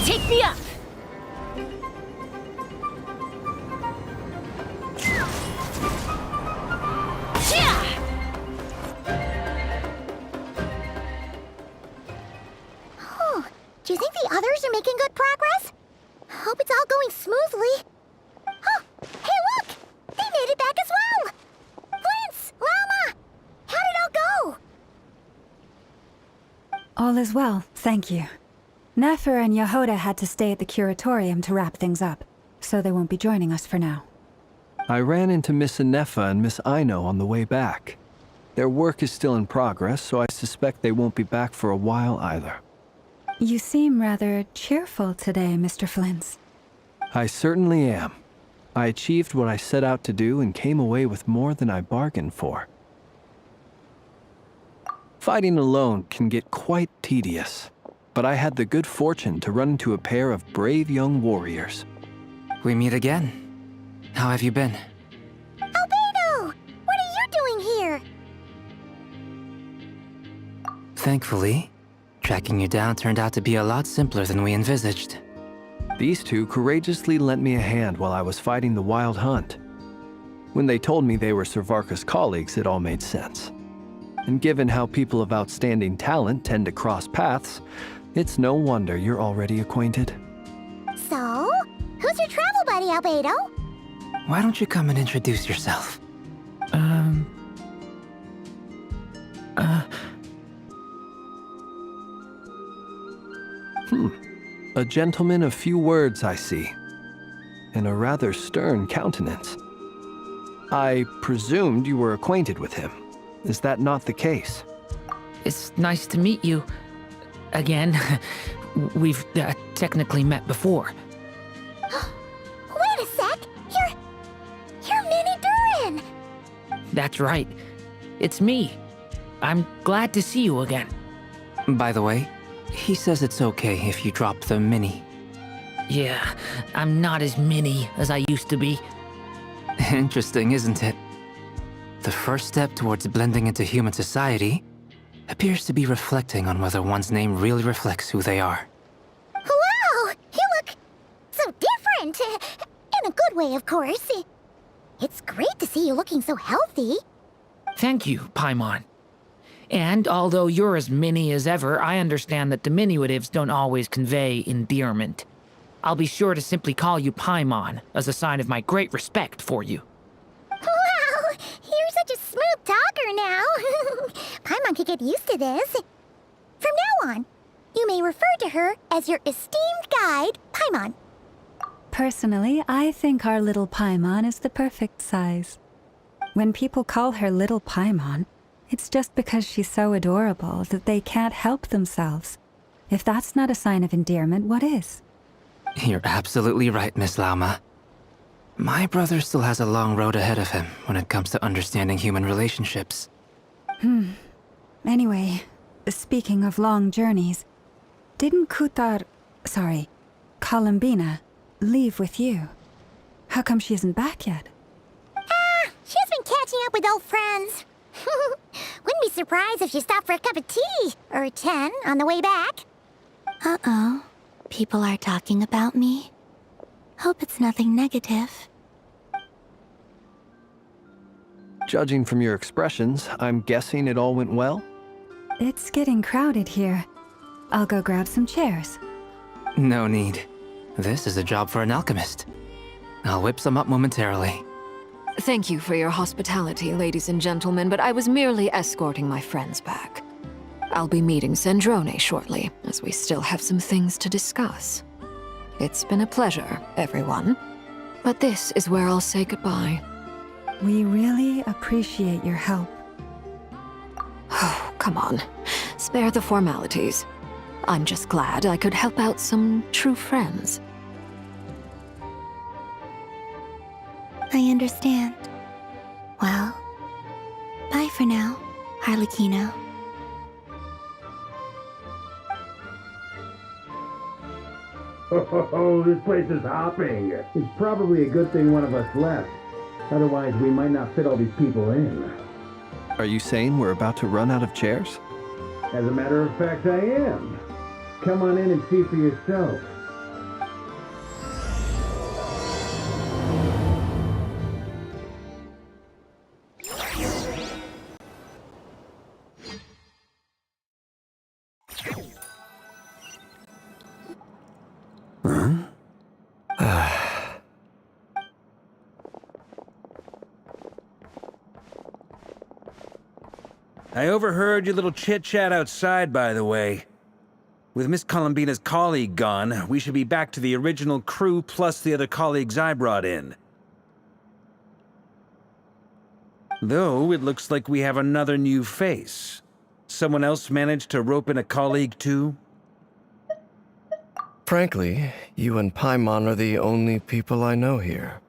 Take me up! Oh, do you think the others are making good progress? Hope it's all going smoothly. Oh, hey look! They made it back as well! Flint's, Llama! How did it all go? All is well, thank you. Nefer and Yehoda had to stay at the curatorium to wrap things up, so they won't be joining us for now. I ran into Miss Anefa and Miss Aino on the way back. Their work is still in progress, so I suspect they won't be back for a while either. You seem rather cheerful today, Mr. Flint's. I certainly am. I achieved what I set out to do and came away with more than I bargained for. Fighting alone can get quite tedious, but I had the good fortune to run into a pair of brave young warriors. We meet again. How have you been? Albedo! What are you doing here? Thankfully, tracking you down turned out to be a lot simpler than we envisaged. These two courageously lent me a hand while I was fighting the Wild Hunt. When they told me they were Servarka's colleagues, it all made sense. And given how people of outstanding talent tend to cross paths, it's no wonder you're already acquainted. So, who's your travel buddy, Albedo? Why don't you come and introduce yourself? A gentleman of few words, I see. And a rather stern countenance. I presumed you were acquainted with him. Is that not the case? It's nice to meet you. Again. We've technically met before. Wait a sec! You're Minnie Durin! That's right. It's me. I'm glad to see you again. By the way, he says it's okay if you drop the mini. Yeah, I'm not as mini as I used to be. Interesting, isn't it? The first step towards blending into human society appears to be reflecting on whether one's name really reflects who they are. Wow! You look so different! In a good way, of course. It's great to see you looking so healthy. Thank you, Paimon. And although you're as mini as ever, I understand that diminutives don't always convey endearment. I'll be sure to simply call you Paimon, as a sign of my great respect for you. Wow! You're such a smooth talker now. Paimon could get used to this. From now on, you may refer to her as your esteemed guide, Paimon. Personally, I think our little Paimon is the perfect size. When people call her Little Paimon, it's just because she's so adorable that they can't help themselves. If that's not a sign of endearment, what is? You're absolutely right, Miss Lauma. My brother still has a long road ahead of him when it comes to understanding human relationships. Anyway, speaking of long journeys, didn't Columbina, leave with you? How come she isn't back yet? She's been catching up with old friends. Wouldn't be surprised if she stopped for a cup of tea or 10 on the way back. Uh-oh. People are talking about me. Hope it's nothing negative. Judging from your expressions, I'm guessing it all went well? It's getting crowded here. I'll go grab some chairs. No need. This is a job for an alchemist. I'll whip some up momentarily. Thank you for your hospitality, ladies and gentlemen, but I was merely escorting my friends back. I'll be meeting Sandrone shortly, as we still have some things to discuss. It's been a pleasure, everyone. But this is where I'll say goodbye. We really appreciate your help. Oh, come on. Spare the formalities. I'm just glad I could help out some true friends. I understand. Well, bye for now, Harlequino. Oh, this place is hopping. It's probably a good thing one of us left. Otherwise, we might not fit all these people in. Are you saying we're about to run out of chairs? As a matter of fact, I am. Come on in and see for yourself. I overheard your little chit-chat outside, by the way. With Miss Columbina's colleague gone, we should be back to the original crew plus the other colleagues I brought in. Though, it looks like we have another new face. Someone else managed to rope in a colleague, too? Frankly, you and Paimon are the only people I know here.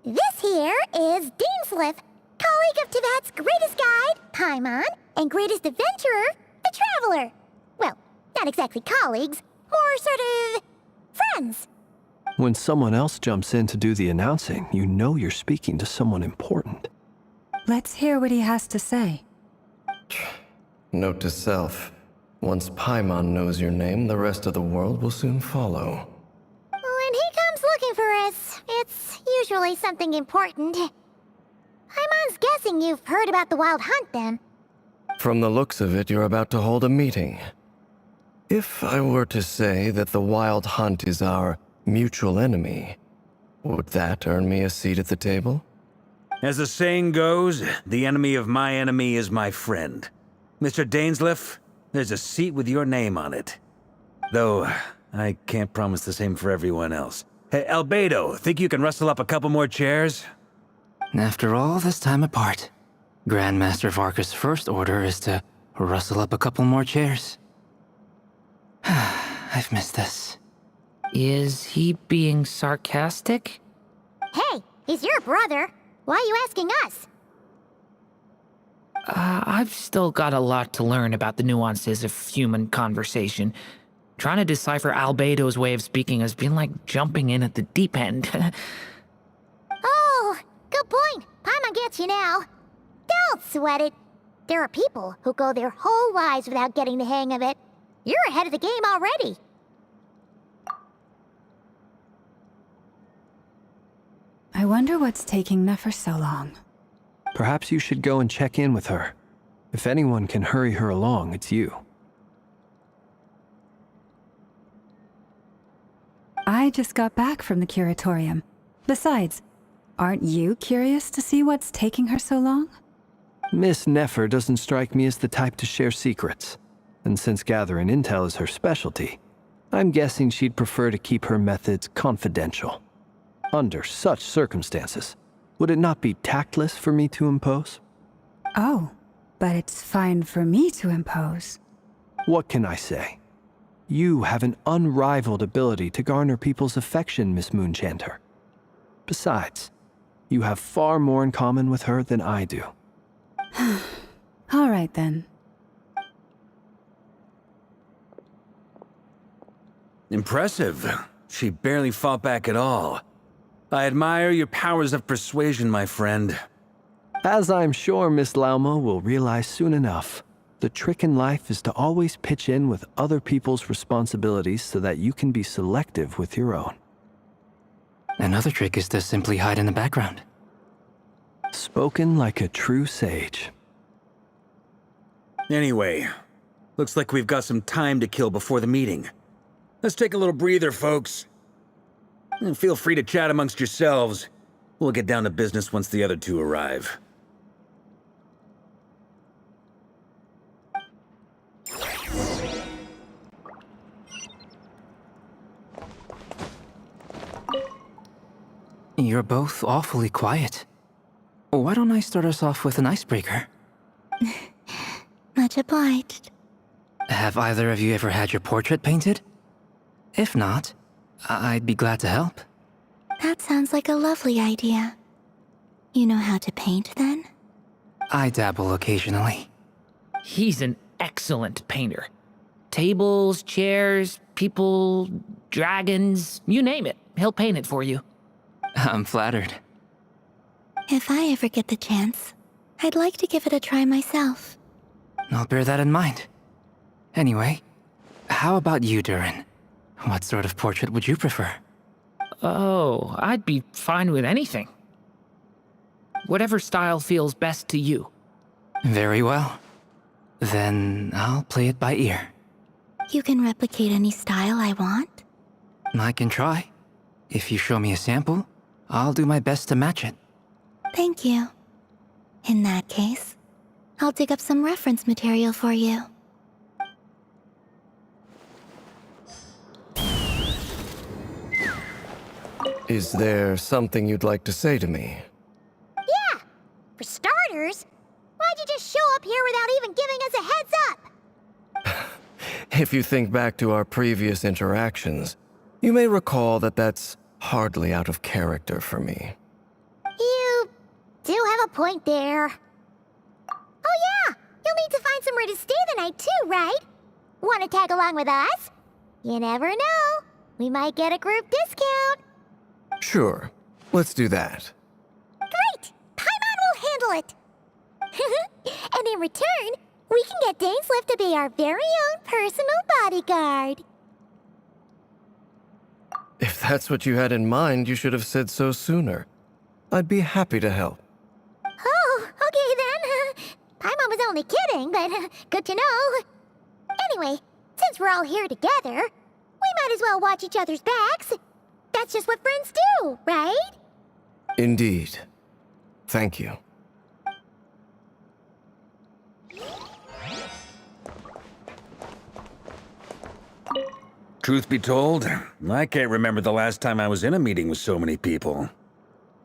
This here is Deansliff, colleague of Tibet's greatest guide, Paimon, and greatest adventurer, the Traveler. Well, not exactly colleagues, more sort of friends. When someone else jumps in to do the announcing, you know you're speaking to someone important. Let's hear what he has to say. Note to self. Once Paimon knows your name, the rest of the world will soon follow. When he comes looking for us, it's usually something important. Paimon's guessing you've heard about the Wild Hunt, then. From the looks of it, you're about to hold a meeting. If I were to say that the Wild Hunt is our mutual enemy, would that earn me a seat at the table? As the saying goes, the enemy of my enemy is my friend. Mr. Dainsliff, there's a seat with your name on it. Though, I can't promise the same for everyone else. Hey, Albedo, think you can rustle up a couple more chairs? After all this time apart, Grandmaster Varka's first order is to rustle up a couple more chairs. I've missed this. Is he being sarcastic? Hey, he's your brother. Why are you asking us? I've still got a lot to learn about the nuances of human conversation. Trying to decipher Albedo's way of speaking has been like jumping in at the deep end. Oh, good point. Paimon gets you now. Don't sweat it. There are people who go their whole lives without getting the hang of it. You're ahead of the game already. I wonder what's taking Nefer so long. Perhaps you should go and check in with her. If anyone can hurry her along, it's you. I just got back from the curatorium. Besides, aren't you curious to see what's taking her so long? Miss Nefer doesn't strike me as the type to share secrets. And since gathering intel is her specialty, I'm guessing she'd prefer to keep her methods confidential. Under such circumstances, would it not be tactless for me to impose? Oh, but it's fine for me to impose. What can I say? You have an unrivaled ability to garner people's affection, Miss Moonchanter. Besides, you have far more in common with her than I do. All right then. Impressive. She barely fought back at all. I admire your powers of persuasion, my friend. As I'm sure Miss Lauma will realize soon enough, the trick in life is to always pitch in with other people's responsibilities so that you can be selective with your own. Another trick is to simply hide in the background. Spoken like a true sage. Anyway, looks like we've got some time to kill before the meeting. Let's take a little breather, folks. And feel free to chat amongst yourselves. We'll get down to business once the other two arrive. You're both awfully quiet. Why don't I start us off with an icebreaker? Much obliged. Have either of you ever had your portrait painted? If not, I'd be glad to help. That sounds like a lovely idea. You know how to paint, then? I dabble occasionally. He's an excellent painter. Tables, chairs, people, dragons, you name it. He'll paint it for you. I'm flattered. If I ever get the chance, I'd like to give it a try myself. I'll bear that in mind. Anyway, how about you, Durin? What sort of portrait would you prefer? Oh, I'd be fine with anything. Whatever style feels best to you. Very well. Then I'll play it by ear. You can replicate any style I want? I can try. If you show me a sample, I'll do my best to match it. Thank you. In that case, I'll dig up some reference material for you. Is there something you'd like to say to me? Yeah! For starters, why'd you just show up here without even giving us a heads up? If you think back to our previous interactions, you may recall that that's hardly out of character for me. You do have a point there. Oh yeah! You'll need to find somewhere to stay the night too, right? Want to tag along with us? You never know. We might get a group discount. Sure, let's do that. Great! Paimon will handle it! And in return, we can get Dainsliff to be our very own personal bodyguard. If that's what you had in mind, you should have said so sooner. I'd be happy to help. Oh, okay then. Paimon was only kidding, but good to know. Anyway, since we're all here together, we might as well watch each other's backs. That's just what friends do, right? Indeed. Thank you. Truth be told, I can't remember the last time I was in a meeting with so many people.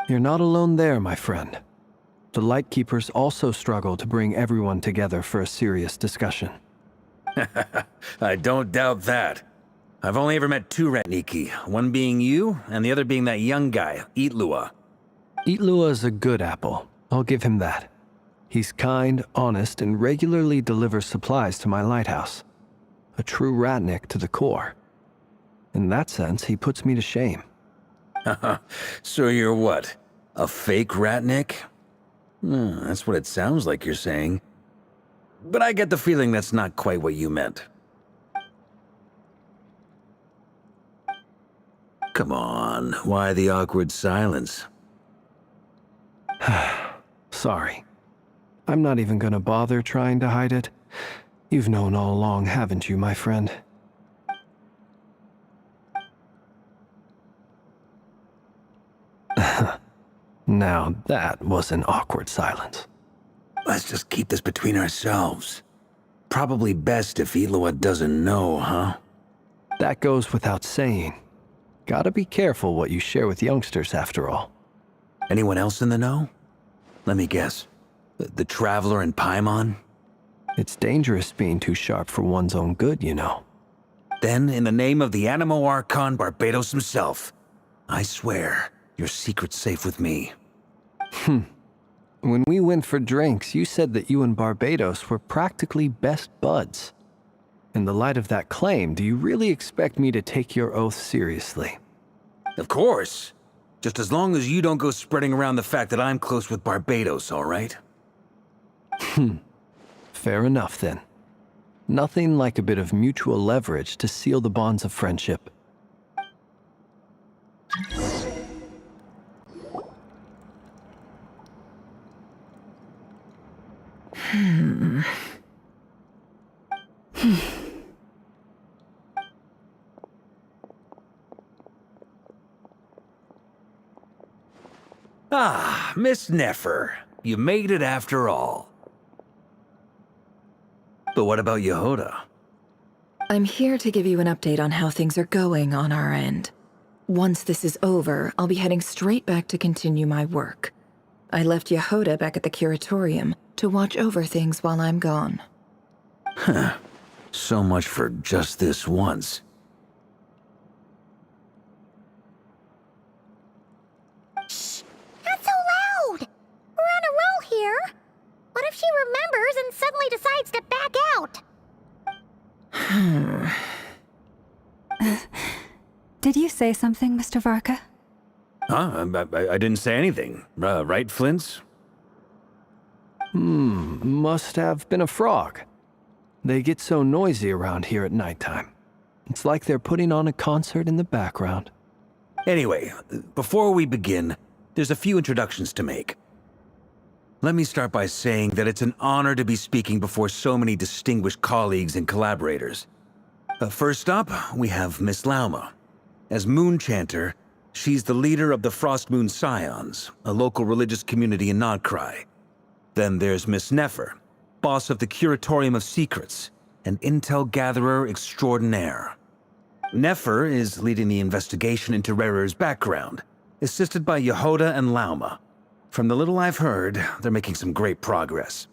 You're not alone there, my friend. The Lightkeepers also struggle to bring everyone together for a serious discussion. I don't doubt that. I've only ever met two Ratniki, one being you, and the other being that young guy, Itlua. Itlua is a good apple. I'll give him that. He's kind, honest, and regularly delivers supplies to my lighthouse. A true Ratnik to the core. In that sense, he puts me to shame. So you're what? A fake Ratnik? That's what it sounds like you're saying. But I get the feeling that's not quite what you meant. Come on, why the awkward silence? Sorry. I'm not even gonna bother trying to hide it. You've known all along, haven't you, my friend? Now that was an awkward silence. Let's just keep this between ourselves. Probably best if Itlua doesn't know, huh? That goes without saying. Gotta be careful what you share with youngsters, after all. Anyone else in the know? Let me guess. The Traveler and Paimon? It's dangerous being too sharp for one's own good, you know. Then, in the name of the Animo Archon Barbados himself, I swear, your secret's safe with me. When we went for drinks, you said that you and Barbados were practically best buds. In the light of that claim, do you really expect me to take your oath seriously? Of course. Just as long as you don't go spreading around the fact that I'm close with Barbados, all right? Fair enough, then. Nothing like a bit of mutual leverage to seal the bonds of friendship. Ah, Miss Nefer. You made it after all. But what about Yehoda? I'm here to give you an update on how things are going on our end. Once this is over, I'll be heading straight back to continue my work. I left Yehoda back at the curatorium to watch over things while I'm gone. Huh. So much for just this once. Shh! Not so loud! We're on a roll here. What if she remembers and suddenly decides to back out? Did you say something, Mr. Varka? Huh? I didn't say anything. Right, Flint's? Must have been a frog. They get so noisy around here at nighttime. It's like they're putting on a concert in the background. Anyway, before we begin, there's a few introductions to make. Let me start by saying that it's an honor to be speaking before so many distinguished colleagues and collaborators. First up, we have Miss Lauma. As Moon Chanter, she's the leader of the Frost Moon Scions, a local religious community in Nodcry. Then there's Miss Nefer. boss of the Curatorium of Secrets, and intel gatherer extraordinaire. Nefer is leading the investigation into Rerer's background, assisted by Yehoda and Lauma. From the little I've heard, they're making some great progress.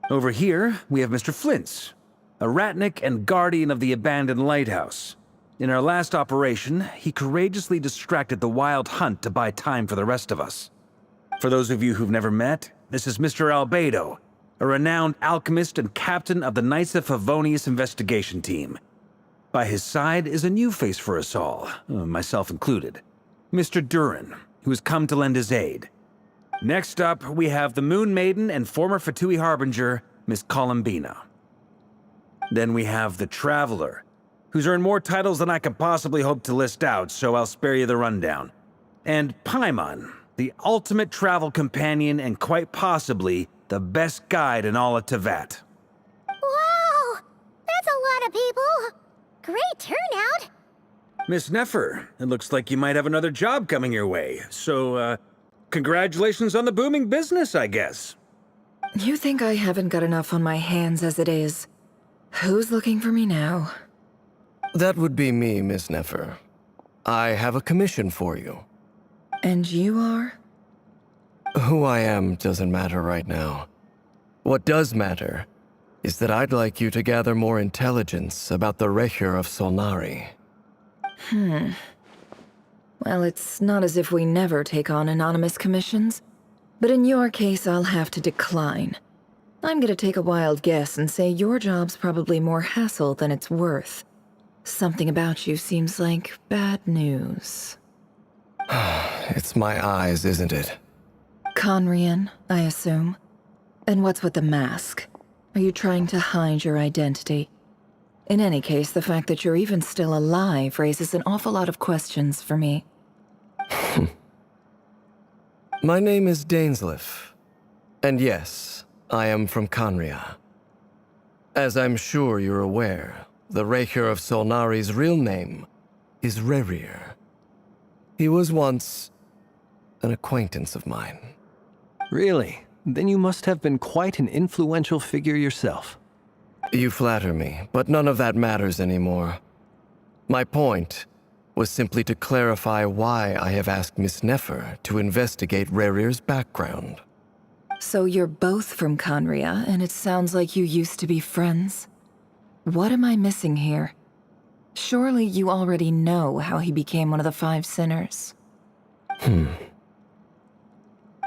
Over here, we have Mr. Flintz, a ratnik and guardian of the abandoned lighthouse. In our last operation, he courageously distracted the Wild Hunt to buy time for the rest of us. For those of you who've never met, this is Mr. Albedo, a renowned alchemist and captain of the Knights of Favonius investigation team. By his side is a new face for us all, myself included, Mr. Durin, who has come to lend his aid. Next up, we have the Moon Maiden and former Fatui Harbinger, Miss Columbina. Then we have the Traveler, who's earned more titles than I could possibly hope to list out, so I'll spare you the rundown. And Paimon, the ultimate travel companion and quite possibly the best guide in all of Tevat. Wow! That's a lot of people! Great turnout! Miss Nefer, it looks like you might have another job coming your way, so, congratulations on the booming business, I guess. You think I haven't got enough on my hands as it is? Who's looking for me now? That would be me, Miss Nefer. I have a commission for you. And you are? Who I am doesn't matter right now. What does matter is that I'd like you to gather more intelligence about the Recher of Solnari. Well, it's not as if we never take on anonymous commissions. But in your case, I'll have to decline. I'm gonna take a wild guess and say your job's probably more hassle than it's worth. Something about you seems like bad news. It's my eyes, isn't it? Conrian, I assume. And what's with the mask? Are you trying to hide your identity? In any case, the fact that you're even still alive raises an awful lot of questions for me. My name is Dainsleif. And yes, I am from Conria. As I'm sure you're aware, the Recher of Solnari's real name is Rerir. He was once an acquaintance of mine. Really? Then you must have been quite an influential figure yourself. You flatter me, but none of that matters anymore. My point was simply to clarify why I have asked Miss Nefer to investigate Rerir's background. So you're both from Conria, and it sounds like you used to be friends? What am I missing here? Surely you already know how he became one of the Five Sinners.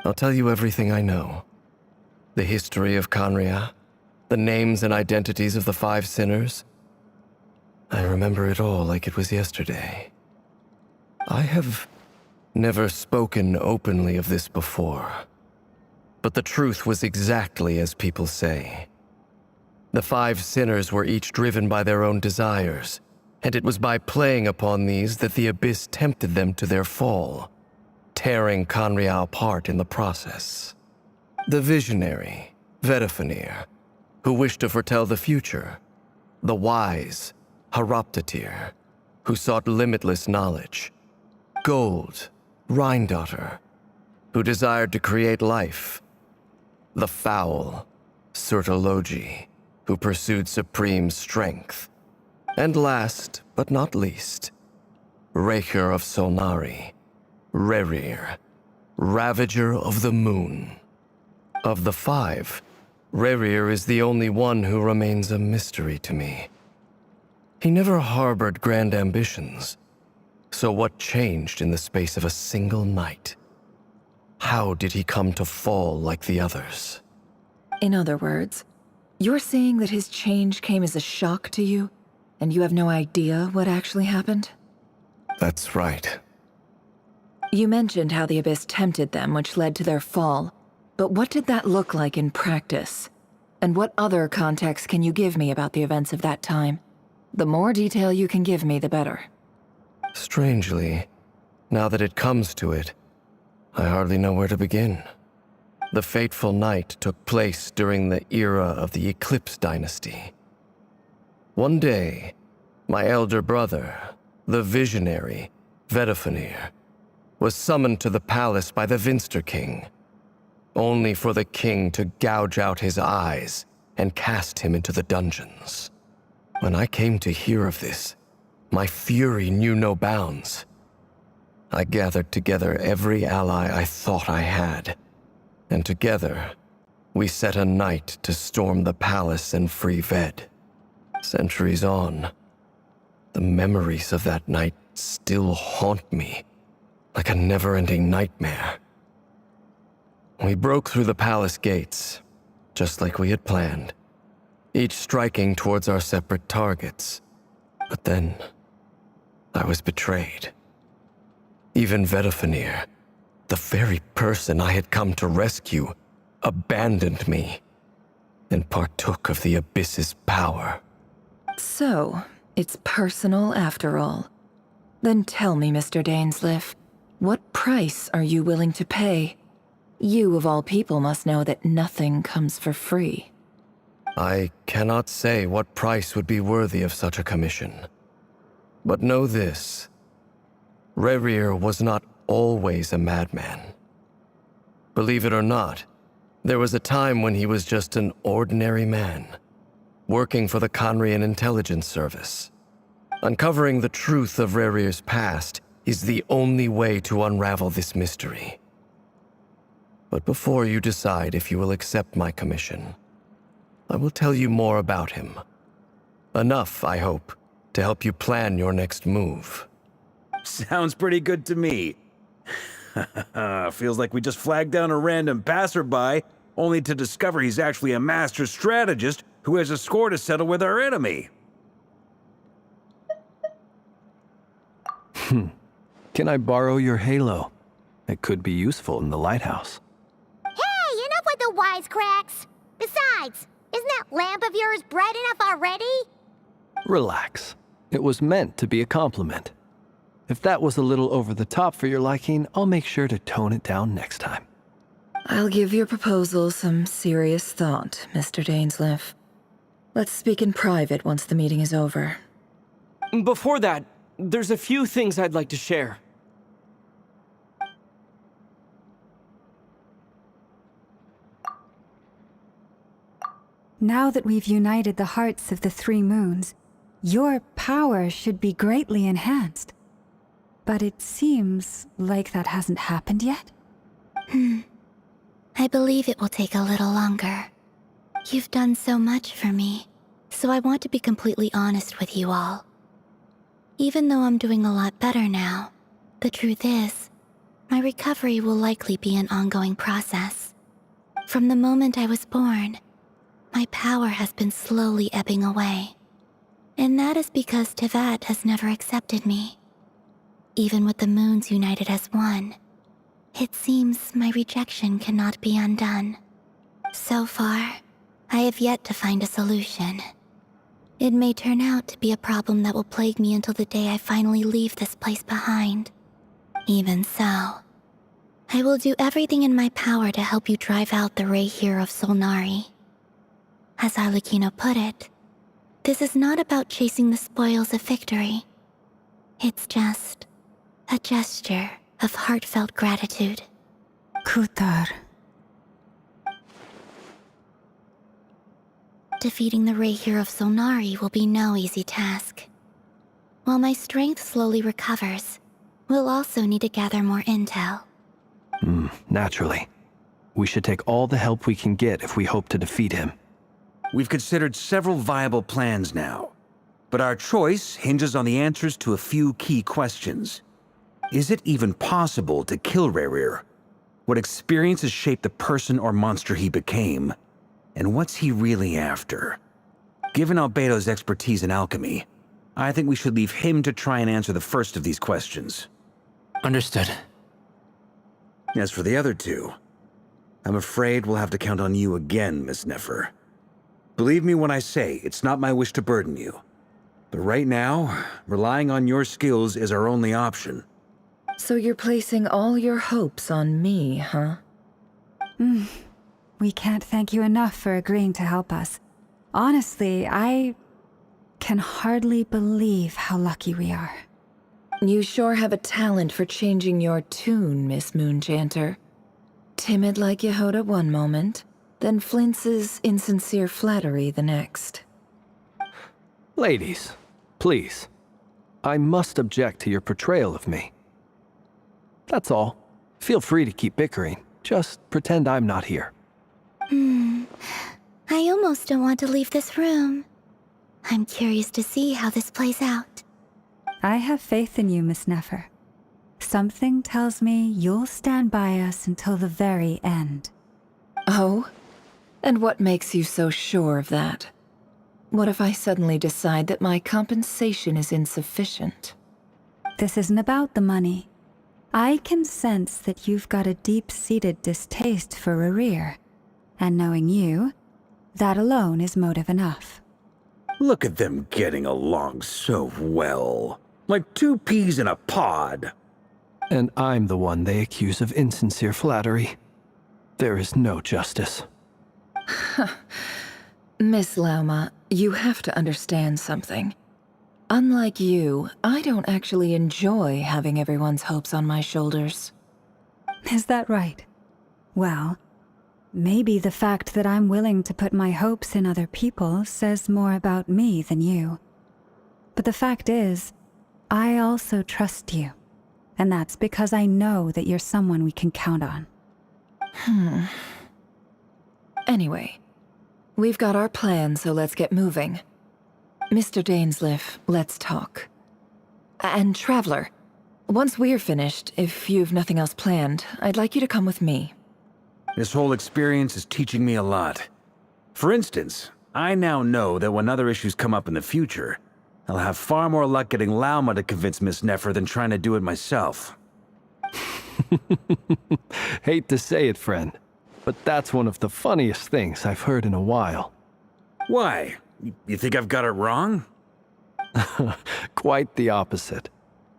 I'll tell you everything I know. The history of Conria, the names and identities of the Five Sinners. I remember it all like it was yesterday. I have never spoken openly of this before. But the truth was exactly as people say. The Five Sinners were each driven by their own desires, and it was by playing upon these that the Abyss tempted them to their fall, tearing Conria apart in the process. The visionary, Vedifenir, who wished to foretell the future. The wise, Haroptatir, who sought limitless knowledge. Gold, Rhindaughter, who desired to create life. The foul, Surtologi, who pursued supreme strength. And last, but not least, Recher of Solnari, Rerir, Ravager of the Moon. Of the five, Rerir is the only one who remains a mystery to me. He never harbored grand ambitions. So what changed in the space of a single night? How did he come to fall like the others? In other words, you're saying that his change came as a shock to you, and you have no idea what actually happened? That's right. You mentioned how the Abyss tempted them, which led to their fall. But what did that look like in practice? And what other context can you give me about the events of that time? The more detail you can give me, the better. Strangely, now that it comes to it, I hardly know where to begin. The fateful night took place during the era of the Eclipse Dynasty. One day, my elder brother, the visionary, Vedifenir, was summoned to the palace by the Vinster King, only for the king to gouge out his eyes and cast him into the dungeons. When I came to hear of this, my fury knew no bounds. I gathered together every ally I thought I had, and together, we set a night to storm the palace and free Ved. Centuries on, the memories of that night still haunt me like a never-ending nightmare. We broke through the palace gates, just like we had planned, each striking towards our separate targets. But then, I was betrayed. Even Vedafenir, the very person I had come to rescue, abandoned me and partook of the Abyss's power. So, it's personal after all. Then tell me, Mr. Dainsleif, what price are you willing to pay? You, of all people, must know that nothing comes for free. I cannot say what price would be worthy of such a commission. But know this. Rerir was not always a madman. Believe it or not, there was a time when he was just an ordinary man, working for the Conrian Intelligence Service. Uncovering the truth of Rerir's past is the only way to unravel this mystery. But before you decide if you will accept my commission, I will tell you more about him. Enough, I hope, to help you plan your next move. Sounds pretty good to me. Feels like we just flagged down a random passerby, only to discover he's actually a master strategist who has a score to settle with our enemy. Can I borrow your halo? It could be useful in the lighthouse. Hey, enough with the wisecracks! Besides, isn't that lamp of yours bright enough already? Relax. It was meant to be a compliment. If that was a little over the top for your liking, I'll make sure to tone it down next time. I'll give your proposal some serious thought, Mr. Dainsleif. Let's speak in private once the meeting is over. Before that, there's a few things I'd like to share. Now that we've united the hearts of the three moons, your power should be greatly enhanced. But it seems like that hasn't happened yet. I believe it will take a little longer. You've done so much for me, so I want to be completely honest with you all. Even though I'm doing a lot better now, the truth is, my recovery will likely be an ongoing process. From the moment I was born, my power has been slowly ebbing away. And that is because Tevat has never accepted me. Even with the moons united as one, it seems my rejection cannot be undone. So far, I have yet to find a solution. It may turn out to be a problem that will plague me until the day I finally leave this place behind. Even so, I will do everything in my power to help you drive out the Rayhir of Solnari. As Arlecchino put it, this is not about chasing the spoils of victory. It's just a gesture of heartfelt gratitude. Kutar. Defeating the Rayhir of Solnari will be no easy task. While my strength slowly recovers, we'll also need to gather more intel. Naturally. We should take all the help we can get if we hope to defeat him. We've considered several viable plans now, but our choice hinges on the answers to a few key questions. Is it even possible to kill Rerir? What experiences shaped the person or monster he became? And what's he really after? Given Albedo's expertise in alchemy, I think we should leave him to try and answer the first of these questions. Understood. As for the other two, I'm afraid we'll have to count on you again, Miss Nefer. Believe me when I say it's not my wish to burden you. But right now, relying on your skills is our only option. So you're placing all your hopes on me, huh? We can't thank you enough for agreeing to help us. Honestly, I can hardly believe how lucky we are. You sure have a talent for changing your tune, Miss Moonchanter. Timid like Yehoda one moment, then Flintz's insincere flattery the next. Ladies, please. I must object to your portrayal of me. That's all. Feel free to keep bickering. Just pretend I'm not here. I almost don't want to leave this room. I'm curious to see how this plays out. I have faith in you, Miss Nefer. Something tells me you'll stand by us until the very end. Oh? And what makes you so sure of that? What if I suddenly decide that my compensation is insufficient? This isn't about the money. I can sense that you've got a deep-seated distaste for Rerir. And knowing you, that alone is motive enough. Look at them getting along so well. Like two peas in a pod. And I'm the one they accuse of insincere flattery. There is no justice. Miss Lauma, you have to understand something. Unlike you, I don't actually enjoy having everyone's hopes on my shoulders. Is that right? Well, maybe the fact that I'm willing to put my hopes in other people says more about me than you. But the fact is, I also trust you. And that's because I know that you're someone we can count on. Anyway, we've got our plan, so let's get moving. Mr. Dainsleif, let's talk. And Traveler, once we're finished, if you've nothing else planned, I'd like you to come with me. This whole experience is teaching me a lot. For instance, I now know that when other issues come up in the future, I'll have far more luck getting Lauma to convince Miss Nefer than trying to do it myself. Hate to say it, friend, but that's one of the funniest things I've heard in a while. Why? You think I've got it wrong? Quite the opposite.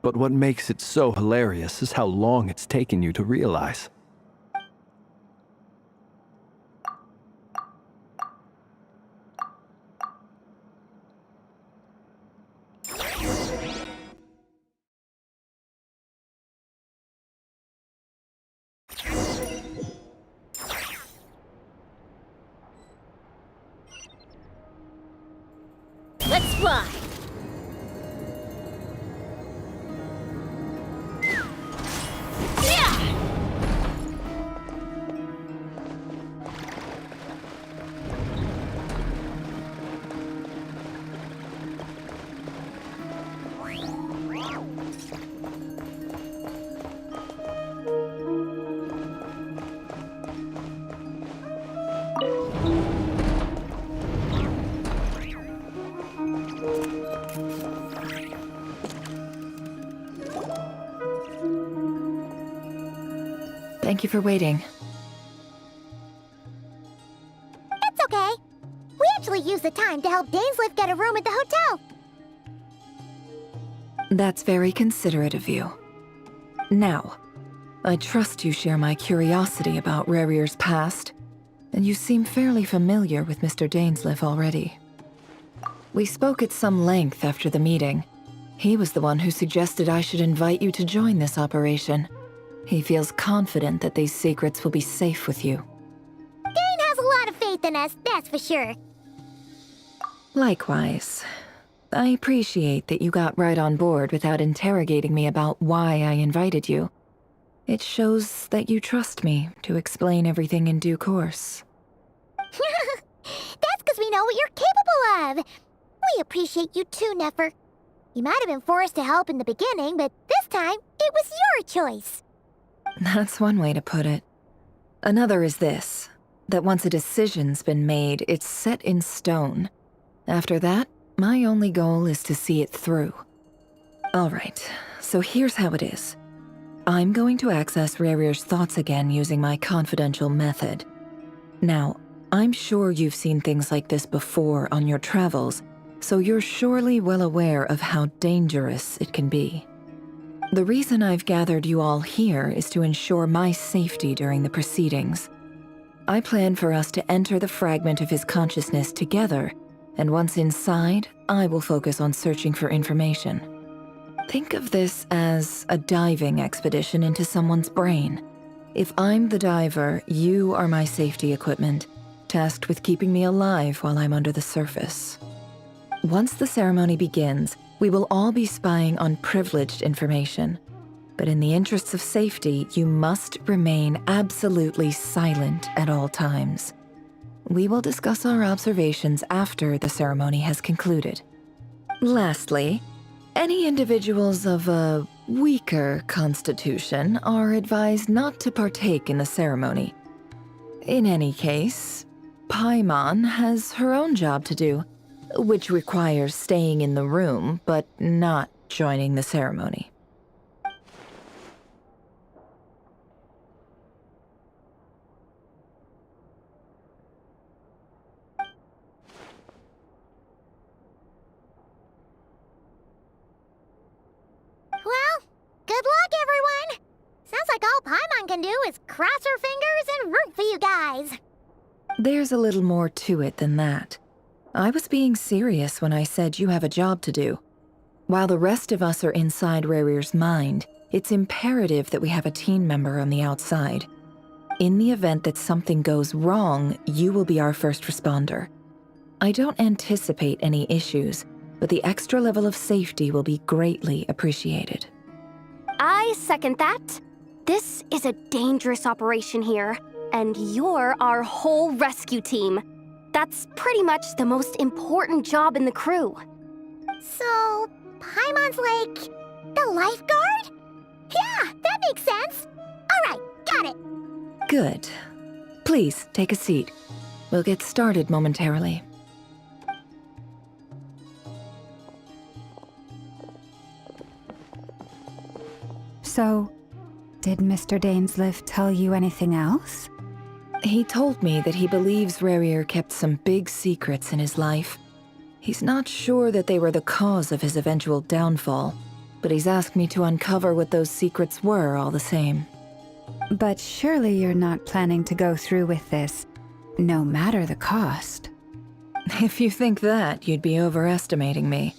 But what makes it so hilarious is how long it's taken you to realize. Let's fly! Thank you for waiting. It's okay. We actually used the time to help Dainsleif get a room at the hotel. That's very considerate of you. Now, I trust you share my curiosity about Rerir's past, and you seem fairly familiar with Mr. Dainsleif already. We spoke at some length after the meeting. He was the one who suggested I should invite you to join this operation. He feels confident that these secrets will be safe with you. Dane has a lot of faith in us, that's for sure. Likewise. I appreciate that you got right on board without interrogating me about why I invited you. It shows that you trust me to explain everything in due course. That's because we know what you're capable of. We appreciate you too, Nefer. You might have been forced to help in the beginning, but this time, it was your choice. That's one way to put it. Another is this, that once a decision's been made, it's set in stone. After that, my only goal is to see it through. Alright, so here's how it is. I'm going to access Rerir's thoughts again using my confidential method. Now, I'm sure you've seen things like this before on your travels, so you're surely well aware of how dangerous it can be. The reason I've gathered you all here is to ensure my safety during the proceedings. I plan for us to enter the fragment of his consciousness together, and once inside, I will focus on searching for information. Think of this as a diving expedition into someone's brain. If I'm the diver, you are my safety equipment, tasked with keeping me alive while I'm under the surface. Once the ceremony begins, we will all be spying on privileged information. But in the interests of safety, you must remain absolutely silent at all times. We will discuss our observations after the ceremony has concluded. Lastly, any individuals of a weaker constitution are advised not to partake in the ceremony. In any case, Paimon has her own job to do, which requires staying in the room but not joining the ceremony. Well, good luck, everyone! Sounds like all Paimon can do is cross her fingers and root for you guys. There's a little more to it than that. I was being serious when I said you have a job to do. While the rest of us are inside Rarier's mind, it's imperative that we have a team member on the outside. In the event that something goes wrong, you will be our first responder. I don't anticipate any issues, but the extra level of safety will be greatly appreciated. I second that. This is a dangerous operation here, and you're our whole rescue team. That's pretty much the most important job in the crew. So, Paimon's like the lifeguard? Yeah, that makes sense. All right, got it. Good. Please, take a seat. We'll get started momentarily. So, did Mr. Dainsleif tell you anything else? He told me that he believes Rarier kept some big secrets in his life. He's not sure that they were the cause of his eventual downfall, but he's asked me to uncover what those secrets were all the same. But surely you're not planning to go through with this, no matter the cost. If you think that, you'd be overestimating me.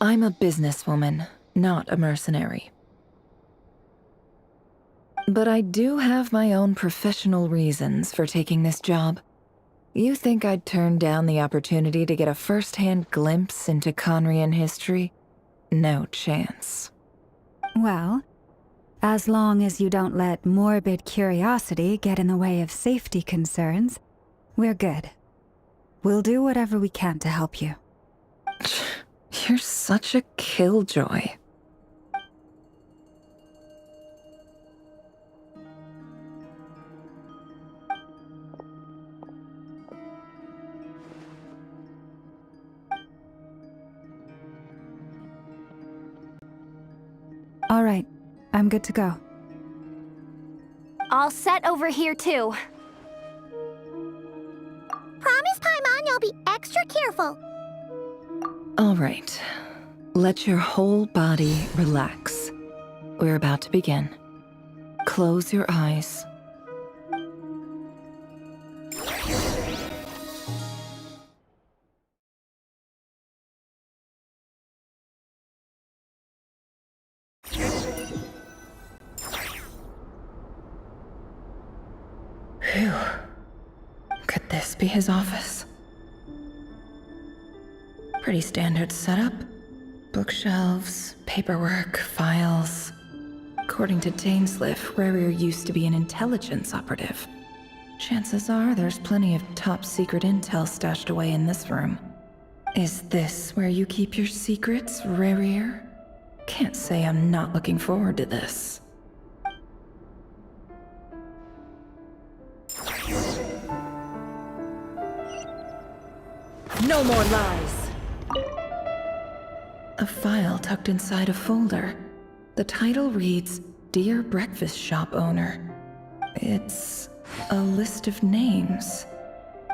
I'm a businesswoman, not a mercenary. But I do have my own professional reasons for taking this job. You think I'd turn down the opportunity to get a first-hand glimpse into Conrian history? No chance. Well, as long as you don't let morbid curiosity get in the way of safety concerns, we're good. We'll do whatever we can to help you. You're such a killjoy. All right, I'm good to go. All set over here, too. Promise, Paimon, you'll be extra careful. All right. Let your whole body relax. We're about to begin. Close your eyes. Phew. Could this be his office? Pretty standard setup. Bookshelves, paperwork, files. According to Dainsleif, Rarier used to be an intelligence operative. Chances are there's plenty of top-secret intel stashed away in this room. Is this where you keep your secrets, Rarier? Can't say I'm not looking forward to this. No more lies! A file tucked inside a folder. The title reads, Dear Breakfast Shop Owner. It's a list of names.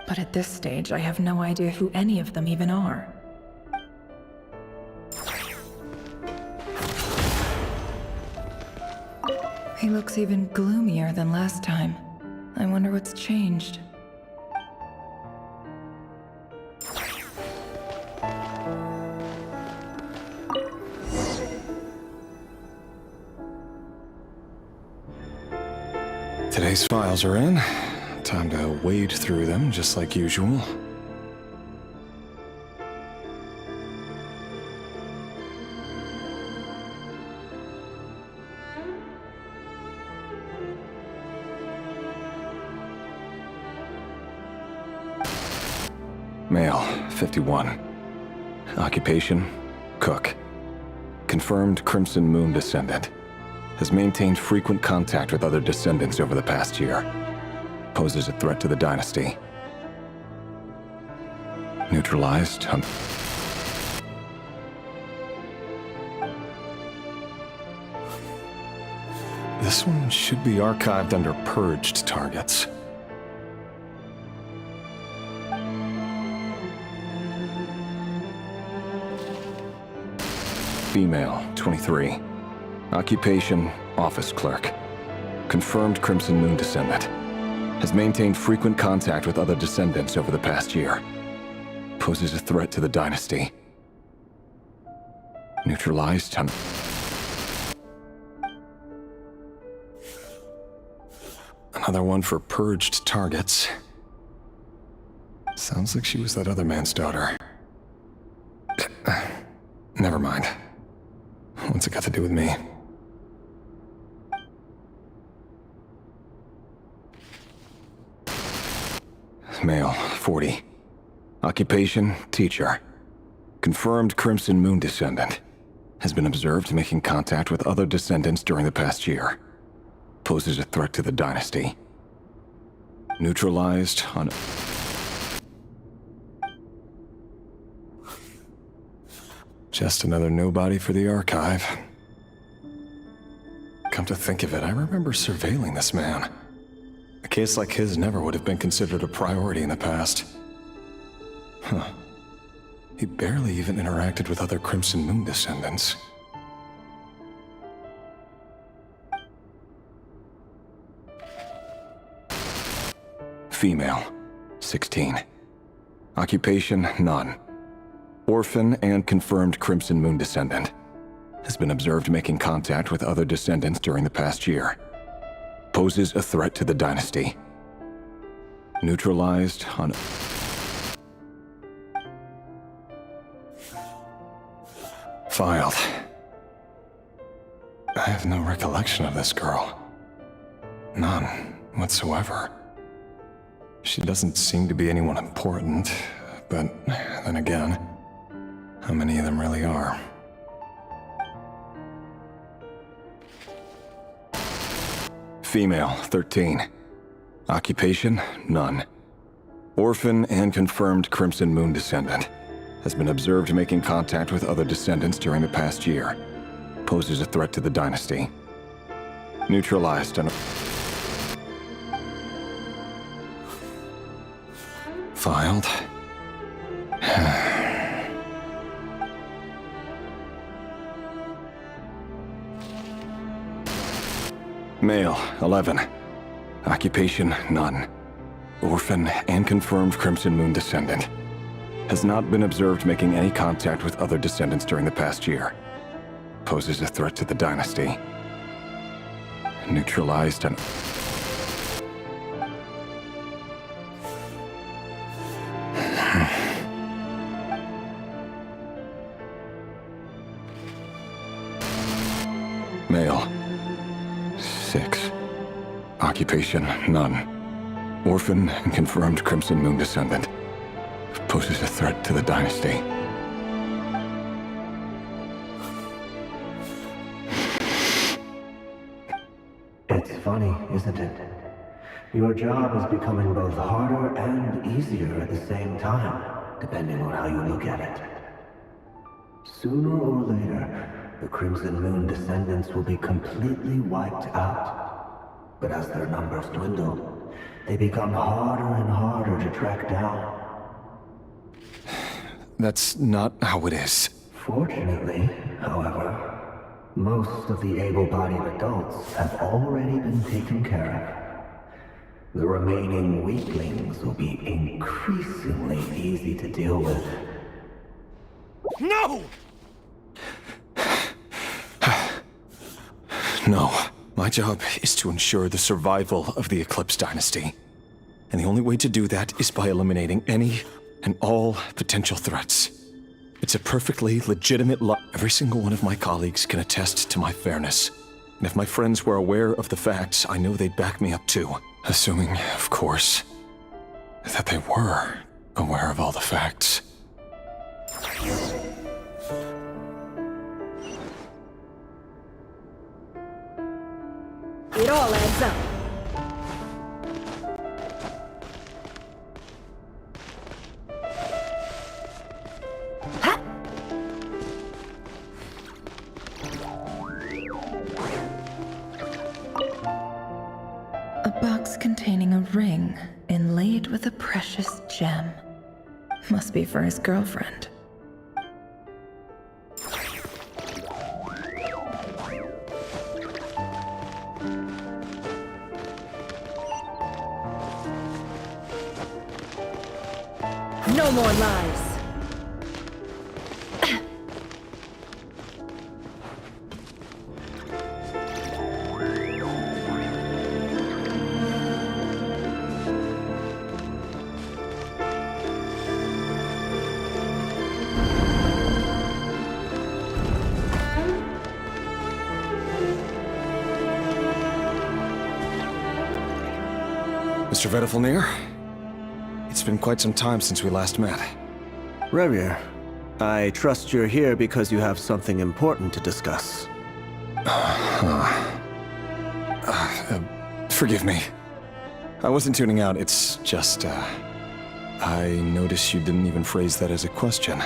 But at this stage, I have no idea who any of them even are. He looks even gloomier than last time. I wonder what's changed. Today's files are in. Time to wade through them, just like usual. Male, 51. Occupation, cook. Confirmed Crimson Moon descendant. Has maintained frequent contact with other descendants over the past year. Poses a threat to the dynasty. Neutralized. This one should be archived under purged targets. Female, 23. Occupation, office clerk. Confirmed Crimson Moon descendant. Has maintained frequent contact with other descendants over the past year. Poses a threat to the dynasty. Neutralized. Another one for purged targets. Sounds like she was that other man's daughter. Never mind. What's it got to do with me? Male, 40. Occupation, teacher. Confirmed Crimson Moon descendant. Has been observed making contact with other descendants during the past year. Poses a threat to the dynasty. Neutralized on... Just another nobody for the archive. Come to think of it, I remember surveilling this man. A case like his never would have been considered a priority in the past. Huh. He barely even interacted with other Crimson Moon descendants. Female, 16. Occupation, none. Orphan and confirmed Crimson Moon descendant. Has been observed making contact with other descendants during the past year. Poses a threat to the dynasty. Neutralized on... Filed. I have no recollection of this girl. None whatsoever. She doesn't seem to be anyone important, but then again, how many of them really are? Female, 13. Occupation, none. Orphan and confirmed Crimson Moon descendant. Has been observed making contact with other descendants during the past year. Poses a threat to the dynasty. Neutralized on... Filed. Male, 11. Occupation, none. Orphan and confirmed Crimson Moon descendant. Has not been observed making any contact with other descendants during the past year. Poses a threat to the dynasty. Neutralized and... Male. 6. Occupation, none. Orphan and confirmed Crimson Moon descendant. Poses a threat to the dynasty. It's funny, isn't it? Your job is becoming both harder and easier at the same time, depending on how you look at it. Sooner or later, the Crimson Moon descendants will be completely wiped out. But as their numbers dwindle, they become harder and harder to track down. That's not how it is. Fortunately, however, most of the able-bodied adults have already been taken care of. The remaining weaklings will be increasingly easy to deal with. No! No. My job is to ensure the survival of the Eclipse Dynasty. And the only way to do that is by eliminating any and all potential threats. It's a perfectly legitimate Every single one of my colleagues can attest to my fairness. And if my friends were aware of the facts, I know they'd back me up too. Assuming, of course, that they were aware of all the facts. It all adds up. A box containing a ring inlaid with a precious gem. Must be for his girlfriend. No more lies. Mr. Vedifalnir, it's been quite some time since we last met. Rerir, I trust you're here because you have something important to discuss. Forgive me. I wasn't tuning out, it's just, I noticed you didn't even phrase that as a question.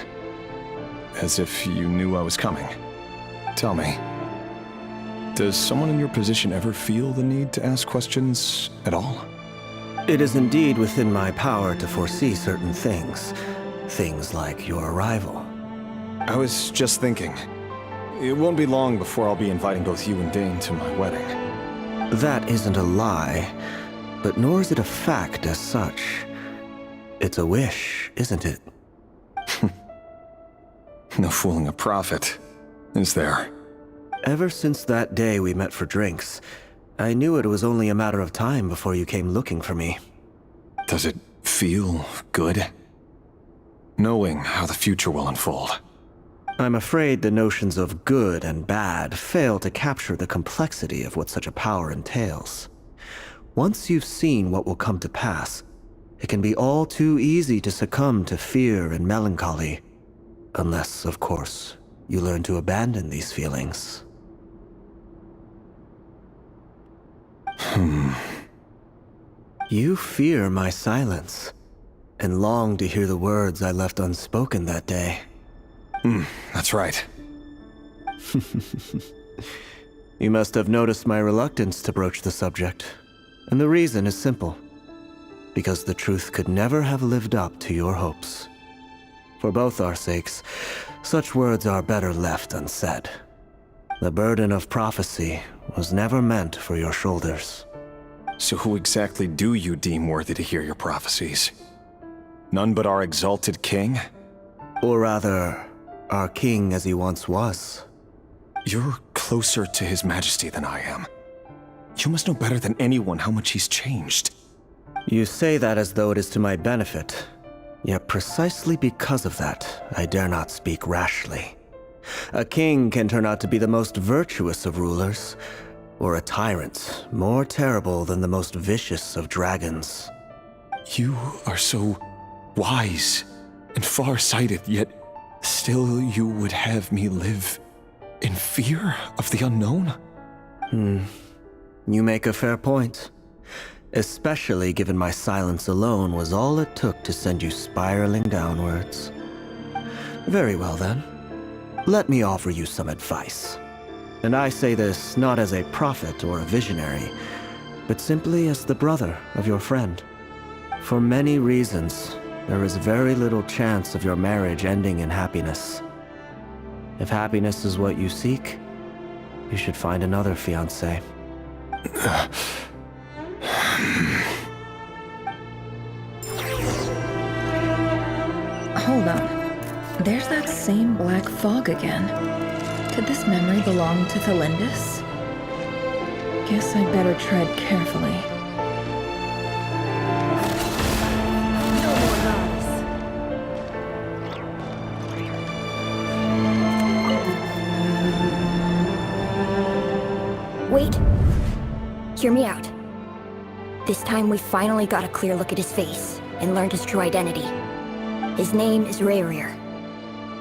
As if you knew I was coming. Tell me, does someone in your position ever feel the need to ask questions at all? It is indeed within my power to foresee certain things. Things like your arrival. I was just thinking. It won't be long before I'll be inviting both you and Dane to my wedding. That isn't a lie, but nor is it a fact as such. It's a wish, isn't it? No fooling a prophet, is there? Ever since that day we met for drinks, I knew it was only a matter of time before you came looking for me. Does it feel good? Knowing how the future will unfold. I'm afraid the notions of good and bad fail to capture the complexity of what such a power entails. Once you've seen what will come to pass, it can be all too easy to succumb to fear and melancholy. Unless, of course, you learn to abandon these feelings. You fear my silence, and long to hear the words I left unspoken that day. That's right. You must have noticed my reluctance to broach the subject, and the reason is simple. Because the truth could never have lived up to your hopes. For both our sakes, such words are better left unsaid. The burden of prophecy was never meant for your shoulders. So who exactly do you deem worthy to hear your prophecies? None but our exalted king? Or rather, our king as he once was. You're closer to his majesty than I am. You must know better than anyone how much he's changed. You say that as though it is to my benefit. Yet precisely because of that, I dare not speak rashly. A king can turn out to be the most virtuous of rulers, or a tyrant more terrible than the most vicious of dragons. You are so wise and far-sighted, yet still you would have me live in fear of the unknown? You make a fair point. Especially given my silence alone was all it took to send you spiraling downwards. Very well then. Let me offer you some advice. And I say this not as a prophet or a visionary, but simply as the brother of your friend. For many reasons, there is very little chance of your marriage ending in happiness. If happiness is what you seek, you should find another fiancé. Hold on. There's that same black fog again. Could this memory belong to Thelindis? Guess I'd better tread carefully. Wait. Hear me out. This time we finally got a clear look at his face and learned his true identity. His name is Rayrir,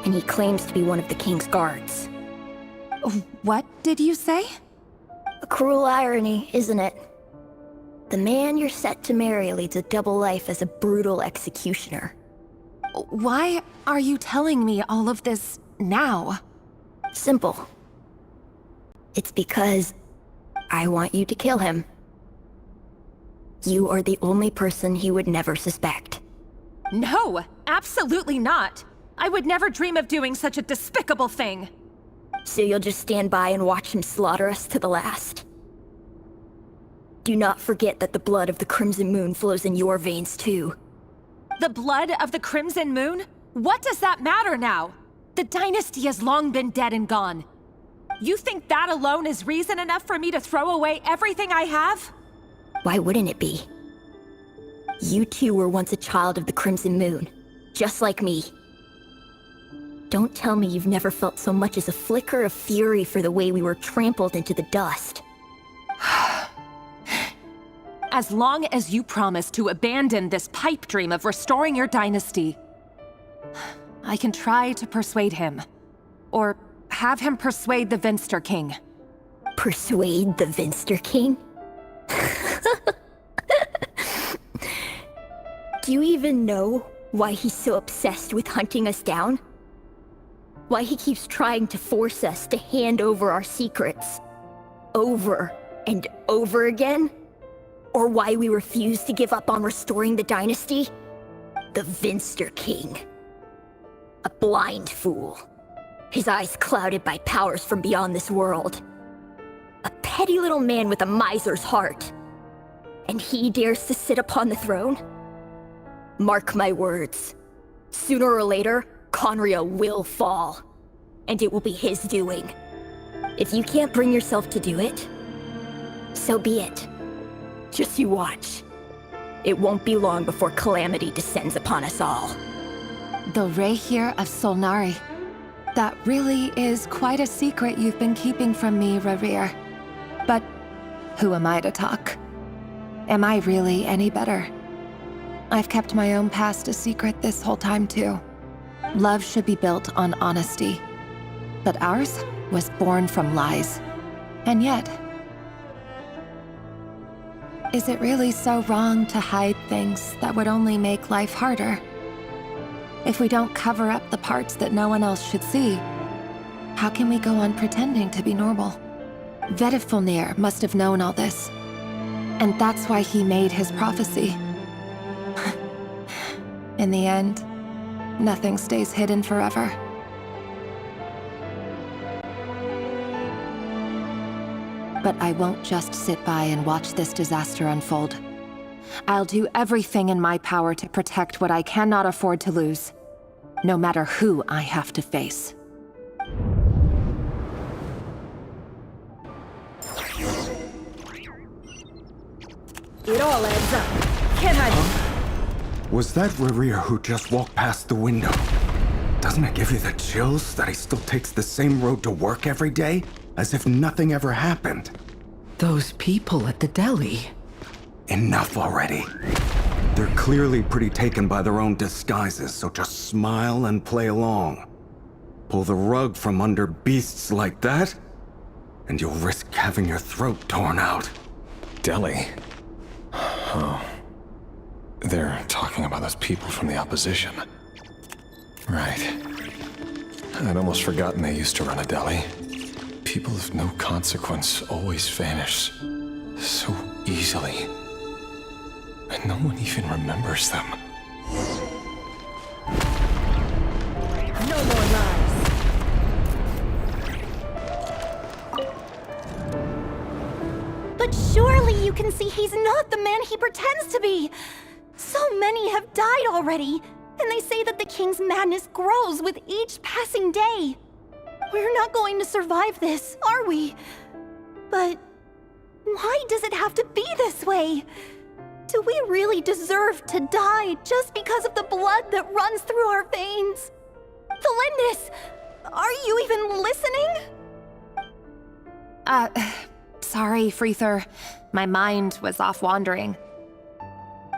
and he claims to be one of the king's guards. What did you say? A cruel irony, isn't it? The man you're set to marry leads a double life as a brutal executioner. Why are you telling me all of this now? Simple. It's because I want you to kill him. You are the only person he would never suspect. No, absolutely not. I would never dream of doing such a despicable thing. So you'll just stand by and watch him slaughter us to the last? Do not forget that the blood of the Crimson Moon flows in your veins too. The blood of the Crimson Moon? What does that matter now? The dynasty has long been dead and gone. You think that alone is reason enough for me to throw away everything I have? Why wouldn't it be? You two were once a child of the Crimson Moon, just like me. Don't tell me you've never felt so much as a flicker of fury for the way we were trampled into the dust. As long as you promise to abandon this pipe dream of restoring your dynasty, I can try to persuade him. Or have him persuade the Vinster King. Persuade the Vinster King? Do you even know why he's so obsessed with hunting us down? Why he keeps trying to force us to hand over our secrets? Over and over again? Or why we refuse to give up on restoring the dynasty? The Vinster King. A blind fool. His eyes clouded by powers from beyond this world. A petty little man with a miser's heart. And he dares to sit upon the throne? Mark my words. Sooner or later, Conria will fall. And it will be his doing. If you can't bring yourself to do it, so be it. Just you watch. It won't be long before calamity descends upon us all. The Rayrir of Solnari. That really is quite a secret you've been keeping from me, Rayrir. But who am I to talk? Am I really any better? I've kept my own past a secret this whole time too. Love should be built on honesty. But ours was born from lies. And yet, is it really so wrong to hide things that would only make life harder? If we don't cover up the parts that no one else should see, how can we go on pretending to be normal? Vedifulnir must have known all this. And that's why he made his prophecy. In the end, nothing stays hidden forever. But I won't just sit by and watch this disaster unfold. I'll do everything in my power to protect what I cannot afford to lose, no matter who I have to face. It all adds up. Can I... Was that Rayrir who just walked past the window? Doesn't it give you the chills that he still takes the same road to work every day? As if nothing ever happened. Those people at the deli. Enough already. They're clearly pretty taken by their own disguises, so just smile and play along. Pull the rug from under beasts like that, and you'll risk having your throat torn out. Deli? Oh. They're talking about those people from the opposition. Right. I'd almost forgotten they used to run a deli. People of no consequence always vanish so easily. And no one even remembers them. No more lies. But surely you can see he's not the man he pretends to be. So many have died already, and they say that the king's madness grows with each passing day. We're not going to survive this, are we? But why does it have to be this way? Do we really deserve to die just because of the blood that runs through our veins? Felindis, are you even listening? Sorry, Freether. My mind was off wandering.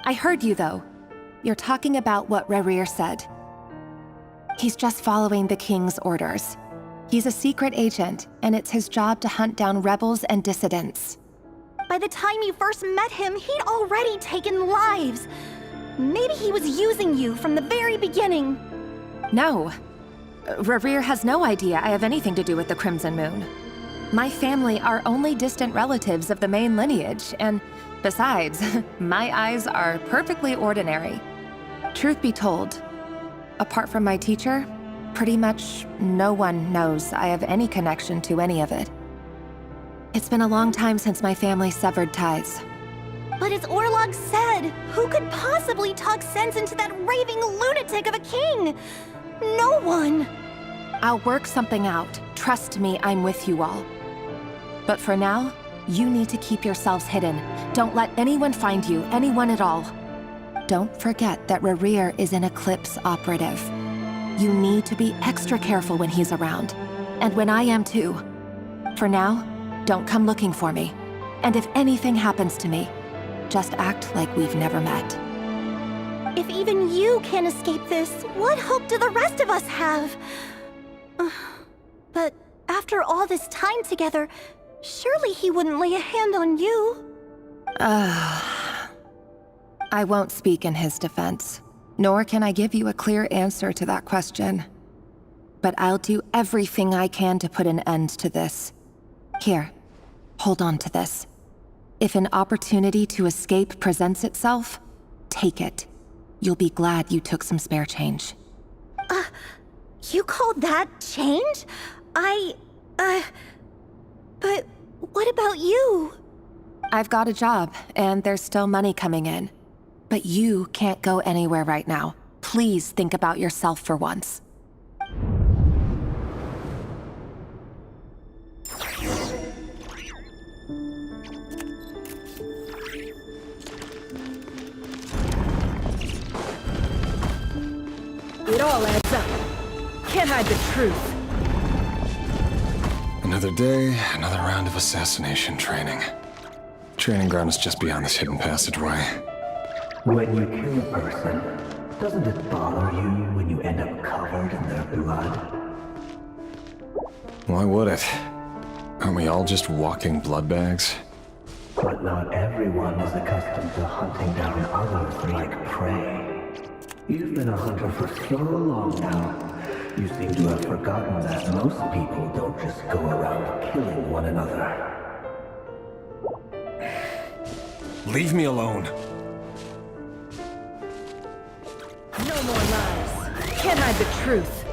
I heard you, though. You're talking about what Rerir said. He's just following the king's orders. He's a secret agent, and it's his job to hunt down rebels and dissidents. By the time you first met him, he'd already taken lives. Maybe he was using you from the very beginning. No. Rerir has no idea I have anything to do with the Crimson Moon. My family are only distant relatives of the main lineage, and besides, my eyes are perfectly ordinary. Truth be told, apart from my teacher, pretty much no one knows I have any connection to any of it. It's been a long time since my family severed ties. But as Orlog said, who could possibly talk sense into that raving lunatic of a king? No one. I'll work something out. Trust me, I'm with you all. But for now, you need to keep yourselves hidden. Don't let anyone find you, anyone at all. Don't forget that Rerir is an Eclipse operative. You need to be extra careful when he's around. And when I am too. For now, don't come looking for me. And if anything happens to me, just act like we've never met. If even you can't escape this, what hope do the rest of us have? But after all this time together, surely he wouldn't lay a hand on you. I won't speak in his defense, nor can I give you a clear answer to that question. But I'll do everything I can to put an end to this. Here, hold on to this. If an opportunity to escape presents itself, take it. You'll be glad you took some spare change. You call that change? But what about you? I've got a job, and there's still money coming in. But you can't go anywhere right now. Please think about yourself for once. It all adds up. Can't hide the truth. Another day, another round of assassination training. Training ground is just beyond this hidden passageway. When you kill a person, doesn't it bother you when you end up covered in their blood? Why would it? Aren't we all just walking blood bags? But not everyone is accustomed to hunting down others like prey. You've been a hunter for so long now, you seem to have forgotten that most people don't just go around killing one another. Leave me alone. No more lies. Can't hide the truth.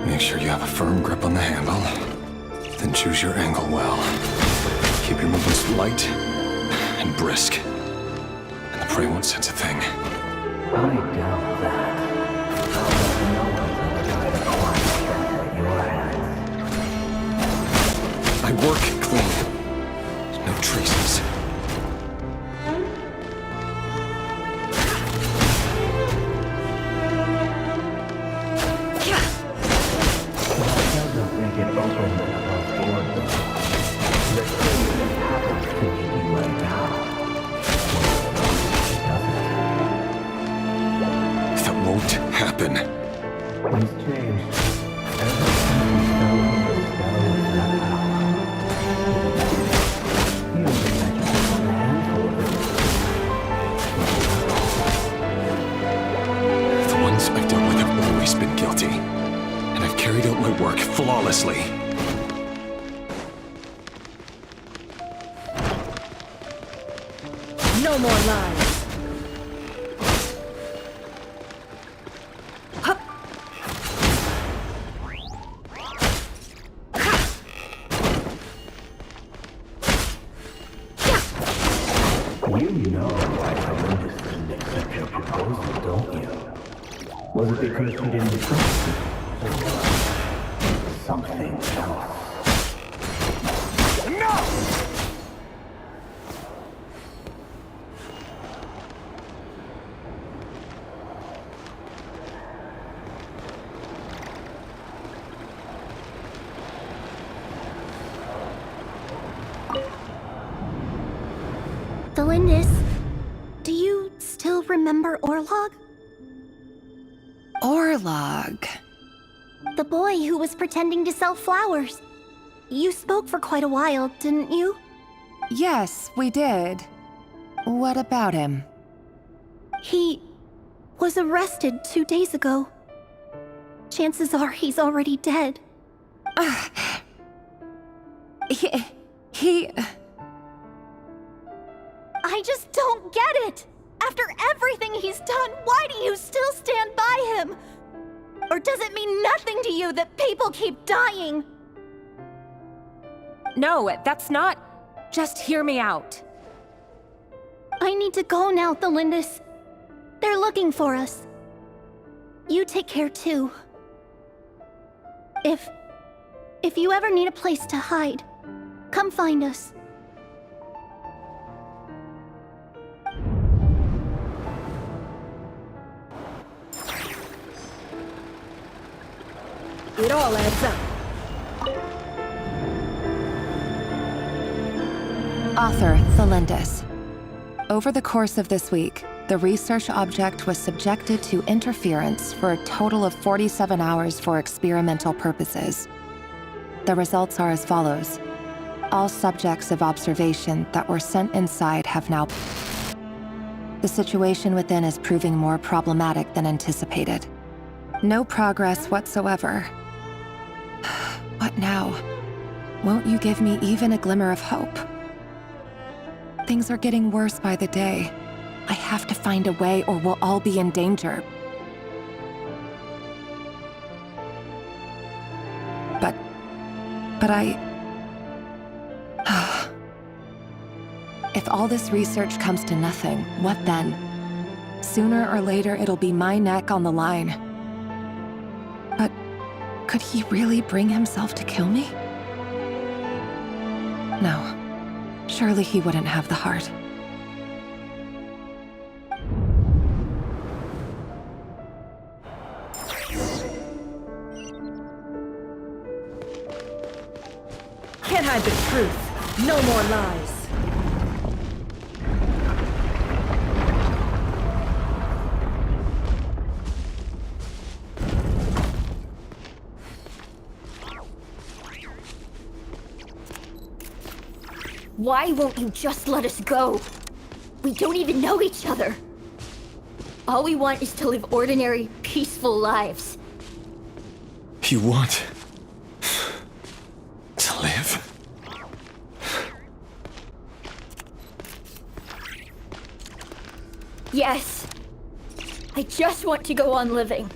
Make sure you have a firm grip on the handle. Then choose your angle well. Keep your movements light and brisk. And the prey won't sense a thing. I doubt that. No one's ever tried to quite that at your hands. I work clean. No traces. Happen. He's changed. Ever since he fell under the spell of that power. He only mentioned one handful of The ones I've dealt with have always been guilty. And I've carried out my work flawlessly. No more lies. You know why Olympus didn't accept your proposal, don't you? Was it because she didn't trust you? something else. Delindis, do you still remember Orlog? Orlog. The boy who was pretending to sell flowers. You spoke for quite a while, didn't you? Yes, we did. What about him? He was arrested 2 days ago. Chances are he's already dead. He... I just don't get it! After everything he's done, why do you still stand by him? Or does it mean nothing to you that people keep dying? No, that's not... Just hear me out. I need to go now, Delindis. They're looking for us. You take care too. If you ever need a place to hide, come find us. It all adds up. Author, Thelindis. Over the course of this week, the research object was subjected to interference for a total of 47 hours for experimental purposes. The results are as follows. All subjects of observation that were sent inside have now... The situation within is proving more problematic than anticipated. No progress whatsoever. What now? Won't you give me even a glimmer of hope? Things are getting worse by the day. I have to find a way or we'll all be in danger. But I... If all this research comes to nothing, what then? Sooner or later, it'll be my neck on the line. But could he really bring himself to kill me? No. Surely he wouldn't have the heart. Can't hide the truth. No more lies. Why won't you just let us go? We don't even know each other. All we want is to live ordinary, peaceful lives. You want to live? Yes. I just want to go on living.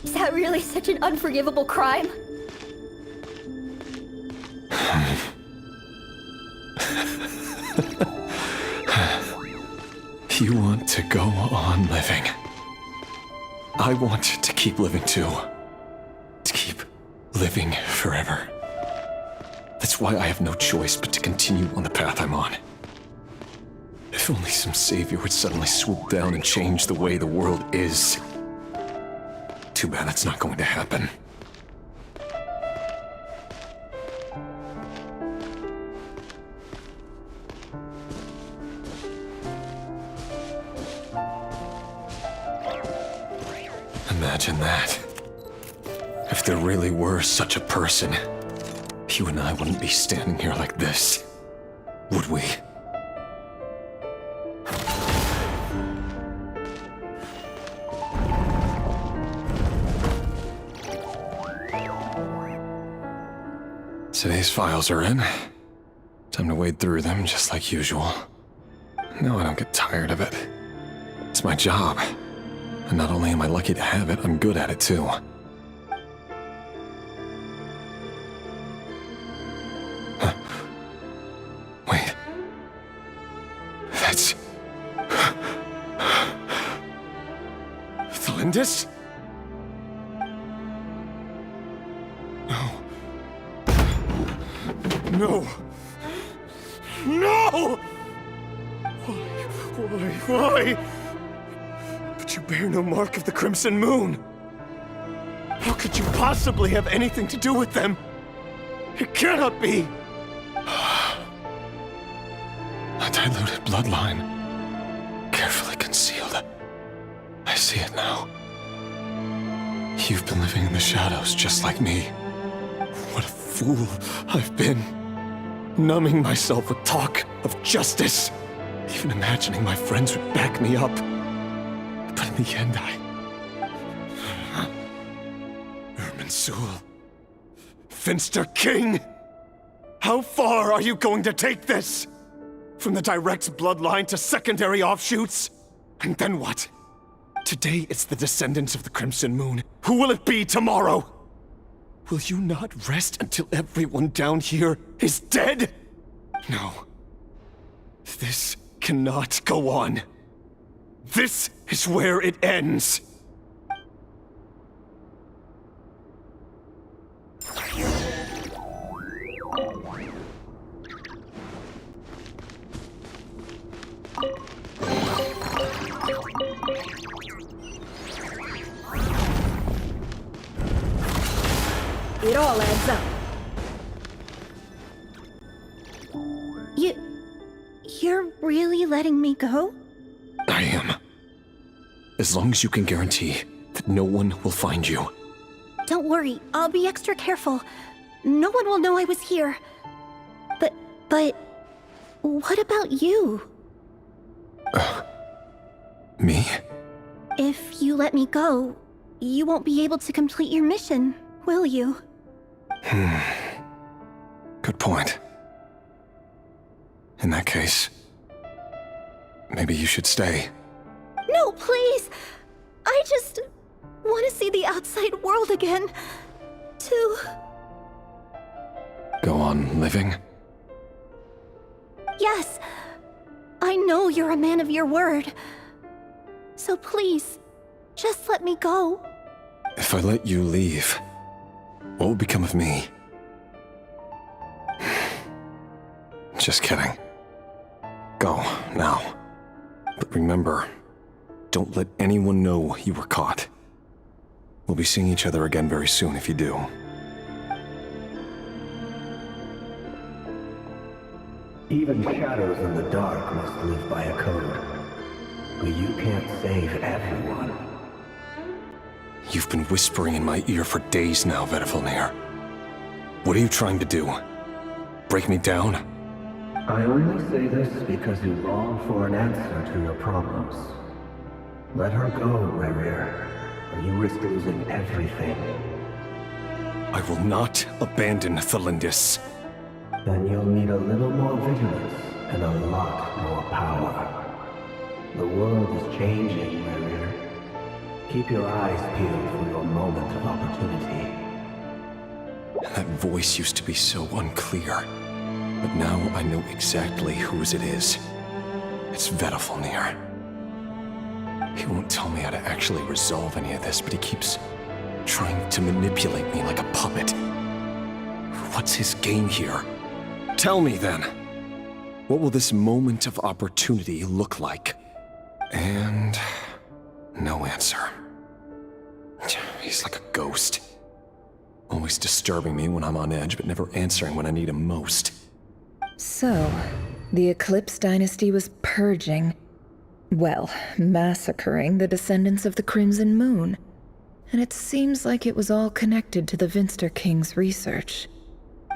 Is that really such an unforgivable crime? You want to go on living. I want to keep living too. To keep living forever. That's why I have no choice but to continue on the path I'm on. If only some savior would suddenly swoop down and change the way the world is. Too bad that's not going to happen. Imagine that. If there really were such a person, you and I wouldn't be standing here like this, would we? Today's files are in. Time to wade through them just like usual. No, I don't get tired of it. It's my job. And not only am I lucky to have it, I'm good at it too. Huh. Wait. That's... Thelindis? No! No! Why? But you bear no mark of the Crimson Moon. How could you possibly have anything to do with them? It cannot be! A diluted bloodline. Carefully concealed. I see it now. You've been living in the shadows just like me. What a fool I've been. Numbing myself with talk of justice. Even imagining my friends would back me up. But in the end, Irminsul. Finster King! How far are you going to take this? From the direct bloodline to secondary offshoots? And then what? Today it's the descendants of the Crimson Moon. Who will it be tomorrow? Will you not rest until everyone down here is dead? No. This cannot go on. This is where it ends. It all adds up. You're really letting me go? I am. As long as you can guarantee that no one will find you. Don't worry, I'll be extra careful. No one will know I was here. But what about you? Me? If you let me go, you won't be able to complete your mission, will you? Good point. In that case, maybe you should stay. No, please! I just want to see the outside world again. To... Go on living? Yes. I know you're a man of your word. So please, just let me go. If I let you leave, what will become of me? Just kidding. Go, now. But remember, don't let anyone know you were caught. We'll be seeing each other again very soon if you do. Even shadows in the dark must live by a code. But you can't save everyone. You've been whispering in my ear for days now, Vedifilnir. What are you trying to do? Break me down? I only say this because you long for an answer to your problems. Let her go, Rerir, or you risk losing everything. I will not abandon Thalindis. Then you'll need a little more vigilance and a lot more power. The world is changing, Rerir. Keep your eyes peeled for your moment of opportunity. That voice used to be so unclear. But now I know exactly whose it is. It's Vedifilnir. He won't tell me how to actually resolve any of this, but he keeps trying to manipulate me like a puppet. What's his game here? Tell me then. What will this moment of opportunity look like? And no answer. He's like a ghost. Always disturbing me when I'm on edge, but never answering when I need him most. So, the Eclipse Dynasty was purging, well, massacring the descendants of the Crimson Moon. And it seems like it was all connected to the Finster King's research.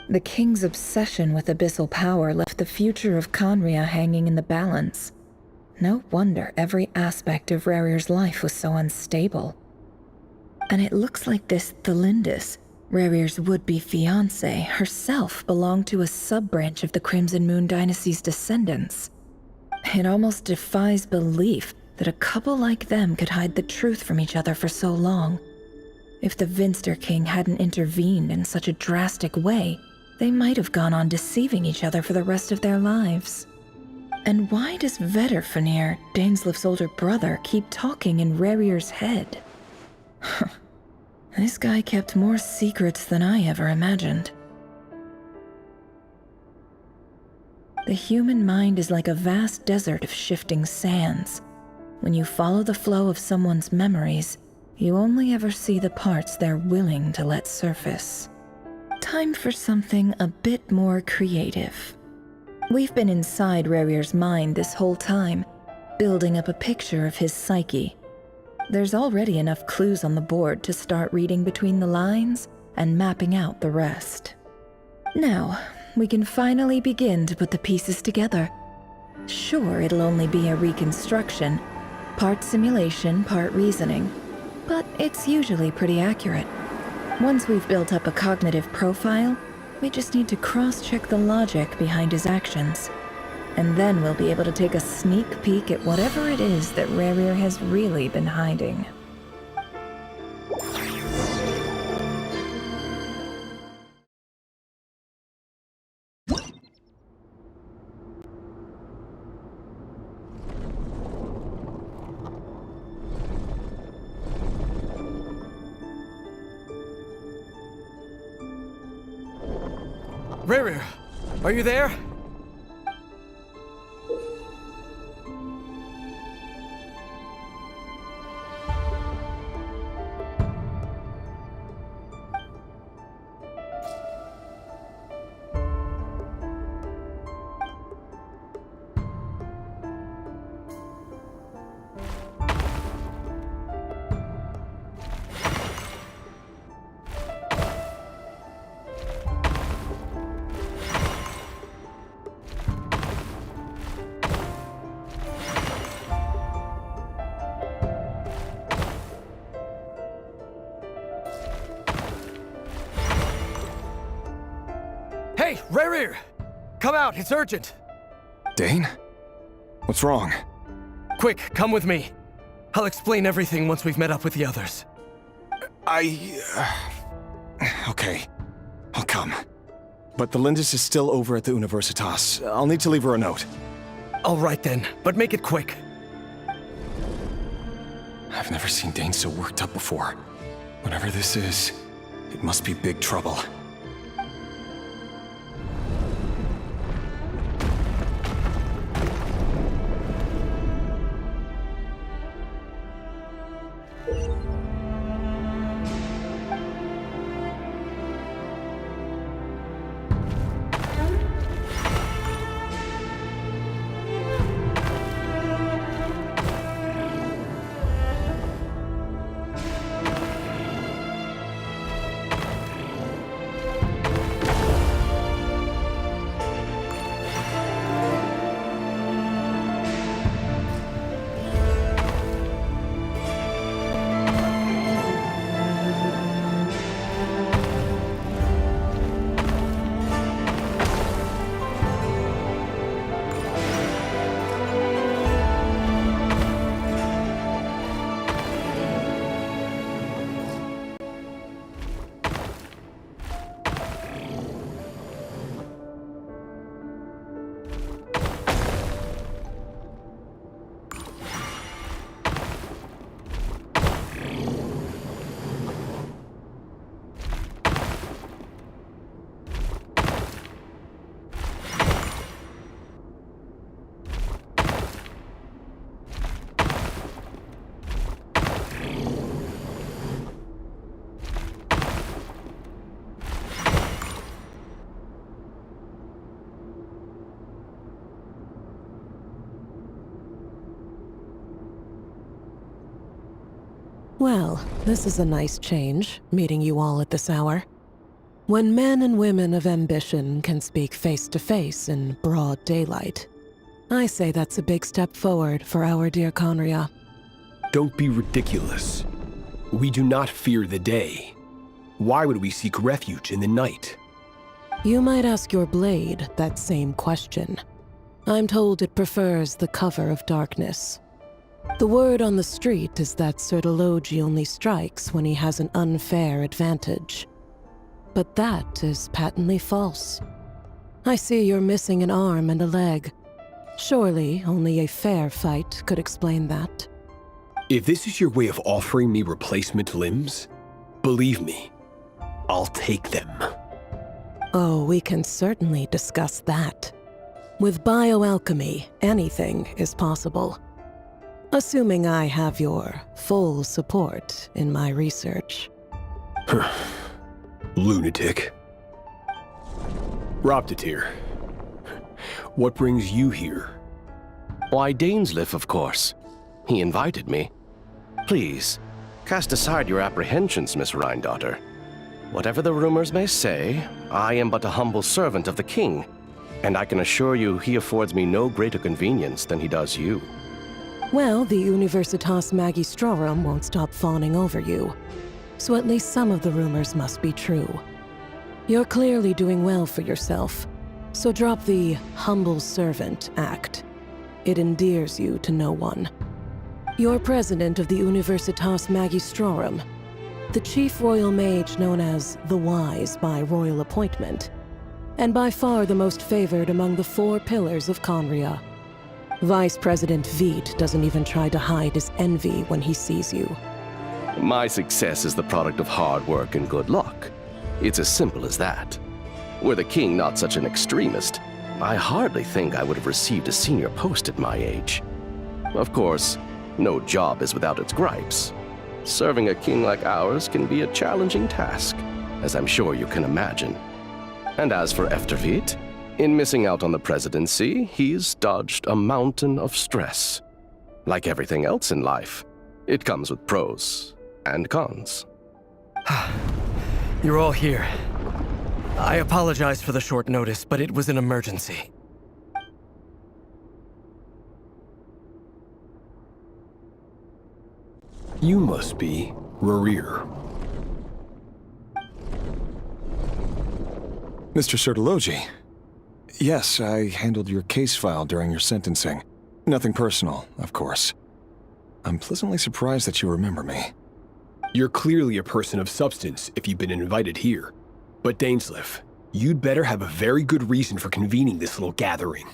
The King's obsession with abyssal power left the future of Conria hanging in the balance. No wonder every aspect of Rerir's life was so unstable. And it looks like this Thalindis, Rerir's would-be fiancée, herself belonged to a sub-branch of the Crimson Moon Dynasty's descendants. It almost defies belief that a couple like them could hide the truth from each other for so long. If the Finster King hadn't intervened in such a drastic way, they might have gone on deceiving each other for the rest of their lives. And why does Vedifilnir, Daneslif's older brother, keep talking in Rerir's head? This guy kept more secrets than I ever imagined. The human mind is like a vast desert of shifting sands. When you follow the flow of someone's memories, you only ever see the parts they're willing to let surface. Time for something a bit more creative. We've been inside Rerir's mind this whole time, building up a picture of his psyche. There's already enough clues on the board to start reading between the lines and mapping out the rest. Now, we can finally begin to put the pieces together. Sure, it'll only be a reconstruction, part simulation, part reasoning, but it's usually pretty accurate. Once we've built up a cognitive profile, we just need to cross-check the logic behind his actions. And then we'll be able to take a sneak peek at whatever it is that Rerir has really been hiding. Rerir, are you there? Hey, Rerir! Come out, it's urgent! Dane? What's wrong? Quick, come with me. I'll explain everything once we've met up with the others. Okay, I'll come. But the Lindis is still over at the Universitas. I'll need to leave her a note. All right then, but make it quick. I've never seen Dane so worked up before. Whatever this is, it must be big trouble. Well, this is a nice change, meeting you all at this hour. When men and women of ambition can speak face to face in broad daylight, I say that's a big step forward for our dear Conria. Don't be ridiculous. We do not fear the day. Why would we seek refuge in the night? You might ask your blade that same question. I'm told it prefers the cover of darkness. The word on the street is that Sertologi only strikes when he has an unfair advantage. But that is patently false. I see you're missing an arm and a leg. Surely only a fair fight could explain that. If this is your way of offering me replacement limbs, believe me, I'll take them. Oh, we can certainly discuss that. With bioalchemy, anything is possible. Assuming I have your full support in my research. Lunatic. Roptatir, what brings you here? Why, Dainsleif, of course. He invited me. Please, cast aside your apprehensions, Miss Rhindaughter. Whatever the rumors may say, I am but a humble servant of the king, and I can assure you he affords me no greater convenience than he does you. Well, the Universitas Magistrorum won't stop fawning over you, so at least some of the rumors must be true. You're clearly doing well for yourself, so drop the humble servant act. It endears you to no one. You're president of the Universitas Magistrorum, the chief royal mage known as the Wise by royal appointment, and by far the most favored among the 4 pillars of Conria. Vice President Veet doesn't even try to hide his envy when he sees you. My success is the product of hard work and good luck. It's as simple as that. Were the king not such an extremist, I hardly think I would have received a senior post at my age. Of course, no job is without its gripes. Serving a king like ours can be a challenging task, as I'm sure you can imagine. And as for Efterveet, in missing out on the presidency, he's dodged a mountain of stress. Like everything else in life, it comes with pros and cons. You're all here. I apologize for the short notice, but it was an emergency. You must be Rarir. Mr. Sertologi. Yes, I handled your case file during your sentencing. Nothing personal, of course. I'm pleasantly surprised that you remember me. You're clearly a person of substance if you've been invited here. But Dainsleif, you'd better have a very good reason for convening this little gathering.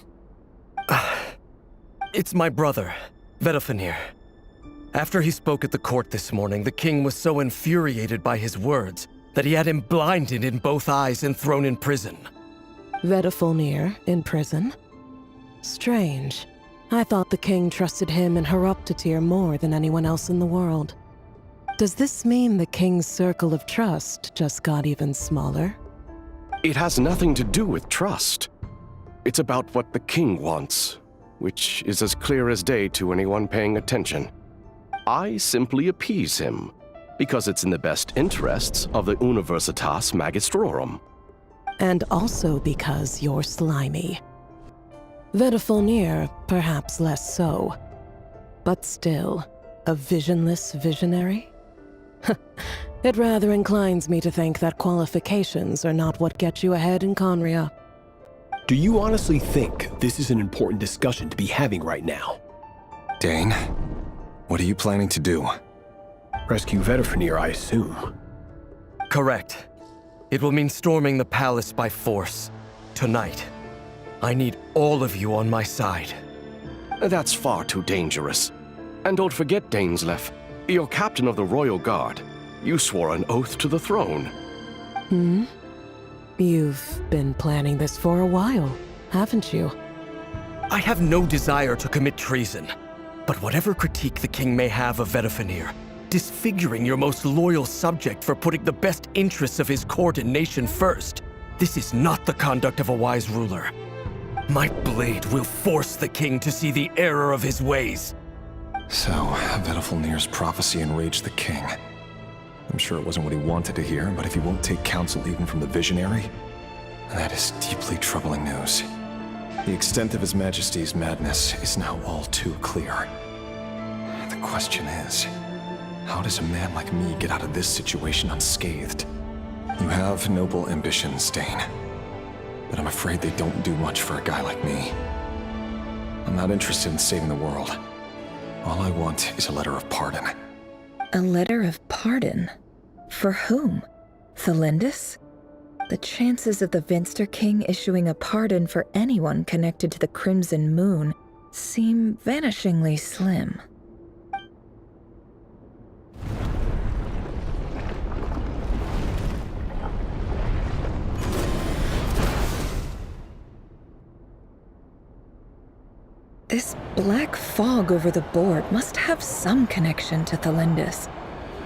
It's my brother, Vedalfenir. After he spoke at the court this morning, the king was so infuriated by his words that he had him blinded in both eyes and thrown in prison. Vedalfenir in prison? Strange. I thought the king trusted him and Roptatir more than anyone else in the world. Does this mean the king's circle of trust just got even smaller? It has nothing to do with trust. It's about what the king wants, which is as clear as day to anyone paying attention. I simply appease him, because it's in the best interests of the Universitas Magistrorum. And also because you're slimy. Vedalfenir, perhaps less so. But still, a visionless visionary? It rather inclines me to think that qualifications are not what get you ahead in Conria. Do you honestly think this is an important discussion to be having right now? Dane, what are you planning to do? Rescue Vedalfenir, I assume. Correct. It will mean storming the palace by force. Tonight. I need all of you on my side. That's far too dangerous. And don't forget, Dainsleif, you're captain of the Royal Guard. You swore an oath to the throne. You've been planning this for a while, haven't you? I have no desire to commit treason. But whatever critique the king may have of Vedalfenir, disfiguring your most loyal subject for putting the best interests of his court and nation first, this is not the conduct of a wise ruler. My blade will force the king to see the error of his ways. So, Vedalfenir's prophecy enraged the king. I'm sure it wasn't what he wanted to hear, but if he won't take counsel even from the visionary, that is deeply troubling news. The extent of His Majesty's madness is now all too clear. The question is, how does a man like me get out of this situation unscathed? You have noble ambitions, Dane, but I'm afraid they don't do much for a guy like me. I'm not interested in saving the world. All I want is a letter of pardon. A letter of pardon? For whom? Thelindis? The chances of the Vinster King issuing a pardon for anyone connected to the Crimson Moon seem vanishingly slim. This black fog over the board must have some connection to Thalindis.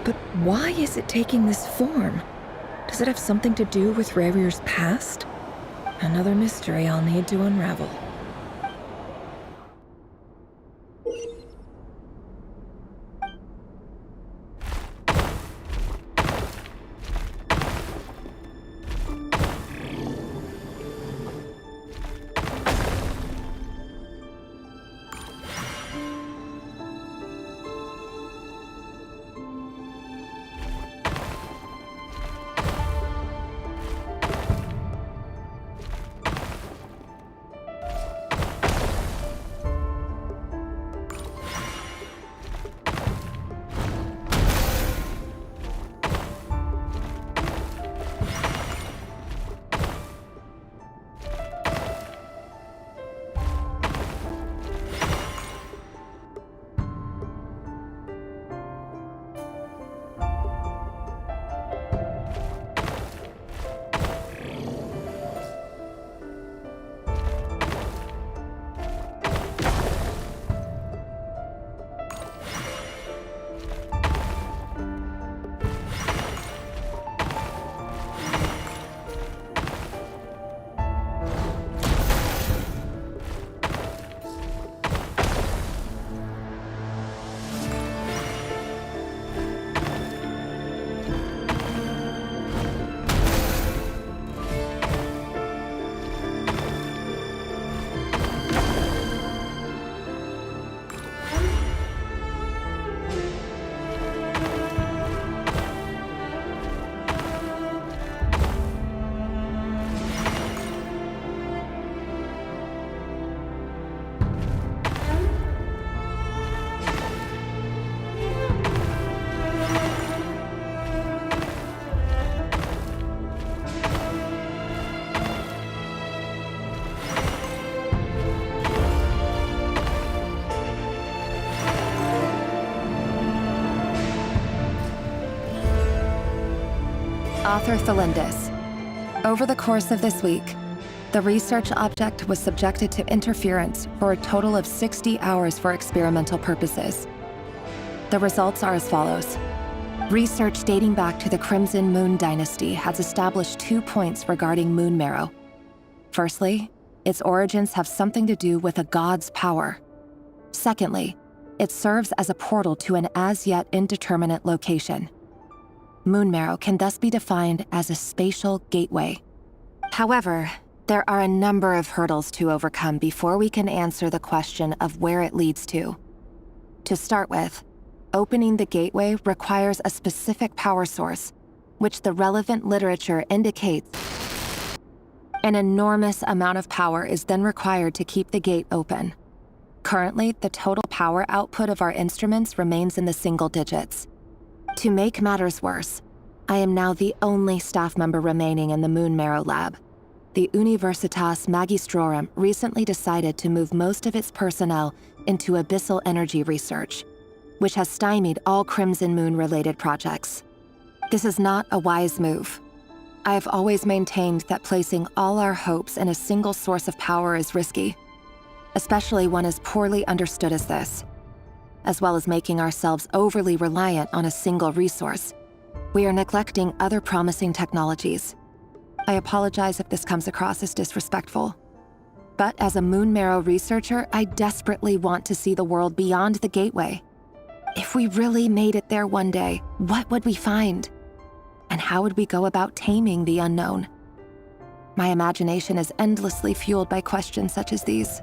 But why is it taking this form? Does it have something to do with Revir's past? Another mystery I'll need to unravel. Author Thalindis. Over the course of this week, the research object was subjected to interference for a total of 60 hours for experimental purposes. The results are as follows. Research dating back to the Crimson Moon Dynasty has established 2 points regarding moon marrow. Firstly, its origins have something to do with a god's power. Secondly, it serves as a portal to an as-yet indeterminate location. Moon marrow can thus be defined as a spatial gateway. However, there are a number of hurdles to overcome before we can answer the question of where it leads to. To start with, opening the gateway requires a specific power source, which the relevant literature indicates. An enormous amount of power is then required to keep the gate open. Currently, the total power output of our instruments remains in the single digits. To make matters worse, I am now the only staff member remaining in the Moon Marrow lab. The Universitas Magistrorum recently decided to move most of its personnel into abyssal energy research, which has stymied all Crimson Moon-related projects. This is not a wise move. I have always maintained that placing all our hopes in a single source of power is risky, especially one as poorly understood as this. As well as making ourselves overly reliant on a single resource, we are neglecting other promising technologies. I apologize if this comes across as disrespectful. But as a Moon Marrow researcher, I desperately want to see the world beyond the gateway. If we really made it there one day, what would we find? And how would we go about taming the unknown? My imagination is endlessly fueled by questions such as these.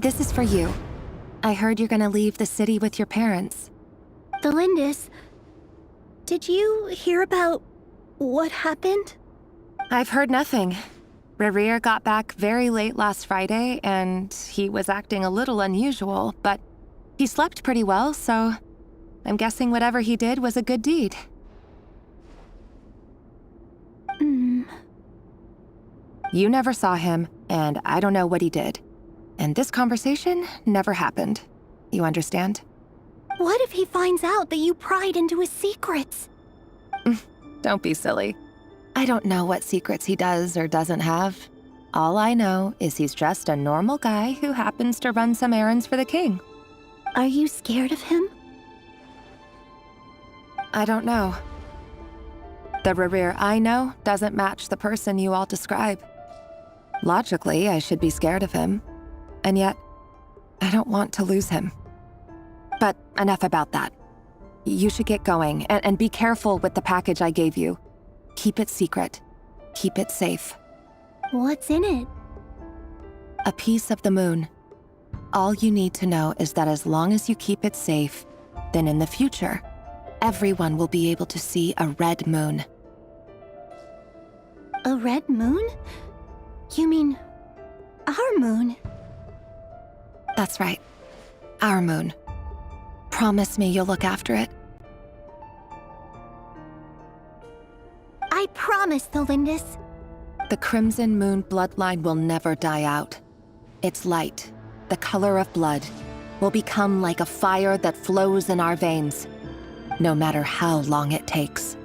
This is for you. I heard you're gonna leave the city with your parents. The Lindis, did you hear about what happened? I've heard nothing. Rerir got back very late last Friday, and he was acting a little unusual, but he slept pretty well, so I'm guessing whatever he did was a good deed. You never saw him, and I don't know what he did. And this conversation never happened. You understand? What if he finds out that you pried into his secrets? Don't be silly. I don't know what secrets he does or doesn't have. All I know is he's just a normal guy who happens to run some errands for the king. Are you scared of him? I don't know. The Rerir I know doesn't match the person you all describe. Logically, I should be scared of him. And yet, I don't want to lose him. But enough about that. You should get going, and be careful with the package I gave you. Keep it secret. Keep it safe. What's in it? A piece of the moon. All you need to know is that as long as you keep it safe, then in the future, everyone will be able to see a red moon. A red moon? You mean our moon? That's right. Our moon. Promise me you'll look after it. I promise, the Lindis. The Crimson Moon bloodline will never die out. Its light, the color of blood, will become like a fire that flows in our veins, no matter how long it takes.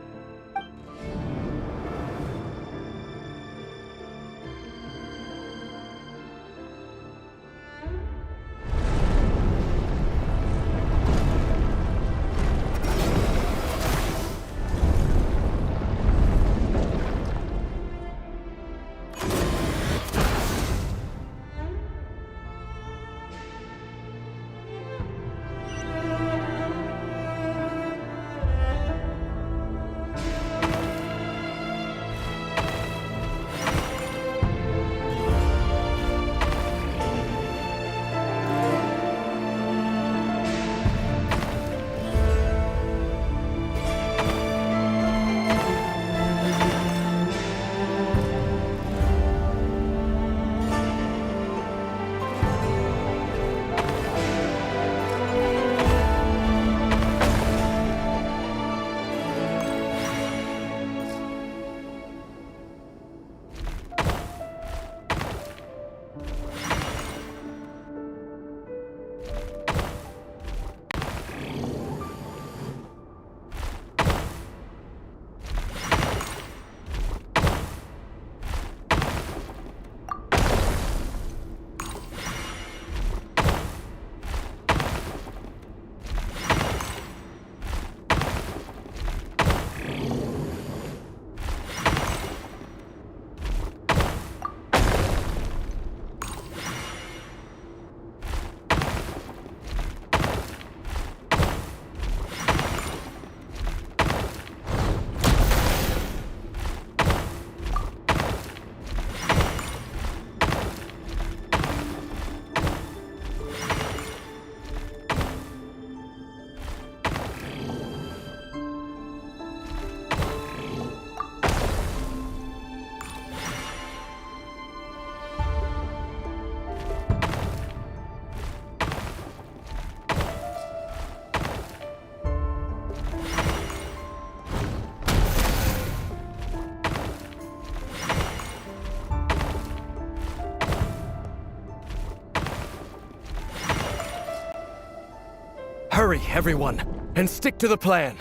Hurry, everyone, and stick to the plan.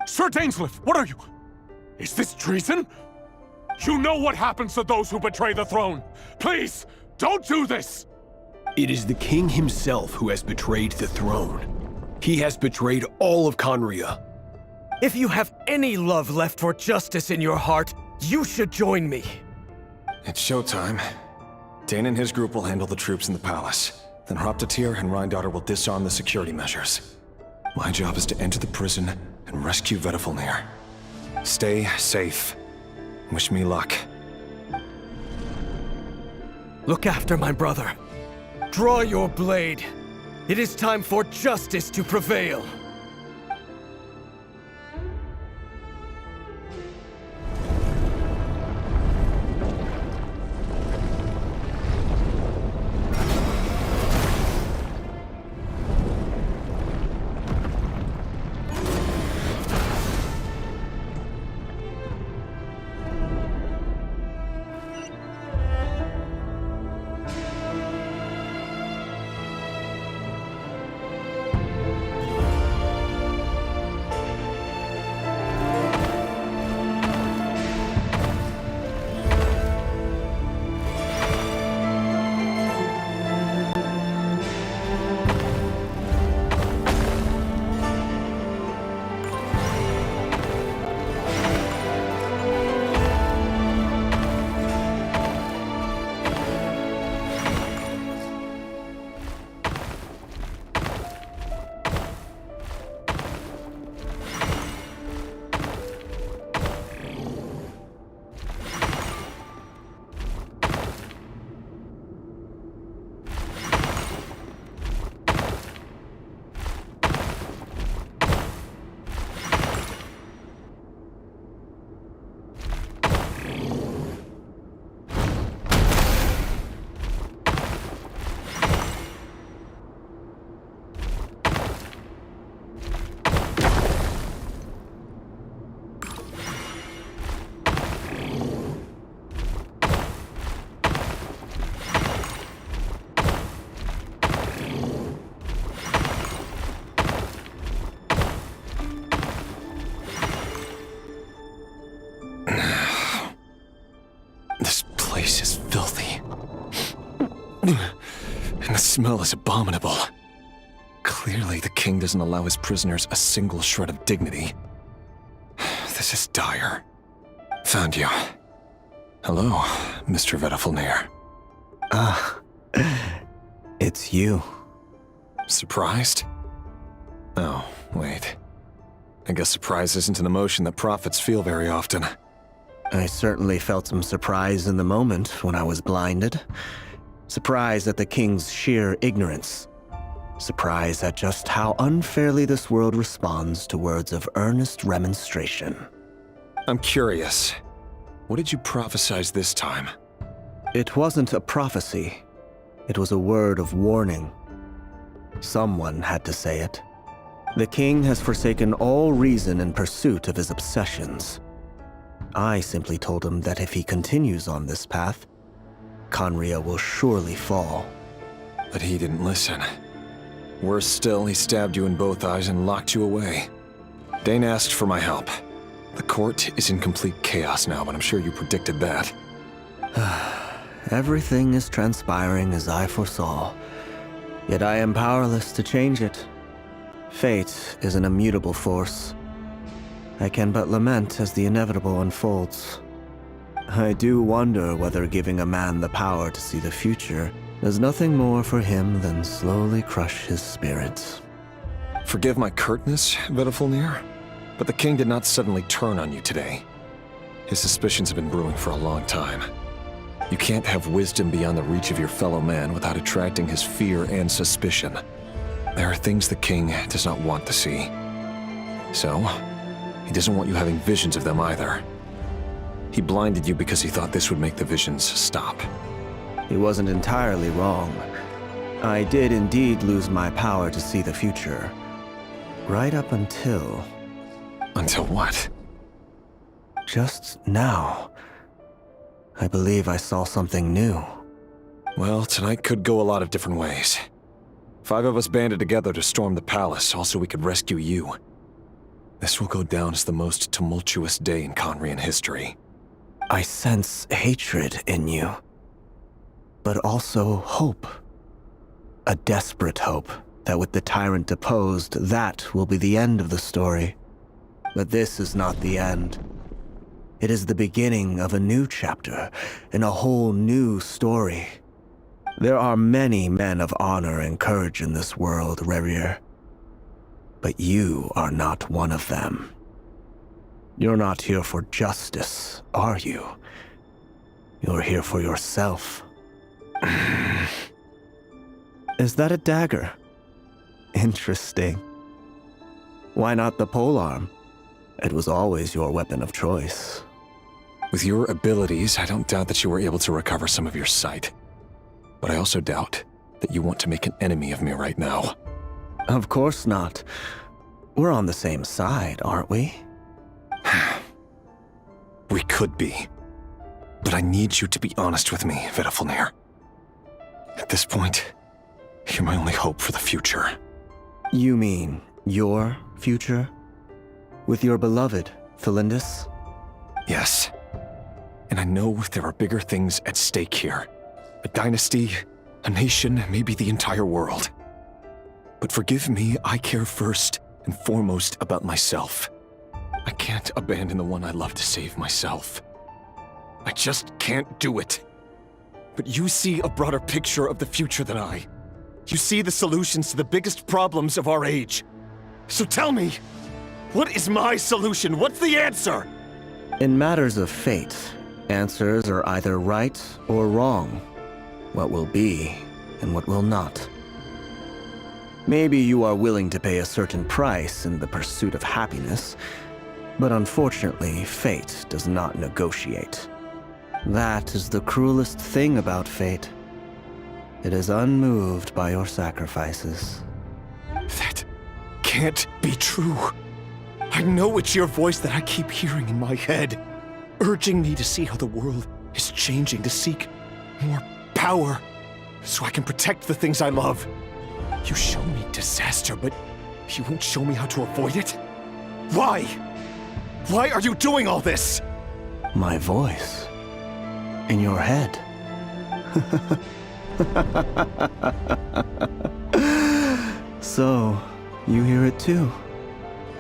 Sir Dainsleif, what are you? Is this treason? You know what happens to those who betray the throne. Please, don't do this! It is the king himself who has betrayed the throne. He has betrayed all of Conria. If you have any love left for justice in your heart, you should join me. It's showtime. Dane and his group will handle the troops in the palace. Then Hraptatir and Rhindaughter will disarm the security measures. My job is to enter the prison and rescue Vedifalnir. Stay safe. Wish me luck. Look after my brother. Draw your blade. It is time for justice to prevail. And the smell is abominable. Clearly, the king doesn't allow his prisoners a single shred of dignity. This is dire. Found you. Hello, Mr. Vedafilnir. Ah, it's you. Surprised? Oh, wait. I guess surprise isn't an emotion that prophets feel very often. I certainly felt some surprise in the moment when I was blinded. Surprise at the king's sheer ignorance. Surprise at just how unfairly this world responds to words of earnest remonstration. I'm curious. What did you prophesize this time? It wasn't a prophecy. It was a word of warning. Someone had to say it. The king has forsaken all reason in pursuit of his obsessions. I simply told him that if he continues on this path, Khaenri'ah will surely fall. But he didn't listen. Worse still, he stabbed you in both eyes and locked you away. Dane asked for my help. The court is in complete chaos now, but I'm sure you predicted that. Everything is transpiring as I foresaw, yet I am powerless to change it. Fate is an immutable force. I can but lament as the inevitable unfolds. I do wonder whether giving a man the power to see the future does nothing more for him than slowly crush his spirit. Forgive my curtness, Vedafilnir, but the king did not suddenly turn on you today. His suspicions have been brewing for a long time. You can't have wisdom beyond the reach of your fellow man without attracting his fear and suspicion. There are things the king does not want to see. So, he doesn't want you having visions of them either. He blinded you because he thought this would make the visions stop. He wasn't entirely wrong. I did indeed lose my power to see the future. Right up until... Until what? Just now. I believe I saw something new. Well, tonight could go a lot of different ways. 5 of us banded together to storm the palace, also we could rescue you. This will go down as the most tumultuous day in Khaenri'ah history. I sense hatred in you, but also hope. A desperate hope that with the tyrant deposed, that will be the end of the story. But this is not the end. It is the beginning of a new chapter, in a whole new story. There are many men of honor and courage in this world, Rerir. But you are not one of them. You're not here for justice, are you? You're here for yourself. Is that a dagger? Interesting. Why not the polearm? It was always your weapon of choice. With your abilities, I don't doubt that you were able to recover some of your sight. But I also doubt that you want to make an enemy of me right now. Of course not. We're on the same side, aren't we? We could be. But I need you to be honest with me, Vedafilnir. At this point, you're my only hope for the future. You mean your future? With your beloved, Felindis? Yes. And I know there are bigger things at stake here. A dynasty, a nation, maybe the entire world. But forgive me, I care first and foremost about myself. I can't abandon the one I love to save myself. I just can't do it. But you see a broader picture of the future than I. You see the solutions to the biggest problems of our age. So tell me, what is my solution? What's the answer? In matters of fate, answers are either right or wrong. What will be and what will not. Maybe you are willing to pay a certain price in the pursuit of happiness, but unfortunately, fate does not negotiate. That is the cruelest thing about fate. It is unmoved by your sacrifices. That can't be true. I know it's your voice that I keep hearing in my head, urging me to see how the world is changing, to seek more power, so I can protect the things I love. You show me disaster, but you won't show me how to avoid it? Why? Why are you doing all this? My voice. In your head. So, you hear it too.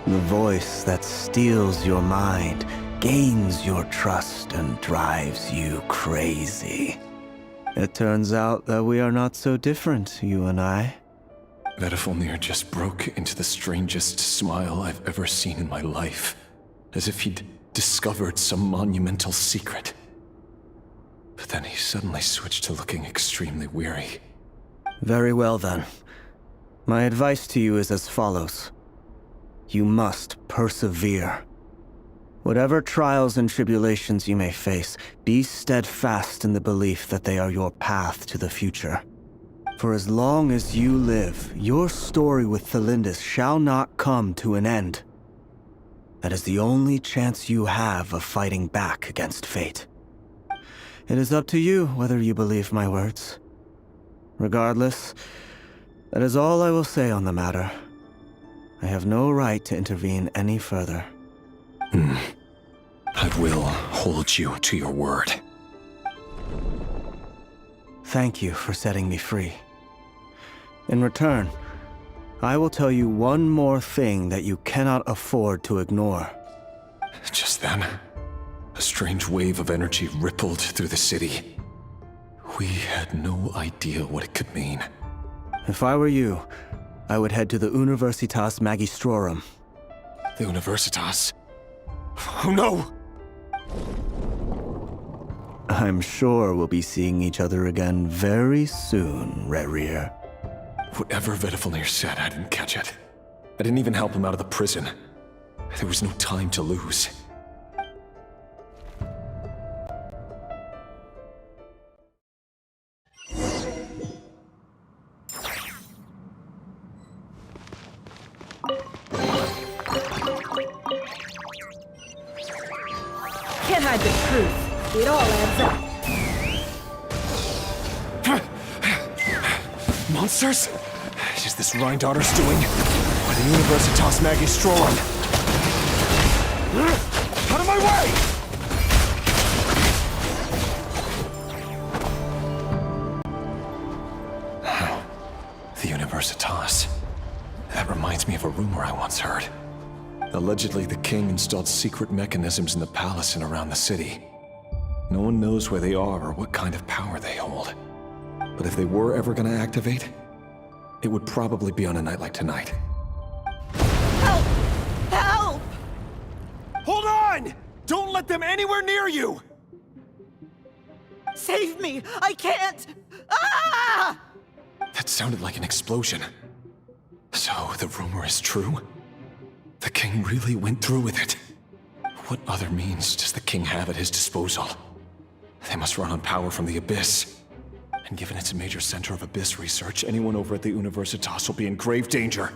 The voice that steals your mind, gains your trust, and drives you crazy. It turns out that we are not so different, you and I. Vedafilnir just broke into the strangest smile I've ever seen in my life, as if he'd discovered some monumental secret. But then he suddenly switched to looking extremely weary. Very well then. My advice to you is as follows. You must persevere. Whatever trials and tribulations you may face, be steadfast in the belief that they are your path to the future. For as long as you live, your story with Felindis shall not come to an end. That is the only chance you have of fighting back against fate. It is up to you whether you believe my words. Regardless, that is all I will say on the matter. I have no right to intervene any further. I will hold you to your word. Thank you for setting me free. In return, I will tell you one more thing that you cannot afford to ignore. Just then, a strange wave of energy rippled through the city. We had no idea what it could mean. If I were you, I would head to the Universitas Magistrorum. The Universitas? Oh no! I'm sure we'll be seeing each other again very soon, Rerir. Whatever Vedafilnir said, I didn't catch it. I didn't even help him out of the prison. There was no time to lose. Can't hide the truth. It all adds up. Monsters? Is this Rhindaughter's doing? By the Universitas Magistrorum? Out of my way! The Universitas. That reminds me of a rumor I once heard. Allegedly, the king installed secret mechanisms in the palace and around the city. No one knows where they are or what kind of power they hold. But if they were ever gonna activate, it would probably be on a night like tonight. Help! Help! Hold on! Don't let them anywhere near you! Save me! I can't! Ah! That sounded like an explosion. So, the rumor is true? The king really went through with it? What other means does the king have at his disposal? They must run on power from the Abyss. And given it's a major center of Abyss research, anyone over at the Universitas will be in grave danger.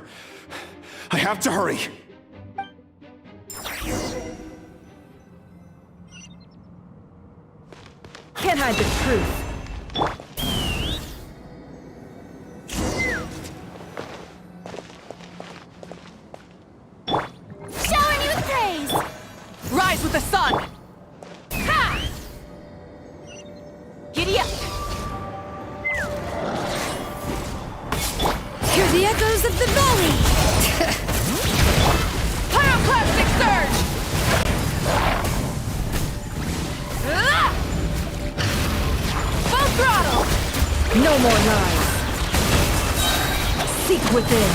I have to hurry! Can't hide the truth. Shower me with praise! Rise with the sun! Ha! Giddy up! Hear the echoes of the valley! Pyroclastic surge! Ah! Full throttle! No more lies! Seek within!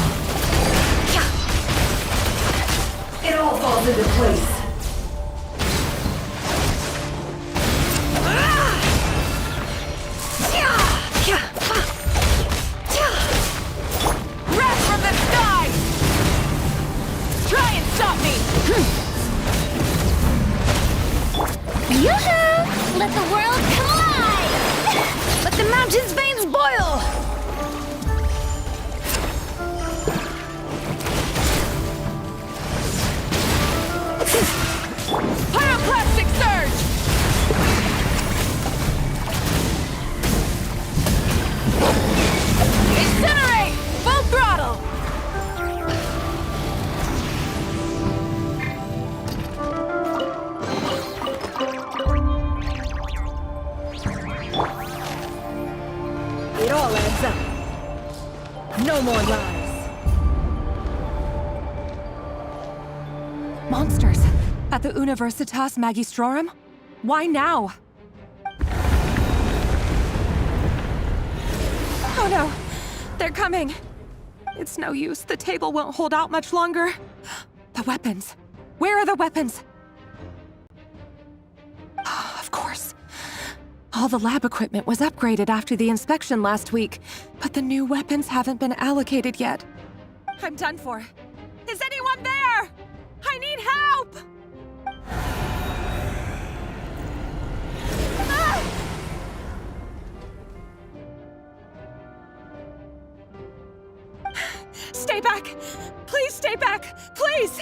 It all falls into place! Wrath from the sky! Try and stop me! Yoo-hoo! Let the world come alive! Let the mountain's veins boil! Pyroclastic surge! Incinerate! Full throttle! It all adds up. No more lies. Monsters! At the Universitas Magistrorum? Why now? Oh no! They're coming! It's no use. The table won't hold out much longer. The weapons. Where are the weapons? Of course. All the lab equipment was upgraded after the inspection last week, but the new weapons haven't been allocated yet. I'm done for. Is anyone there? I need help! Ah! Stay back! Please stay back! Please!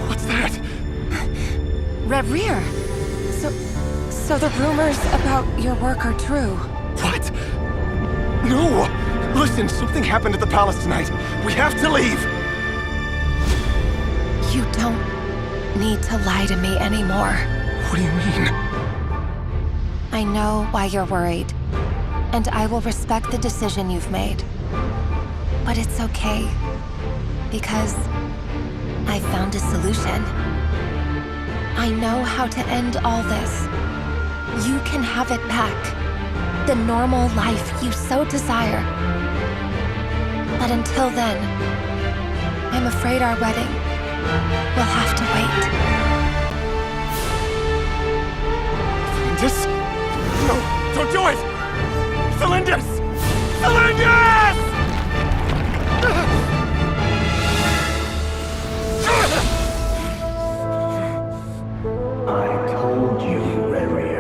What's that? Reverie! So the rumors about your work are true. What? No! Listen, something happened at the palace tonight. We have to leave! You don't need to lie to me anymore. What do you mean? I know why you're worried, and I will respect the decision you've made. But it's okay, because I found a solution. I know how to end all this. You can have it back. The normal life you so desire. But until then, I'm afraid our wedding will have to wait. Cylindus? No, don't do it! Cylindus! Cylindus! I told you, Reverie.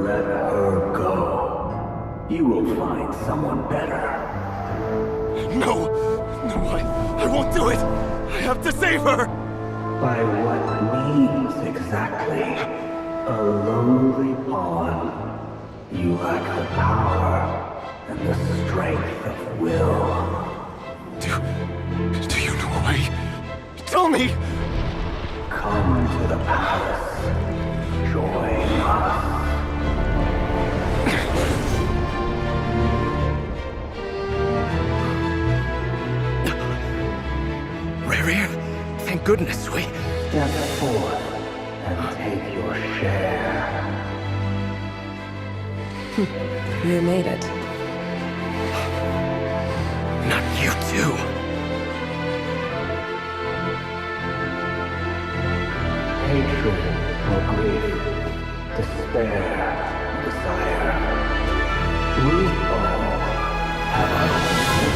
Let her go. You will find someone better. No! No, I won't do it! I have to save her! By what means exactly? A lowly pawn. You lack the power and the strength of will. Do you know a way? Tell me! Come to the palace. Join us. Reverie, thank goodness we... Step forth and take your share. You made it. Not you too. Hatred or grief, despair, desire. We all have our own.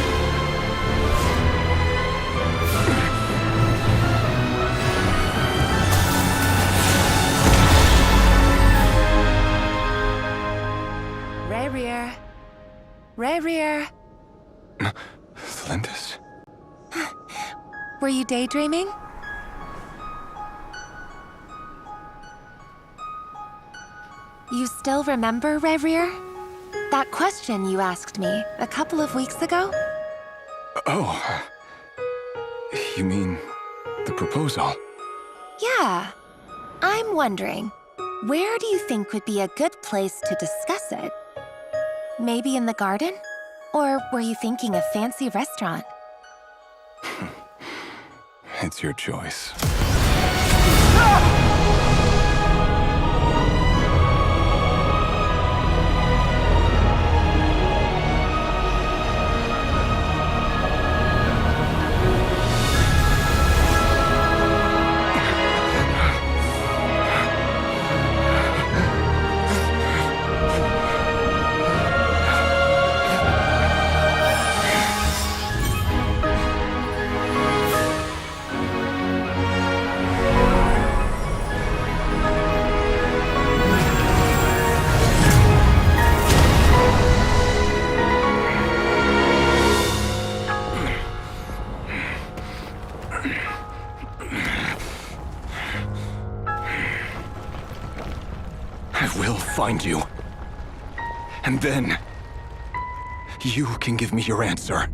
Rayrear. Rayrear. Thlindis? Were you daydreaming? You still remember, Rayrear? That question you asked me a couple of weeks ago? Oh. You mean the proposal? Yeah. I'm wondering, where do you think would be a good place to discuss it? Maybe in the garden? Or were you thinking a fancy restaurant? It's your choice. Find you. And then, you can give me your answer.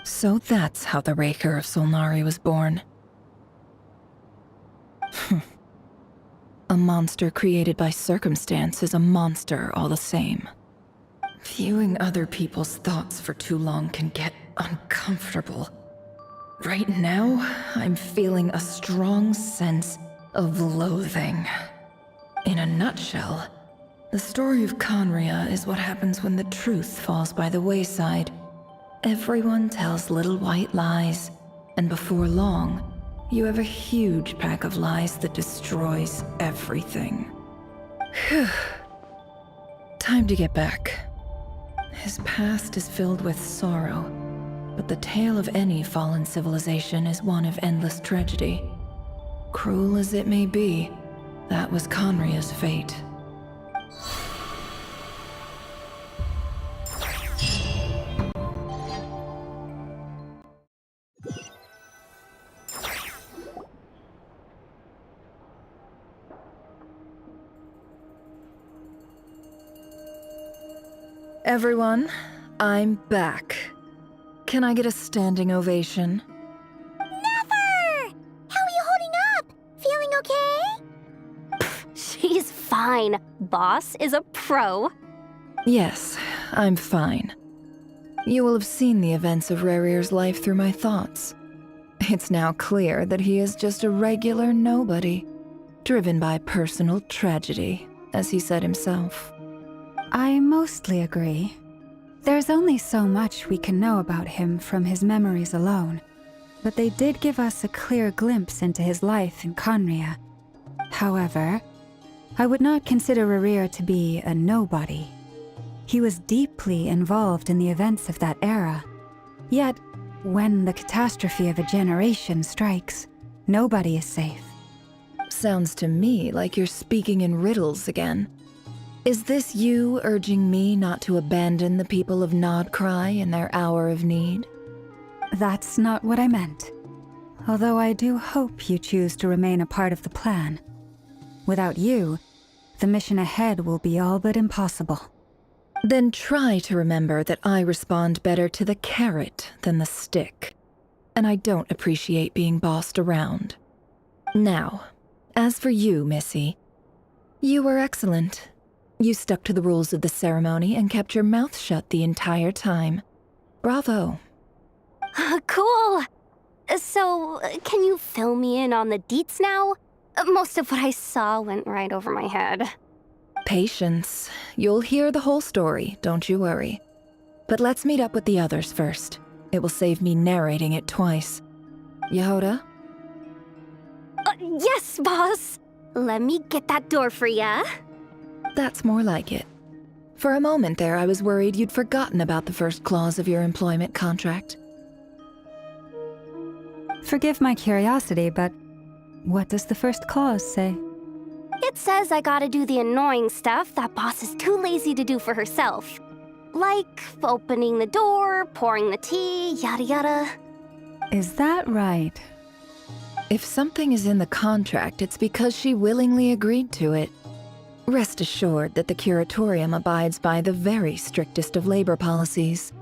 So that's how the Raker of Solnari was born. A monster created by circumstance is a monster all the same. Viewing other people's thoughts for too long can get uncomfortable. Right now, I'm feeling a strong sense of loathing. In a nutshell, the story of Conria is what happens when the truth falls by the wayside. Everyone tells little white lies, and before long, you have a huge pack of lies that destroys everything. Whew. Time to get back. His past is filled with sorrow, but the tale of any fallen civilization is one of endless tragedy. Cruel as it may be, that was Conria's fate. Everyone, I'm back. Can I get a standing ovation? Never! How are you holding up? Feeling okay? She's fine. Boss is a pro. Yes, I'm fine. You will have seen the events of Rayrear's life through my thoughts. It's now clear that he is just a regular nobody, driven by personal tragedy, as he said himself. I mostly agree. There's only so much we can know about him from his memories alone, but they did give us a clear glimpse into his life in Conria. However, I would not consider Rayrear to be a nobody. He was deeply involved in the events of that era. Yet, when the catastrophe of a generation strikes, nobody is safe. Sounds to me like you're speaking in riddles again. Is this you urging me not to abandon the people of Nodcry in their hour of need? That's not what I meant. Although I do hope you choose to remain a part of the plan. Without you, the mission ahead will be all but impossible. Then try to remember that I respond better to the carrot than the stick. And I don't appreciate being bossed around. Now, as for you, Missy, You were excellent. You stuck to the rules of the ceremony and kept your mouth shut the entire time. Bravo. Cool. So, can you fill me in on the deets now? Most of what I saw went right over my head. Patience. You'll hear the whole story, don't you worry. But let's meet up with the others first. It will save me narrating it twice. Yehoda? Yes, boss! Let me get that door for ya. That's more like it. For a moment there, I was worried you'd forgotten about the first clause of your employment contract. Forgive my curiosity, but what does the first clause say? It says I gotta do the annoying stuff that boss is too lazy to do for herself. Like opening the door, pouring the tea, yada yada. Is that right? If something is in the contract, it's because she willingly agreed to it. Rest assured that the Curatorium abides by the very strictest of labor policies.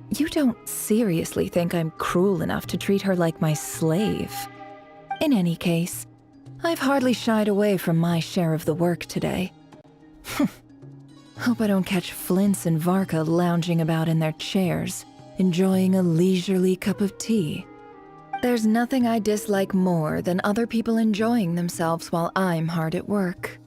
You don't seriously think I'm cruel enough to treat her like my slave. In any case, I've hardly shied away from my share of the work today. Hope I don't catch Flintz and Varka lounging about in their chairs, enjoying a leisurely cup of tea. There's nothing I dislike more than other people enjoying themselves while I'm hard at work.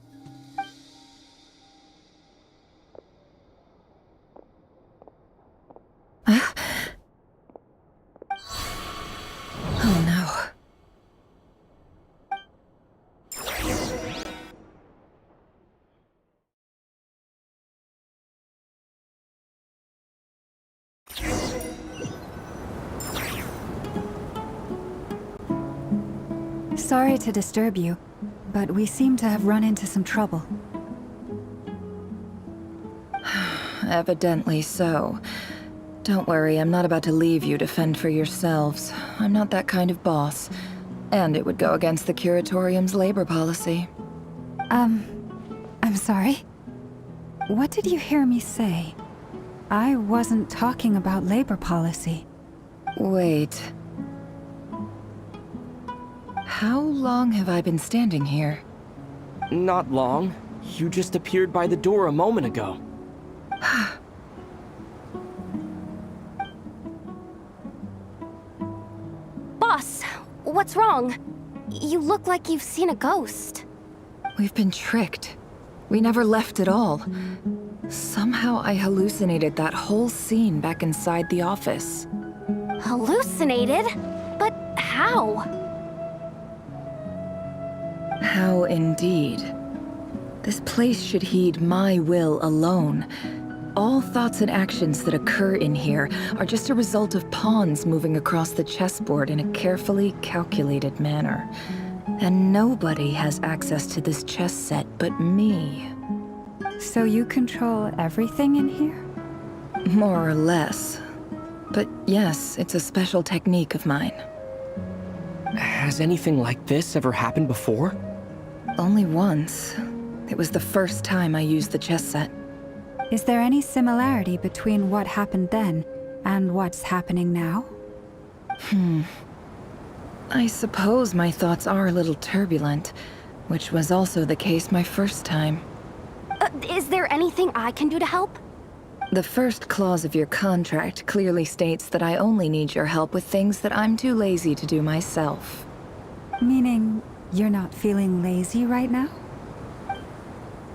Oh no. Sorry to disturb you, but we seem to have run into some trouble. Evidently so. Don't worry, I'm not about to leave you to fend for yourselves. I'm not that kind of boss. And it would go against the Curatorium's labor policy. I'm sorry? What did you hear me say? I wasn't talking about labor policy. Wait. How long have I been standing here? Not long. You just appeared by the door a moment ago. Boss, what's wrong? You look like you've seen a ghost. We've been tricked. We never left at all. Somehow I hallucinated that whole scene back inside the office. Hallucinated? But how? How indeed. This place should heed my will alone. All thoughts and actions that occur in here are just a result of pawns moving across the chessboard in a carefully calculated manner. And nobody has access to this chess set but me. So you control everything in here? More or less. But yes, it's a special technique of mine. Has anything like this ever happened before? Only once. It was the first time I used the chess set. Is there any similarity between what happened then and what's happening now? I suppose my thoughts are a little turbulent, which was also the case my first time. Is there anything I can do to help? The first clause of your contract clearly states that I only need your help with things that I'm too lazy to do myself. Meaning you're not feeling lazy right now?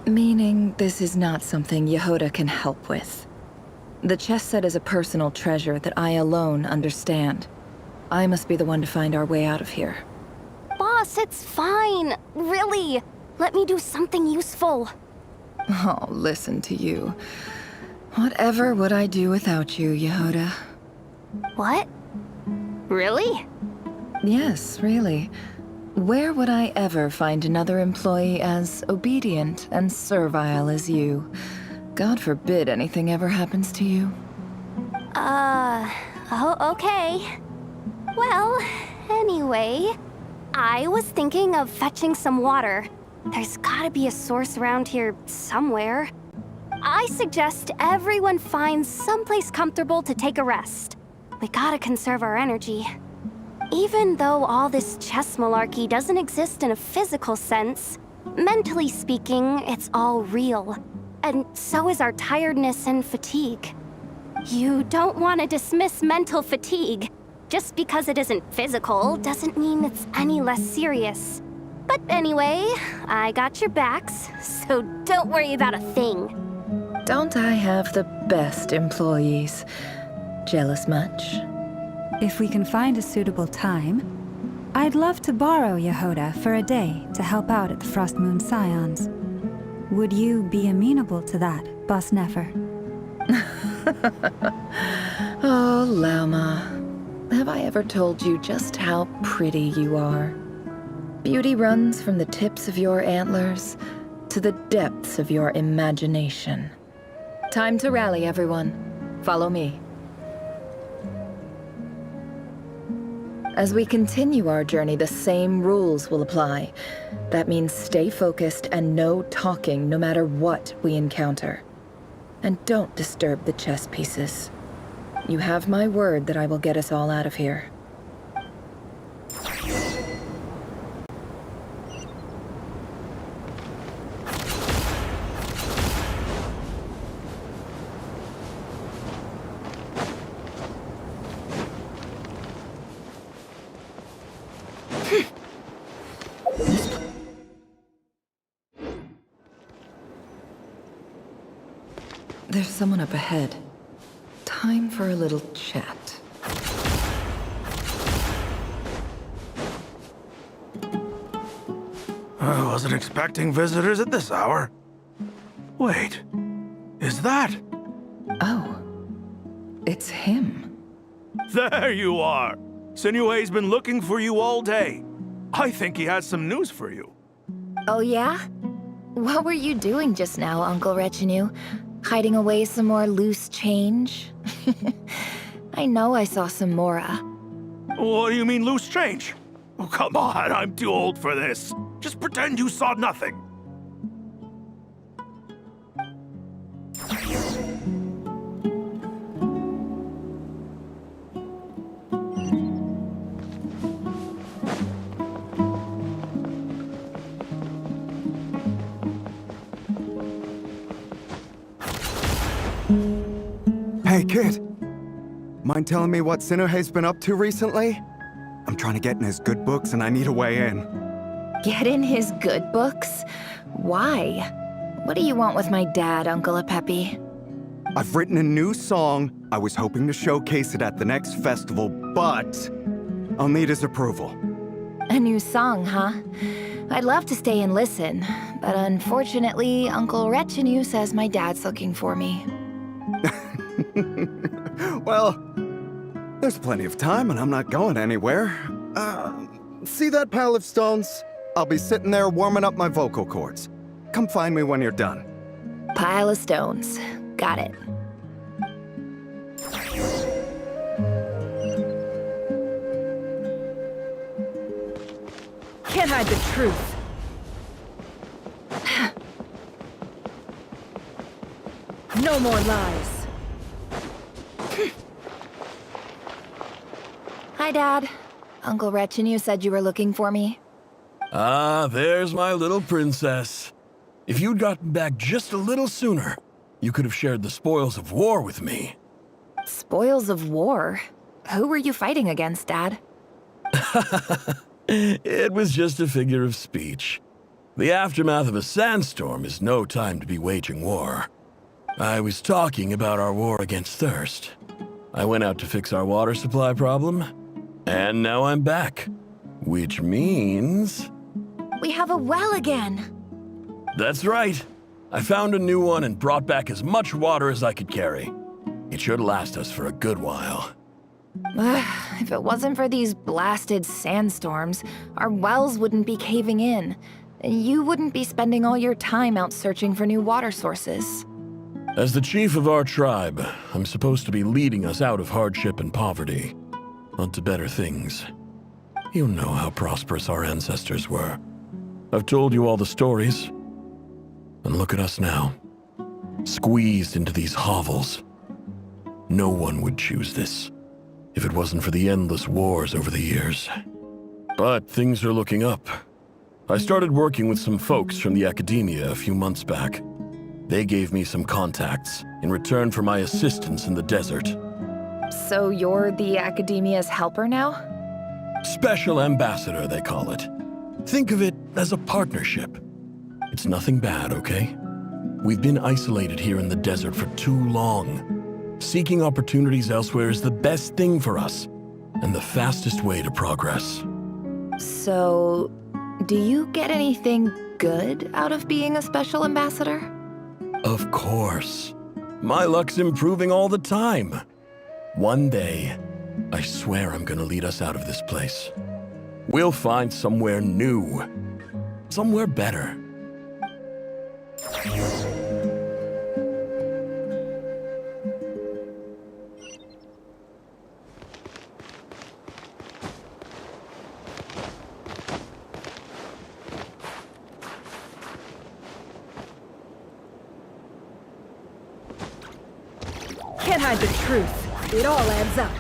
Meaning this is not something Yehoda can help with. The chess set is a personal treasure that I alone understand. I must be the one to find our way out of here. Boss, it's fine. Really. Let me do something useful. Oh, listen to you. Whatever would I do without you, Yehoda? What? Really? Yes, really. Where would I ever find another employee as obedient and servile as you? God forbid anything ever happens to you. Oh, okay. Well, anyway, I was thinking of fetching some water. There's gotta be a source around here somewhere. I suggest everyone finds someplace comfortable to take a rest. We gotta conserve our energy. Even though all this chess malarkey doesn't exist in a physical sense, Mentally speaking, it's all real. And so is our tiredness and fatigue. You don't want to dismiss mental fatigue. Just because it isn't physical doesn't mean it's any less serious. But anyway, I got your backs, so don't worry about a thing. Don't I have the best employees? Jealous much? If we can find a suitable time, I'd love to borrow Yehoda for a day to help out at the Frost Moon Scions. Would you be amenable to that, Boss Nefer? Oh, Lauma. Have I ever told you just how pretty you are? Beauty runs from the tips of your antlers to the depths of your imagination. Time to rally, everyone. Follow me. As we continue our journey, the same rules will apply. That means stay focused and no talking no matter what we encounter. And don't disturb the chess pieces. You have my word that I will get us all out of here. There's someone up ahead. Time for a little chat. I wasn't expecting visitors at this hour. Wait, is that? Oh, it's him. There you are! Sinue's been looking for you all day. I think he has some news for you. Oh yeah? What were you doing just now, Uncle Retinue? Hiding away some more loose change? I know I saw some Mora. What do you mean loose change? Oh, come on, I'm too old for this. Just pretend you saw nothing. Hey, kid. Mind telling me what Sinuhe's been up to recently? I'm trying to get in his good books and I need a way in. Get in his good books? Why? What do you want with my dad, Uncle Apepi? I've written a new song. I was hoping to showcase it at the next festival, but I'll need his approval. A new song, huh? I'd love to stay and listen, but unfortunately, Uncle Retinue says my dad's looking for me. Well, there's plenty of time and I'm not going anywhere. See that pile of stones? I'll be sitting there warming up my vocal cords. Come find me when you're done. Pile of stones. Got it. Can't hide the truth. No more lies. Hi, Dad. Uncle Retinue said you were looking for me. Ah, there's my little princess. If you'd gotten back just a little sooner, you could have shared the spoils of war with me. Spoils of war? Who were you fighting against, Dad? It was just a figure of speech. The aftermath of a sandstorm is no time to be waging war. I was talking about our war against thirst. I went out to fix our water supply problem, and now I'm back. Which means... We have a well again! That's right. I found a new one and brought back as much water as I could carry. It should last us for a good while. If it wasn't for these blasted sandstorms, our wells wouldn't be caving in. And you wouldn't be spending all your time out searching for new water sources. As the chief of our tribe, I'm supposed to be leading us out of hardship and poverty, onto better things. You know how prosperous our ancestors were. I've told you all the stories. And look at us now, squeezed into these hovels. No one would choose this, if it wasn't for the endless wars over the years. But things are looking up. I started working with some folks from the academia a few months back. They gave me some contacts in return for my assistance in the desert. So you're the academia's helper now? Special ambassador, they call it. Think of it as a partnership. It's nothing bad, okay? We've been isolated here in the desert for too long. Seeking opportunities elsewhere is the best thing for us, and the fastest way to progress. So, do you get anything good out of being a special ambassador? Of course. My luck's improving all the time. One day, I swear I'm gonna lead us out of this place. We'll find somewhere new. Somewhere better. Can't hide the truth. It all adds up.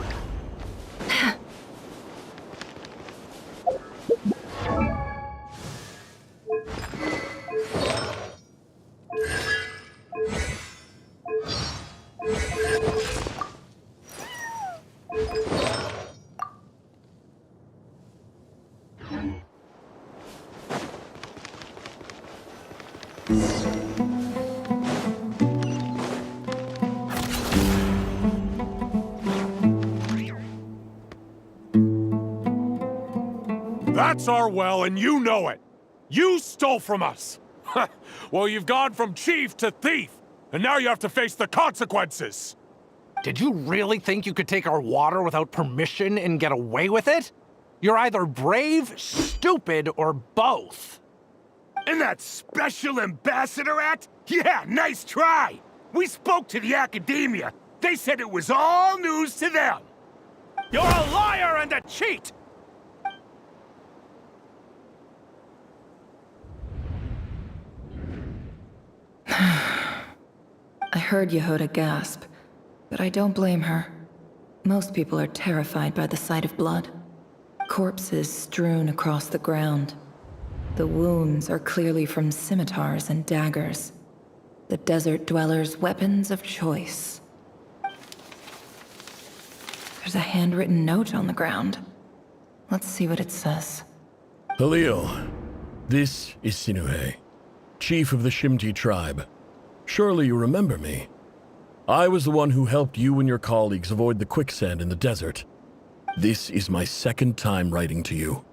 That's our well, and you know it! You stole from us! Well, you've gone from chief to thief, and now you have to face the consequences! Did you really think you could take our water without permission and get away with it? You're either brave, stupid, or both. And that special ambassador act? Yeah, nice try! We spoke to the academia. They said it was all news to them. You're a liar and a cheat! I heard Yehoda gasp, but I don't blame her. Most people are terrified by the sight of blood. Corpses strewn across the ground. The wounds are clearly from scimitars and daggers. The desert dwellers' weapons of choice. There's a handwritten note on the ground. Let's see what it says. Halil, this is Sinuhe, chief of the Shimti tribe. Surely you remember me. I was the one who helped you and your colleagues avoid the quicksand in the desert. This is my second time writing to you.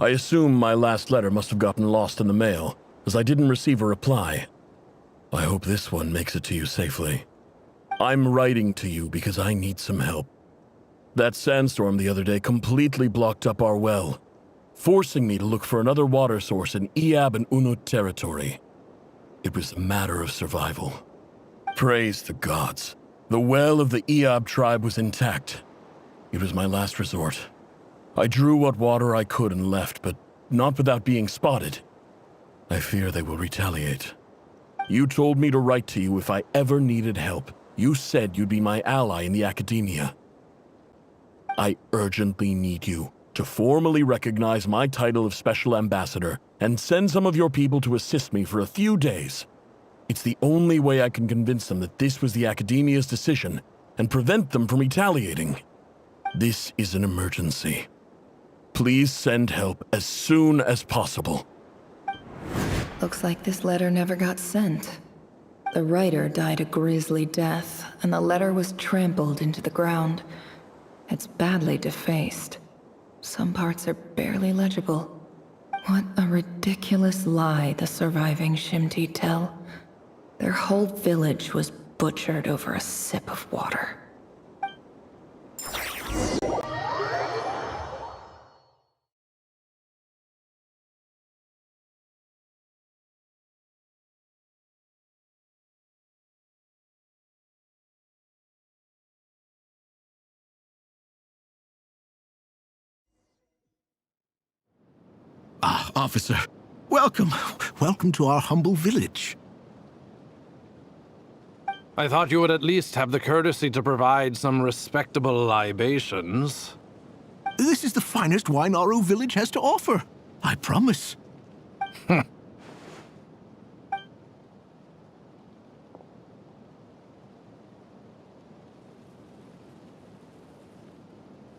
I assume my last letter must have gotten lost in the mail, as I didn't receive a reply. I hope this one makes it to you safely. I'm writing to you because I need some help. That sandstorm the other day completely blocked up our well, forcing me to look for another water source in Iab and Unut territory. It was a matter of survival. Praise the gods. The well of the Iab tribe was intact. It was my last resort. I drew what water I could and left, but not without being spotted. I fear they will retaliate. You told me to write to you if I ever needed help. You said you'd be my ally in the academia. I urgently need you to formally recognize my title of Special Ambassador and send some of your people to assist me for a few days. It's the only way I can convince them that this was the academia's decision and prevent them from retaliating. This is an emergency. Please send help as soon as possible. Looks like this letter never got sent. The writer died a grisly death, and the letter was trampled into the ground. It's badly defaced. Some parts are barely legible. What a ridiculous lie the surviving Shimti tell. Their whole village was butchered over a sip of water. Ah, officer. Welcome. Welcome to our humble village. I thought you would at least have the courtesy to provide some respectable libations. This is the finest wine Aru village has to offer. I promise.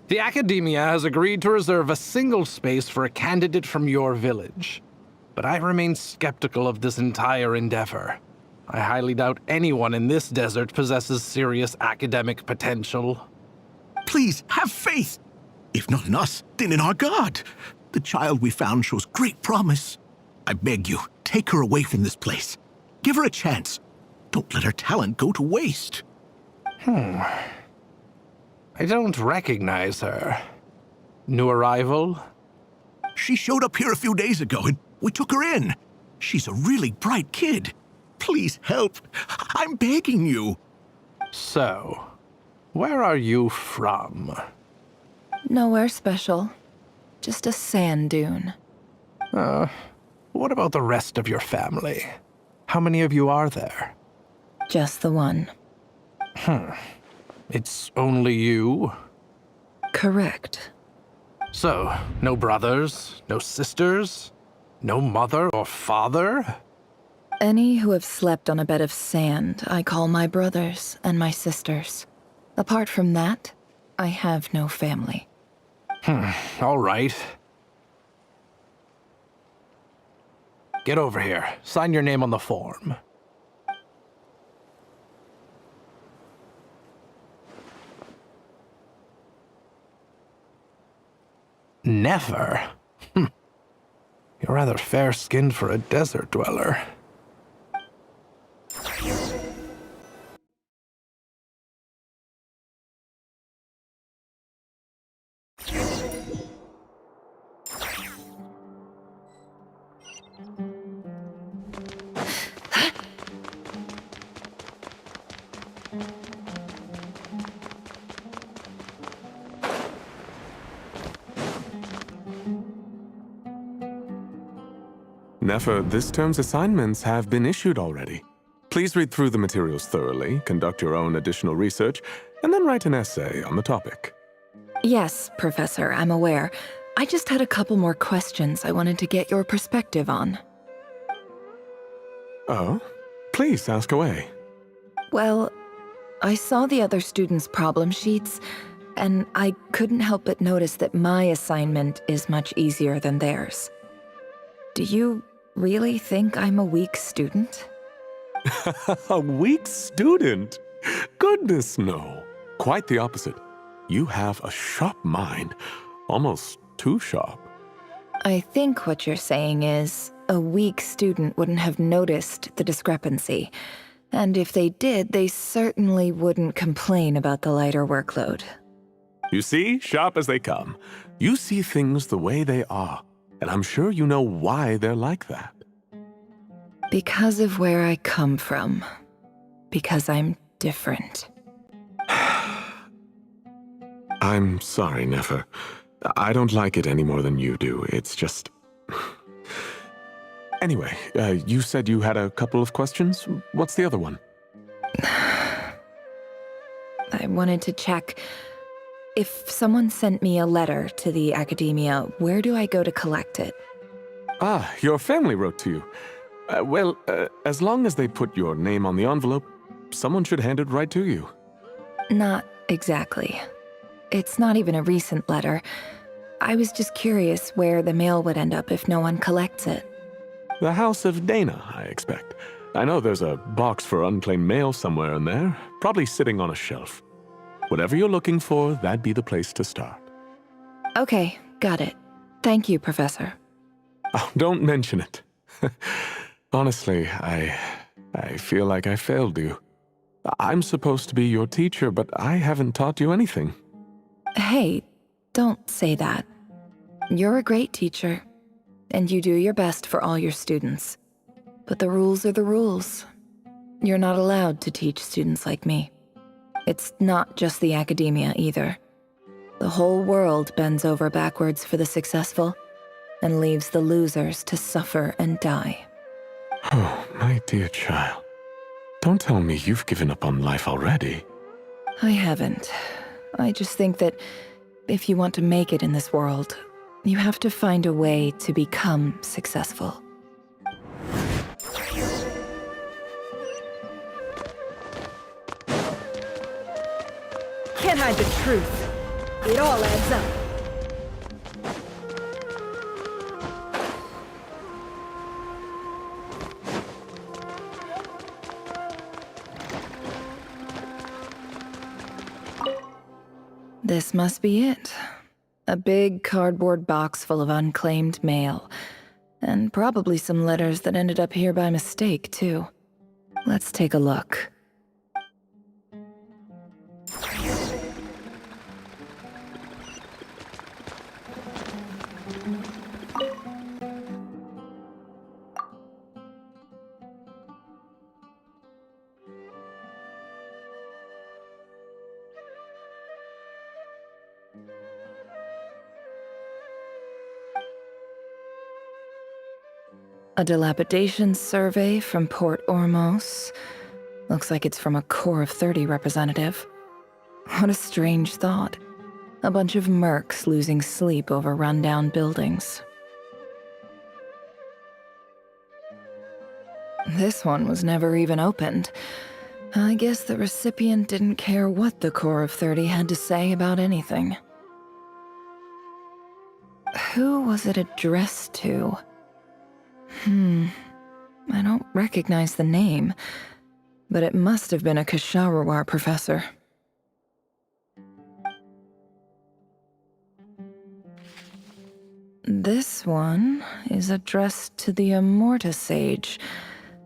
The Academia has agreed to reserve a single space for a candidate from your village. But I remain skeptical of this entire endeavor. I highly doubt anyone in this desert possesses serious academic potential. Please, have faith. If not in us, then in our god. The child we found shows great promise. I beg you, take her away from this place. Give her a chance. Don't let her talent go to waste. I don't recognize her. New arrival? She showed up here a few days ago and we took her in. She's a really bright kid. Please help. I'm begging you. So, where are you from? Nowhere special. Just a sand dune. What about the rest of your family? How many of you are there? Just the one. It's only you? Correct. So, no brothers, no sisters, no mother or father? Any who have slept on a bed of sand, I call my brothers and my sisters. Apart from that, I have no family. All right. Get over here. Sign your name on the form. Never? You're rather fair-skinned for a desert dweller. Nefer, this term's assignments have been issued already. Please read through the materials thoroughly, conduct your own additional research, and then write an essay on the topic. Yes, Professor, I'm aware. I just had a couple more questions I wanted to get your perspective on. Oh? Please ask away. Well, I saw the other students' problem sheets, and I couldn't help but notice that my assignment is much easier than theirs. Do you really think I'm a weak student? A weak student? Goodness, no. Quite the opposite. You have a sharp mind. Almost too sharp. I think what you're saying is, a weak student wouldn't have noticed the discrepancy. And if they did, they certainly wouldn't complain about the lighter workload. You see, sharp as they come. You see things the way they are. And I'm sure you know why they're like that. Because of where I come from. Because I'm different. I'm sorry, Nefer. I don't like it any more than you do. It's just... Anyway, you said you had a couple of questions. What's the other one? I wanted to check... If someone sent me a letter to the Academia, where do I go to collect it? Ah, your family wrote to you. As long as they put your name on the envelope, someone should hand it right to you. Not exactly. It's not even a recent letter. I was just curious where the mail would end up if no one collects it. The House of Dana, I expect. I know there's a box for unclaimed mail somewhere in there, probably sitting on a shelf. Whatever you're looking for, that'd be the place to start. Okay, got it. Thank you, Professor. Oh, don't mention it. Honestly, I feel like I failed you. I'm supposed to be your teacher, but I haven't taught you anything. Hey, don't say that. You're a great teacher, and you do your best for all your students. But the rules are the rules. You're not allowed to teach students like me. It's not just the Academia either. The whole world bends over backwards for the successful and leaves the losers to suffer and die. Oh, my dear child. Don't tell me you've given up on life already. I haven't. I just think that if you want to make it in this world, you have to find a way to become successful. had the truth. It all adds up. This must be it. A big cardboard box full of unclaimed mail. And probably some letters that ended up here by mistake, too. Let's take a look. A dilapidation survey from Port Ormos. Looks like it's from a Core of 30 representative. What a strange thought. A bunch of mercs losing sleep over rundown buildings. This one was never even opened. I guess the recipient didn't care what the Core of 30 had to say about anything. Who was it addressed to? I don't recognize the name, but it must have been a Kasharawar professor. This one is addressed to the Immorta Sage.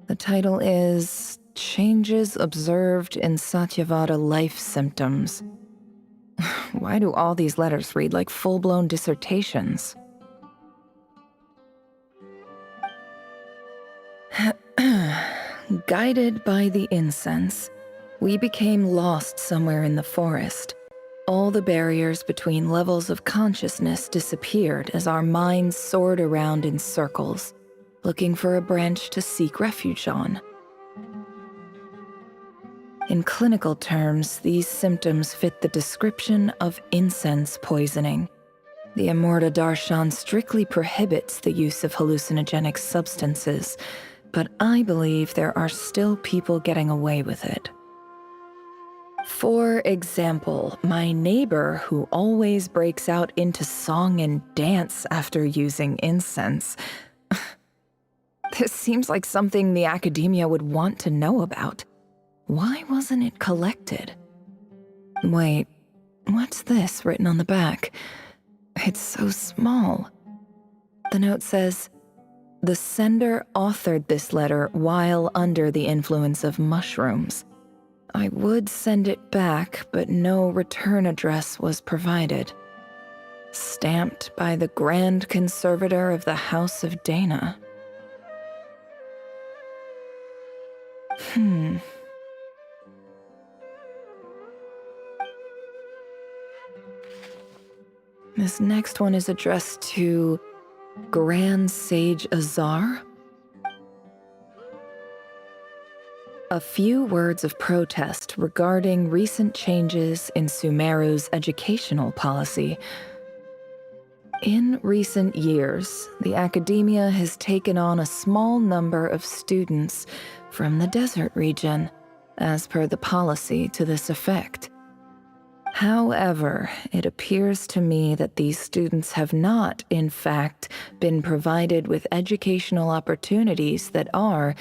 The title is Changes Observed in Satyavada Life Symptoms. Why do all these letters read like full-blown dissertations? Guided by the incense, we became lost somewhere in the forest. All the barriers between levels of consciousness disappeared as our minds soared around in circles, looking for a branch to seek refuge on. In clinical terms, these symptoms fit the description of incense poisoning. The Immorta Darshan strictly prohibits the use of hallucinogenic substances, but I believe there are still people getting away with it. For example, my neighbor who always breaks out into song and dance after using incense. This seems like something the academia would want to know about. Why wasn't it collected? Wait, what's this written on the back? It's so small. The note says, "The sender authored this letter while under the influence of mushrooms. I would send it back, but no return address was provided. Stamped by the Grand Conservator of the House of Dana." This next one is addressed to Grand Sage Azar. A few words of protest regarding recent changes in Sumeru's educational policy. In recent years, the academia has taken on a small number of students from the desert region, as per the policy to this effect. However, it appears to me that these students have not, in fact, been provided with educational opportunities that are,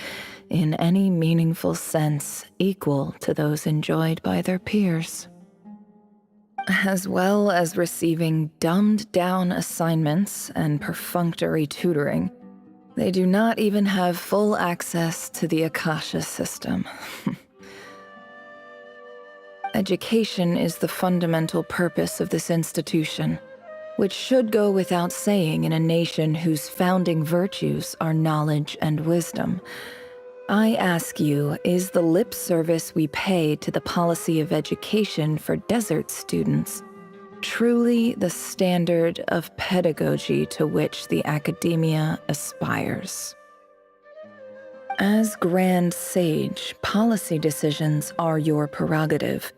in any meaningful sense, equal to those enjoyed by their peers. As well as receiving dumbed-down assignments and perfunctory tutoring, they do not even have full access to the Akasha system. Education is the fundamental purpose of this institution, which should go without saying in a nation whose founding virtues are knowledge and wisdom. I ask you, is the lip service we pay to the policy of education for desert students truly the standard of pedagogy to which the academia aspires? As Grand Sage, policy decisions are your prerogative,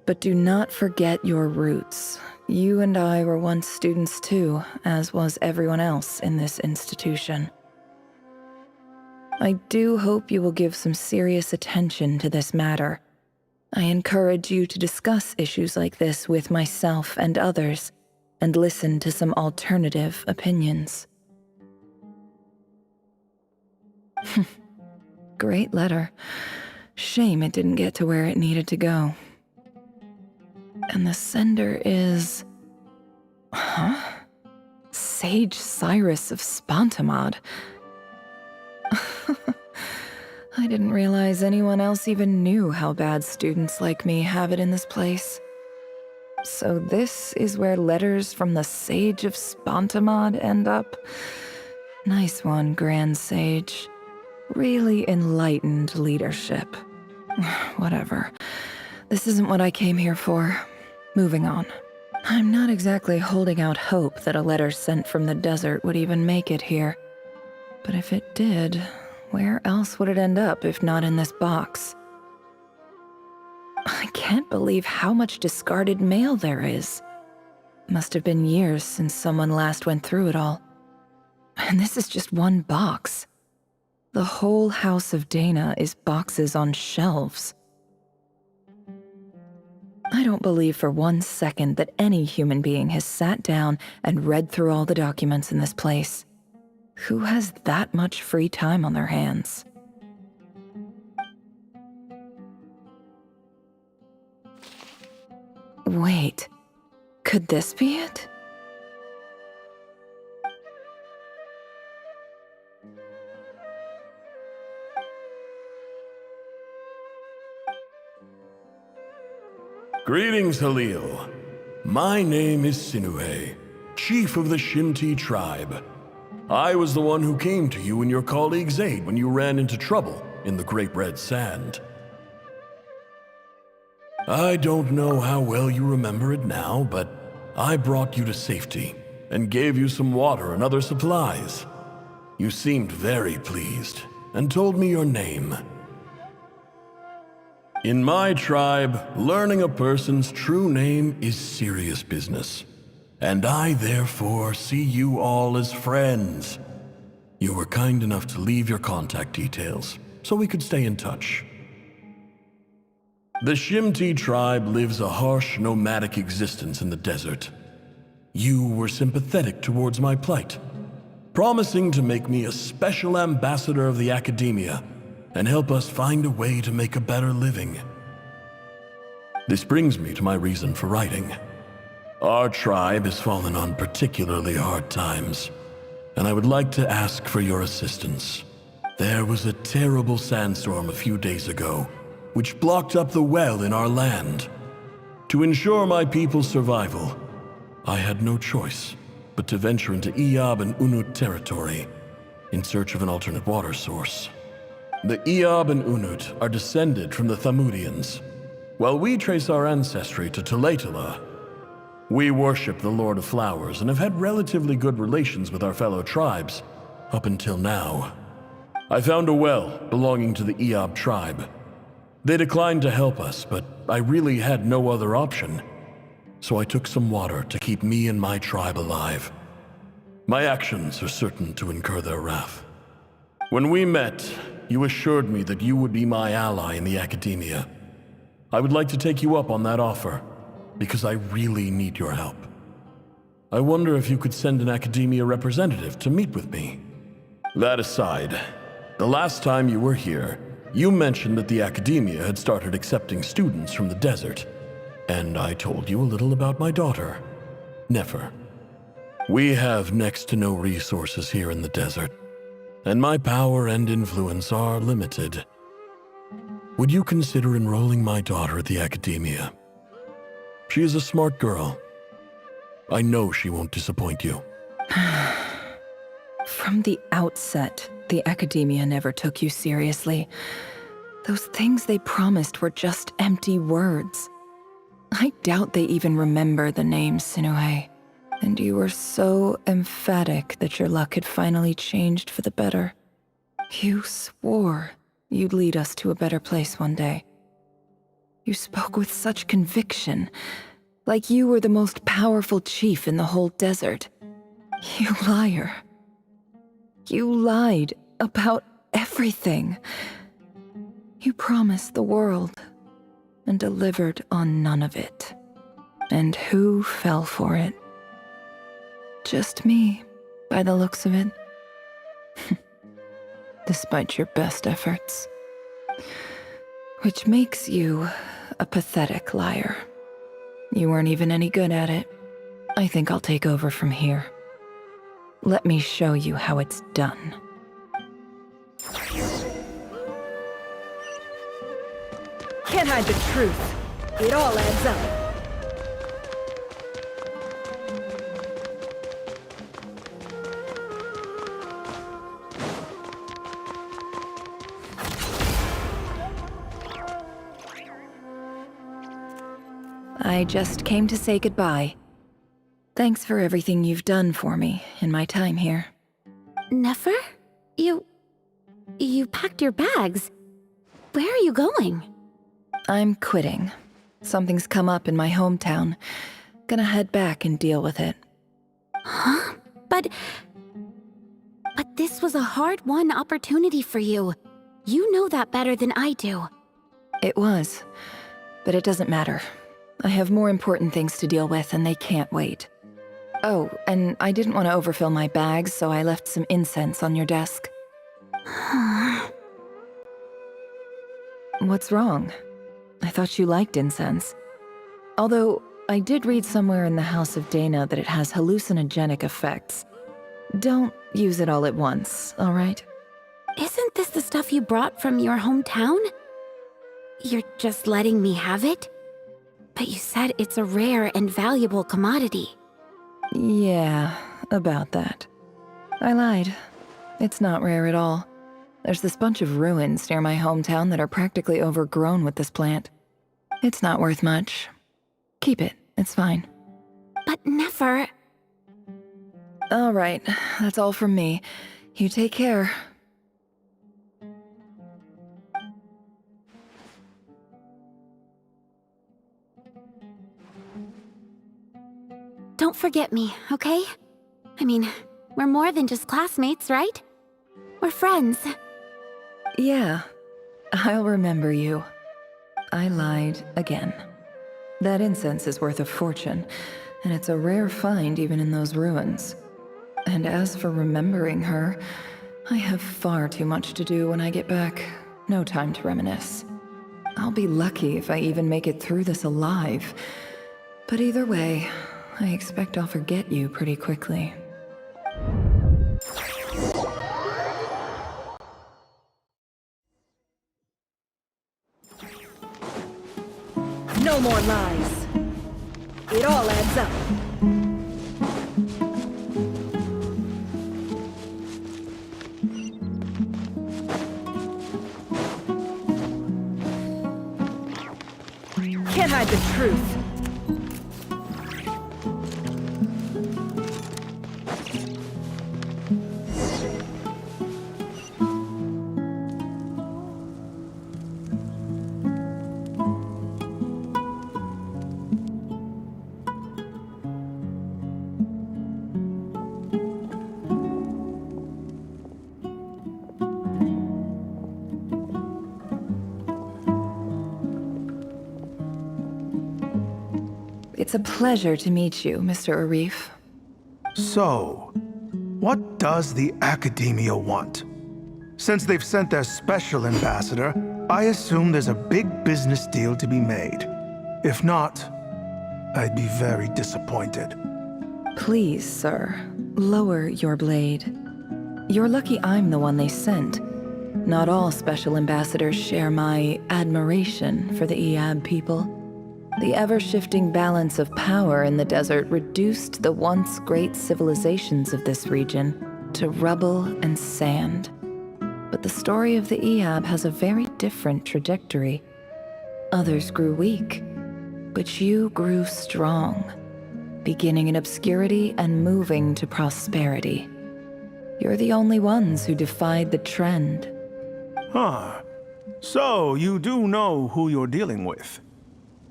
but do not forget your roots. You and I were once students too, as was everyone else in this institution. I do hope you will give some serious attention to this matter. I encourage you to discuss issues like this with myself and others, and listen to some alternative opinions. Great letter. Shame it didn't get to where it needed to go. And the sender is... Huh? Sage Cyrus of Spontamod. I didn't realize anyone else even knew how bad students like me have it in this place. So this is where letters from the Sage of Spontamod end up? Nice one, Grand Sage. Really enlightened leadership. Whatever. This isn't what I came here for. Moving on. I'm not exactly holding out hope that a letter sent from the desert would even make it here. But if it did, where else would it end up if not in this box? I can't believe how much discarded mail there is. Must have been years since someone last went through it all. And this is just one box. The whole house of Dana is boxes on shelves. I don't believe for 1 second that any human being has sat down and read through all the documents in this place. Who has that much free time on their hands? Wait, could this be it? Greetings, Halil. My name is Sinuhe, chief of the Shimti tribe. I was the one who came to you and your colleague's aid when you ran into trouble in the Great Red Sand. I don't know how well you remember it now, but I brought you to safety and gave you some water and other supplies. You seemed very pleased and told me your name. In my tribe, learning a person's true name is serious business, and I therefore see you all as friends. You were kind enough to leave your contact details, so we could stay in touch. The Shimti tribe lives a harsh, nomadic existence in the desert. You were sympathetic towards my plight, promising to make me a special ambassador of the academia and help us find a way to make a better living. This brings me to my reason for writing. Our tribe has fallen on particularly hard times, and I would like to ask for your assistance. There was a terrible sandstorm a few days ago, which blocked up the well in our land. To ensure my people's survival, I had no choice but to venture into Iyab and Unut territory in search of an alternate water source. The Iyab and Unut are descended from the Thamudians, while we trace our ancestry to Tulatala. We worship the Lord of Flowers and have had relatively good relations with our fellow tribes up until now. I found a well belonging to the Iyab tribe. They declined to help us, but I really had no other option, so I took some water to keep me and my tribe alive. My actions are certain to incur their wrath. When we met, you assured me that you would be my ally in the academia. I would like to take you up on that offer, because I really need your help. I wonder if you could send an academia representative to meet with me. That aside, the last time you were here, you mentioned that the academia had started accepting students from the desert, and I told you a little about my daughter, Nefer. We have next to no resources here in the desert, and my power and influence are limited. Would you consider enrolling my daughter at the academia? She is a smart girl. I know she won't disappoint you. From the outset, the academia never took you seriously. Those things they promised were just empty words. I doubt they even remember the name Sinuhe. And you were so emphatic that your luck had finally changed for the better. You swore you'd lead us to a better place one day. You spoke with such conviction, like you were the most powerful chief in the whole desert. You liar. You lied about everything. You promised the world, and delivered on none of it. And who fell for it? Just me, by the looks of it. Despite your best efforts. Which makes you a pathetic liar. You weren't even any good at it. I think I'll take over from here. Let me show you how it's done. Can't hide the truth. It all adds up. I just came to say goodbye. Thanks for everything you've done for me in my time here. Nefer? You packed your bags. Where are you going? I'm quitting. Something's come up in my hometown. Gonna head back and deal with it. Huh? But this was a hard-won opportunity for you. You know that better than I do. It was. But it doesn't matter. I have more important things to deal with, and they can't wait. Oh, and I didn't want to overfill my bags, so I left some incense on your desk. What's wrong? I thought you liked incense. Although, I did read somewhere in the House of Dana that it has hallucinogenic effects. Don't use it all at once, all right? Isn't this the stuff you brought from your hometown? You're just letting me have it? But you said it's a rare and valuable commodity. Yeah, about that. I lied. It's not rare at all. There's this bunch of ruins near my hometown that are practically overgrown with this plant. It's not worth much. Keep it, it's fine. But Nefer... All right, that's all from me. You take care. Don't forget me, okay? I mean, we're more than just classmates, right? We're friends. Yeah, I'll remember you. I lied again. That incense is worth a fortune, and it's a rare find even in those ruins. And as for remembering her, I have far too much to do when I get back. No time to reminisce. I'll be lucky if I even make it through this alive. But either way, I expect I'll forget you pretty quickly. No more lies. It all adds up. Can't hide the truth. It's a pleasure to meet you, Mr. Arif. So, what does the Academia want? Since they've sent their special ambassador, I assume there's a big business deal to be made. If not, I'd be very disappointed. Please, sir, lower your blade. You're lucky I'm the one they sent. Not all special ambassadors share my admiration for the Iab people. The ever-shifting balance of power in the desert reduced the once great civilizations of this region to rubble and sand. But the story of the Iab has a very different trajectory. Others grew weak, but you grew strong, beginning in obscurity and moving to prosperity. You're the only ones who defied the trend. Huh. So, you do know who you're dealing with?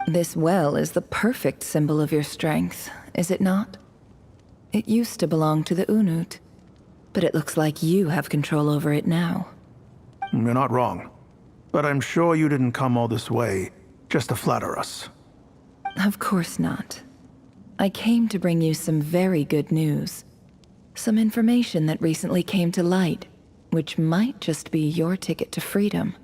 This well is the perfect symbol of your strength, is it not? It used to belong to the Unut, but it looks like you have control over it now. You're not wrong. But I'm sure you didn't come all this way just to flatter us? Of course not. I came to bring you some very good news. Some information that recently came to light, which might just be your ticket to freedom.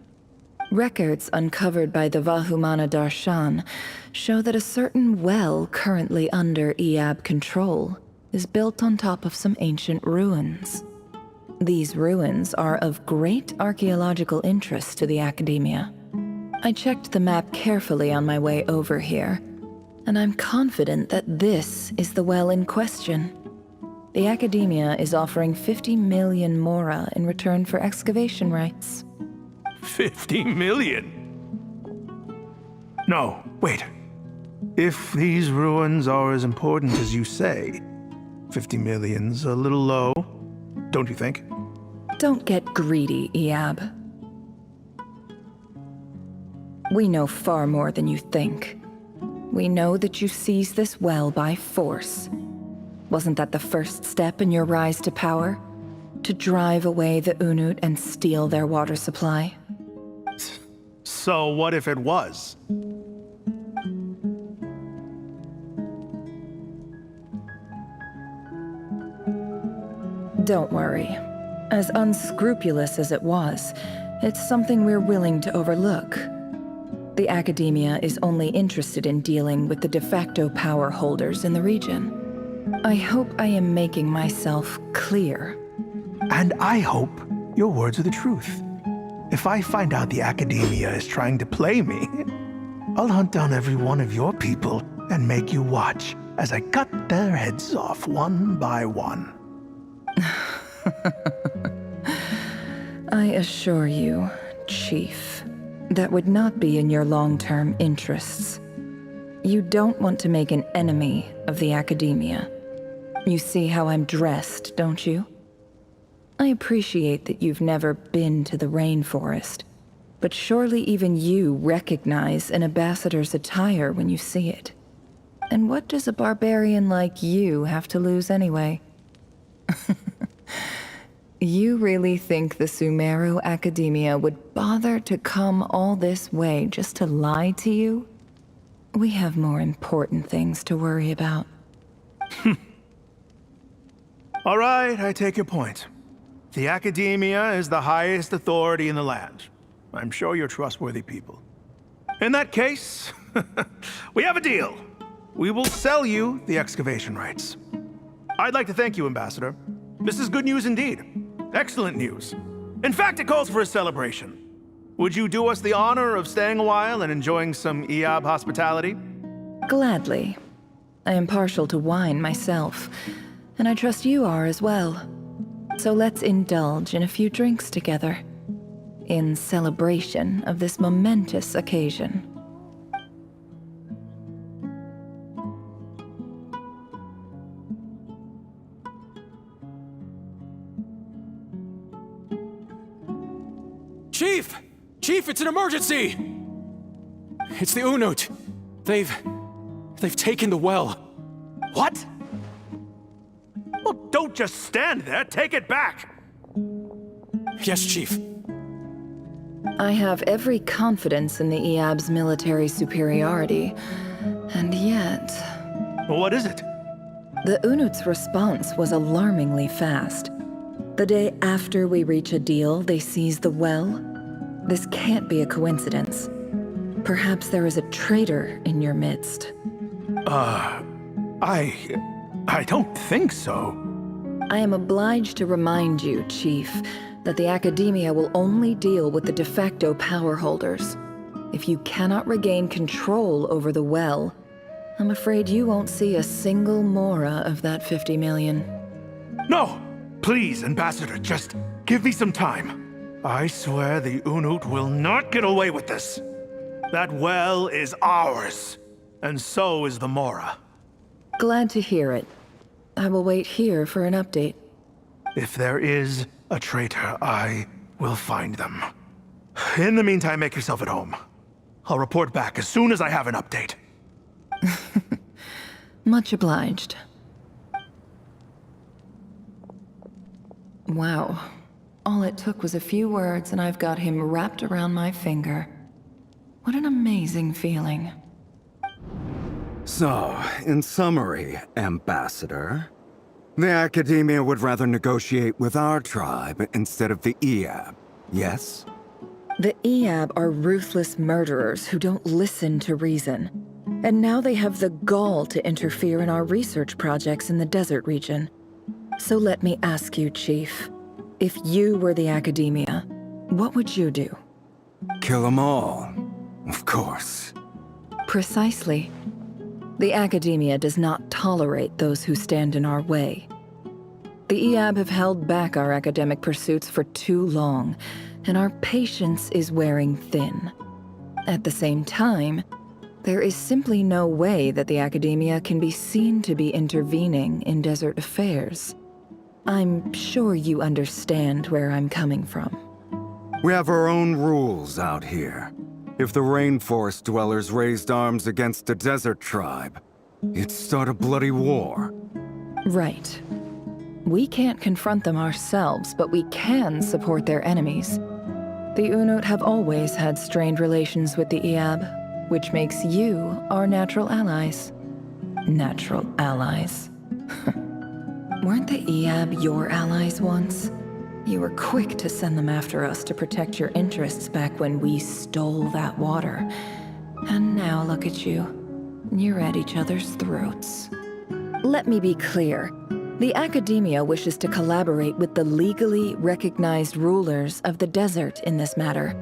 Records uncovered by the Vahumana Darshan show that a certain well currently under Iab control is built on top of some ancient ruins. These ruins are of great archaeological interest to the Academia. I checked the map carefully on my way over here, and I'm confident that this is the well in question. The Academia is offering 50 million mora in return for excavation rights. 50 million? No, wait. If these ruins are as important as you say, 50 million's a little low, don't you think? Don't get greedy, Iab. We know far more than you think. We know that you seized this well by force. Wasn't that the first step in your rise to power? To drive away the Unut and steal their water supply? So what if it was? Don't worry. As unscrupulous as it was, it's something we're willing to overlook. The Academia is only interested in dealing with the de facto power holders in the region. I hope I am making myself clear. And I hope your words are the truth. If I find out the Academia is trying to play me, I'll hunt down every one of your people and make you watch as I cut their heads off one by one. I assure you, Chief, that would not be in your long-term interests. You don't want to make an enemy of the Academia. You see how I'm dressed, don't you? I appreciate that you've never been to the rainforest, but surely even you recognize an ambassador's attire when you see it. And what does a barbarian like you have to lose anyway? You really think the Sumeru Academia would bother to come all this way just to lie to you? We have more important things to worry about. All right, I take your point. The Academia is the highest authority in the land. I'm sure you're trustworthy people. In that case, we have a deal. We will sell you the excavation rights. I'd like to thank you, Ambassador. This is good news indeed. Excellent news. In fact, it calls for a celebration. Would you do us the honor of staying a while and enjoying some Iab hospitality? Gladly. I am partial to wine myself, and I trust you are as well. So let's indulge in a few drinks together, in celebration of this momentous occasion. Chief! Chief, it's an emergency! It's the Unut. They've taken the well. What? Well, don't just stand there. Take it back. Yes, Chief. I have every confidence in the Iab's military superiority, and yet... What is it? The Unut's response was alarmingly fast. The day after we reach a deal, they seize the well. This can't be a coincidence. Perhaps there is a traitor in your midst. I don't think so. I am obliged to remind you, Chief, that the Academia will only deal with the de facto power holders. If you cannot regain control over the well, I'm afraid you won't see a single mora of that 50 million. No! Please, Ambassador, just give me some time. I swear the Unut will not get away with this. That well is ours, and so is the mora. Glad to hear it. I will wait here for an update. If there is a traitor, I will find them. In the meantime, make yourself at home. I'll report back as soon as I have an update. Much obliged. Wow. All it took was a few words and I've got him wrapped around my finger. What an amazing feeling. So, in summary, Ambassador, the Academia would rather negotiate with our tribe instead of the Eab, yes? The Eab are ruthless murderers who don't listen to reason. And now they have the gall to interfere in our research projects in the desert region. So let me ask you, Chief, if you were the Academia, what would you do? Kill them all, of course. Precisely. The Academia does not tolerate those who stand in our way. The Eab have held back our academic pursuits for too long, and our patience is wearing thin. At the same time, there is simply no way that the Academia can be seen to be intervening in desert affairs. I'm sure you understand where I'm coming from. We have our own rules out here. If the rainforest dwellers raised arms against a desert tribe, it'd start a bloody war. Right. We can't confront them ourselves, but we can support their enemies. The Unut have always had strained relations with the Eab, which makes you our natural allies. Natural allies. Weren't the Eab your allies once? You were quick to send them after us to protect your interests back when we stole that water. And now look at you. You're at each other's throats. Let me be clear. The Academia wishes to collaborate with the legally recognized rulers of the desert in this matter.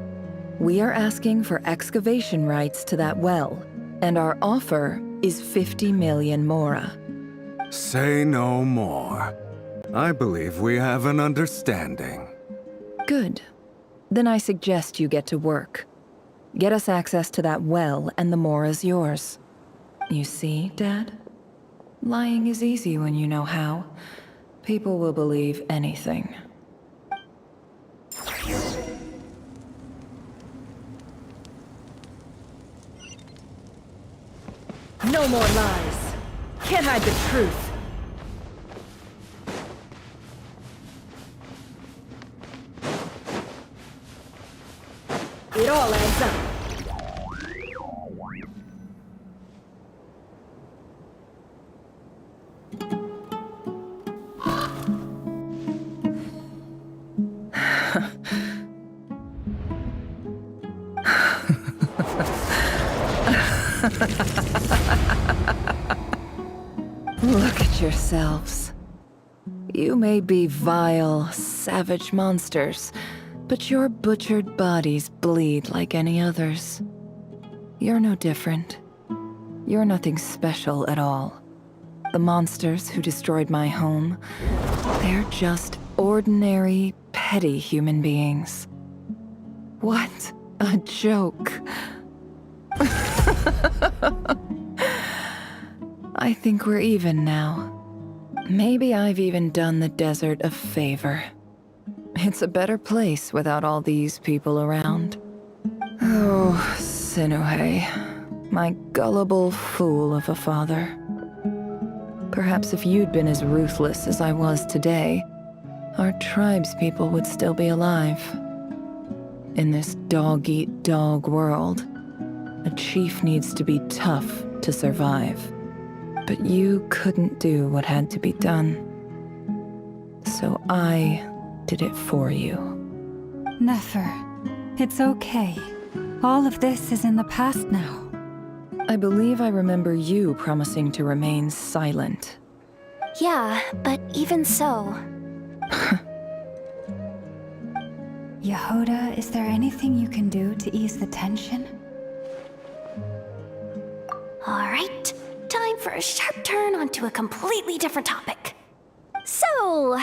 We are asking for excavation rights to that well, and our offer is 50 million mora. Say no more. I believe we have an understanding. Good. Then I suggest you get to work. Get us access to that well, and the mora's yours. You see, Dad? Lying is easy when you know how. People will believe anything. No more lies. Can't hide the truth. It all adds up. Look at yourselves. You may be vile, savage monsters, but your butchered bodies bleed like any others. You're no different. You're nothing special at all. The monsters who destroyed my home, they're just ordinary, petty human beings. What a joke. I think we're even now. Maybe I've even done the desert a favor. It's a better place without all these people around. Oh, Sinuhe, my gullible fool of a father. Perhaps if you'd been as ruthless as I was today, our tribespeople would still be alive. In this dog-eat-dog world, a chief needs to be tough to survive. But you couldn't do what had to be done. So I did it for you. Nefer, it's okay. All of this is in the past now. I believe I remember you promising to remain silent. Yeah, but even so... Yehoda, is there anything you can do to ease the tension? Alright, time for a sharp turn onto a completely different topic. So,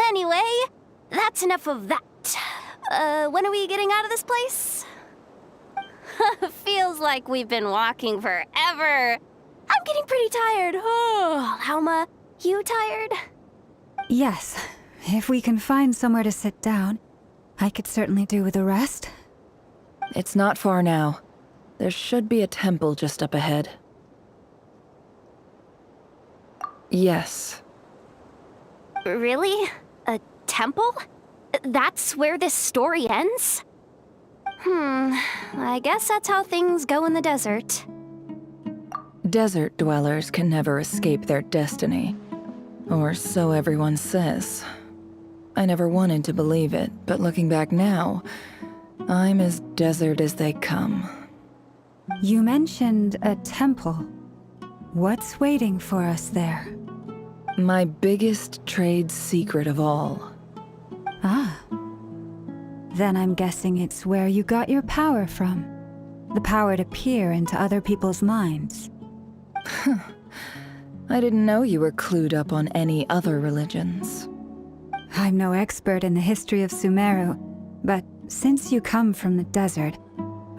anyway, that's enough of that. When are we getting out of this place? Feels like we've been walking forever. I'm getting pretty tired. Oh, Alma, you tired? Yes. If we can find somewhere to sit down, I could certainly do with a rest. It's not far now. There should be a temple just up ahead. Yes. Really? A temple? That's where this story ends? I guess that's how things go in the desert. Desert dwellers can never escape their destiny. Or so everyone says. I never wanted to believe it, but looking back now, I'm as desert as they come. You mentioned a temple. What's waiting for us there? My biggest trade secret of all. Ah. Then I'm guessing it's where you got your power from. The power to peer into other people's minds. I didn't know you were clued up on any other religions. I'm no expert in the history of Sumeru, but since you come from the desert,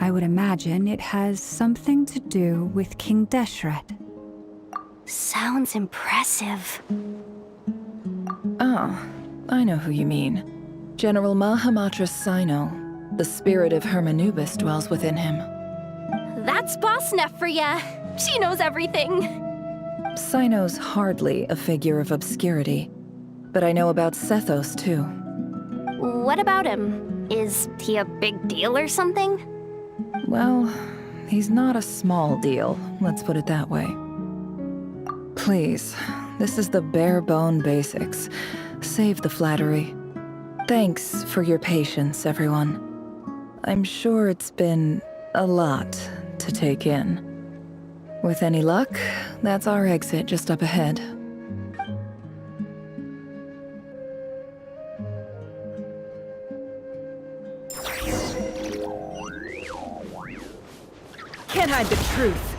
I would imagine it has something to do with King Deshret. Sounds impressive. Oh, I know who you mean. General Mahamatra Sino. The spirit of Hermanubis dwells within him. That's Boss Neff for ya. She knows everything. Sino's hardly a figure of obscurity, but I know about Sethos too. What about him? Is he a big deal or something? Well, he's not a small deal, let's put it that way. Please, this is the bare-bone basics. Save the flattery. Thanks for your patience, everyone. I'm sure it's been a lot to take in. With any luck, that's our exit just up ahead. Can't hide the truth.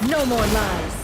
No more lies.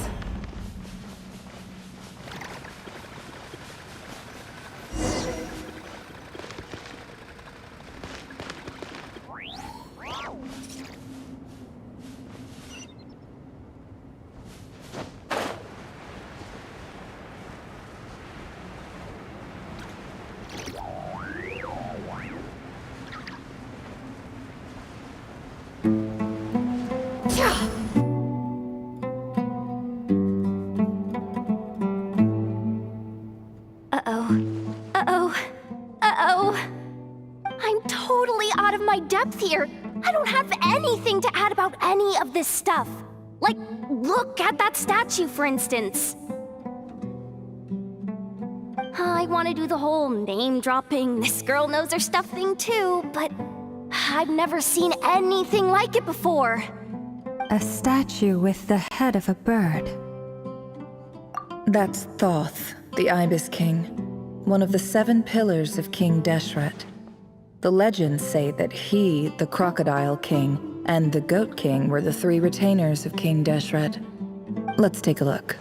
I'm totally out of my depth here. I don't have anything to add about any of this stuff. Like, look at that statue, for instance. I want to do the whole name-dropping, this girl knows her stuff thing too, but I've never seen anything like it before. A statue with the head of a bird. That's Thoth, the Ibis King, one of the 7 pillars of King Deshret. The legends say that he, the Crocodile King, and the Goat King were the 3 retainers of King Deshret. Let's take a look.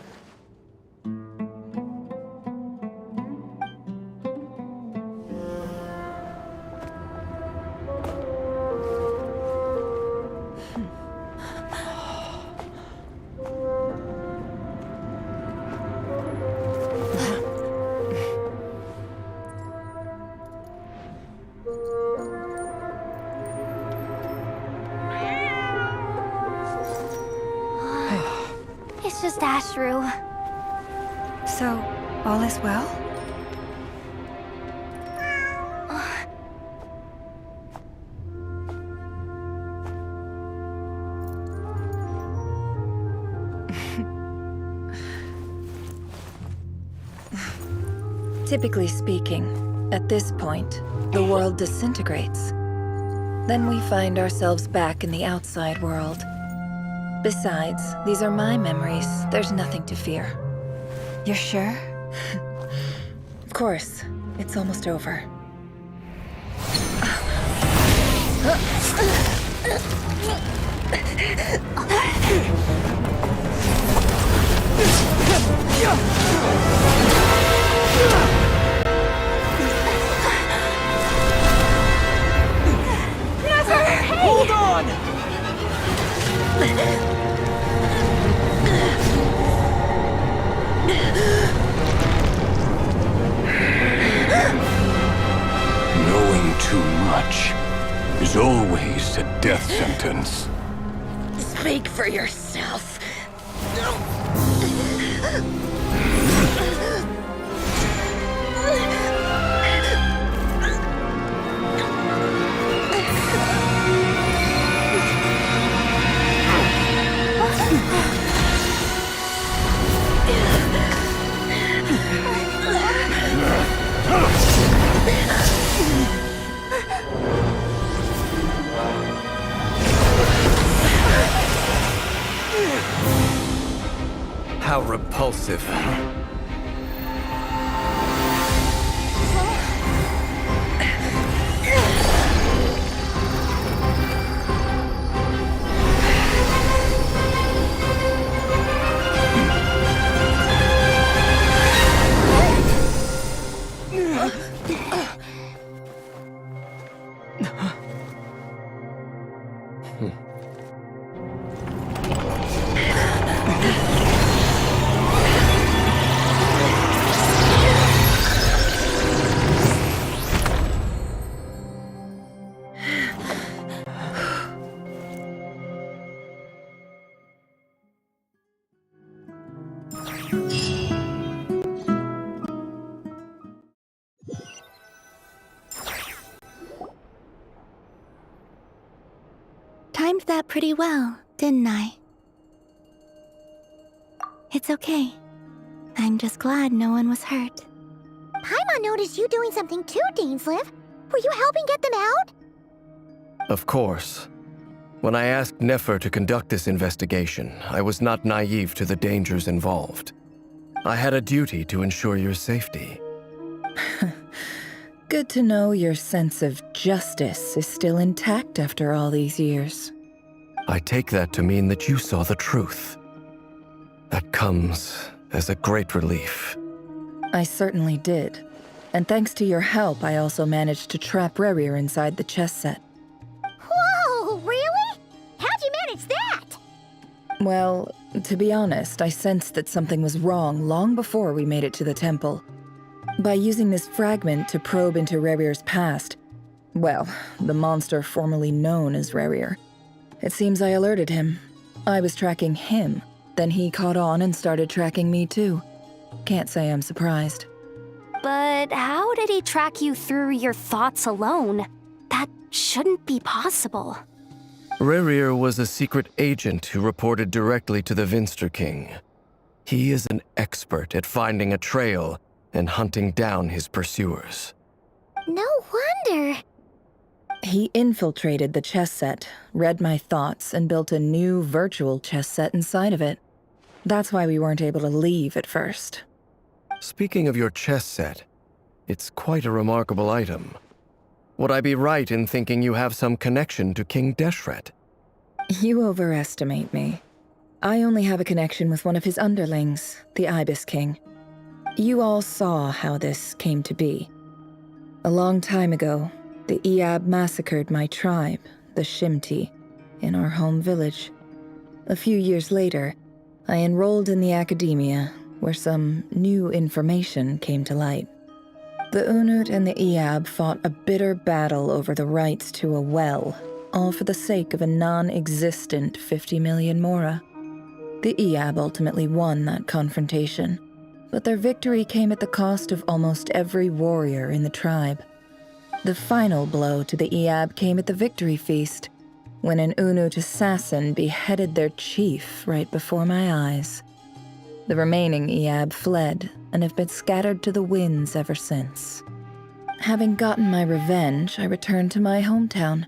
It's just Ashru. So, all is well? Typically speaking, at this point, the world disintegrates. Then we find ourselves back in the outside world. Besides, these are my memories. There's nothing to fear. You're sure? Of course. It's almost over. Never! Hold on! Knowing too much is always a death sentence. Speak for yourself. How repulsive. Timed that pretty well, didn't I? It's okay. I'm just glad no one was hurt. Paimon noticed you doing something too, Dainsleif. Were you helping get them out? Of course. When I asked Nefer to conduct this investigation, I was not naive to the dangers involved. I had a duty to ensure your safety. Good to know your sense of justice is still intact after all these years. I take that to mean that you saw the truth. That comes as a great relief. I certainly did. And thanks to your help, I also managed to trap Rerir inside the chess set. Whoa, really? How'd you manage that? Well, to be honest, I sensed that something was wrong long before we made it to the temple. By using this fragment to probe into Rerir's past, well, the monster formerly known as Rerir, it seems I alerted him. I was tracking him, then he caught on and started tracking me too. Can't say I'm surprised. But how did he track you through your thoughts alone? That shouldn't be possible. Rerir was a secret agent who reported directly to the Vinster King. He is an expert at finding a trail and hunting down his pursuers. No wonder. He infiltrated the chess set, read my thoughts, and built a new virtual chess set inside of it. That's why we weren't able to leave at first. Speaking of your chess set, it's quite a remarkable item. Would I be right in thinking you have some connection to King Deshret? You overestimate me. I only have a connection with one of his underlings, the Ibis King. You all saw how this came to be. A long time ago, the Iab massacred my tribe, the Shimti, in our home village. A few years later, I enrolled in the academia, where some new information came to light. The Unut and the Iab fought a bitter battle over the rights to a well, all for the sake of a non-existent 50 million mora. The Iab ultimately won that confrontation, but their victory came at the cost of almost every warrior in the tribe. The final blow to the Iab came at the victory feast, when an Unut assassin beheaded their chief right before my eyes. The remaining Iab fled and have been scattered to the winds ever since. Having gotten my revenge, I returned to my hometown,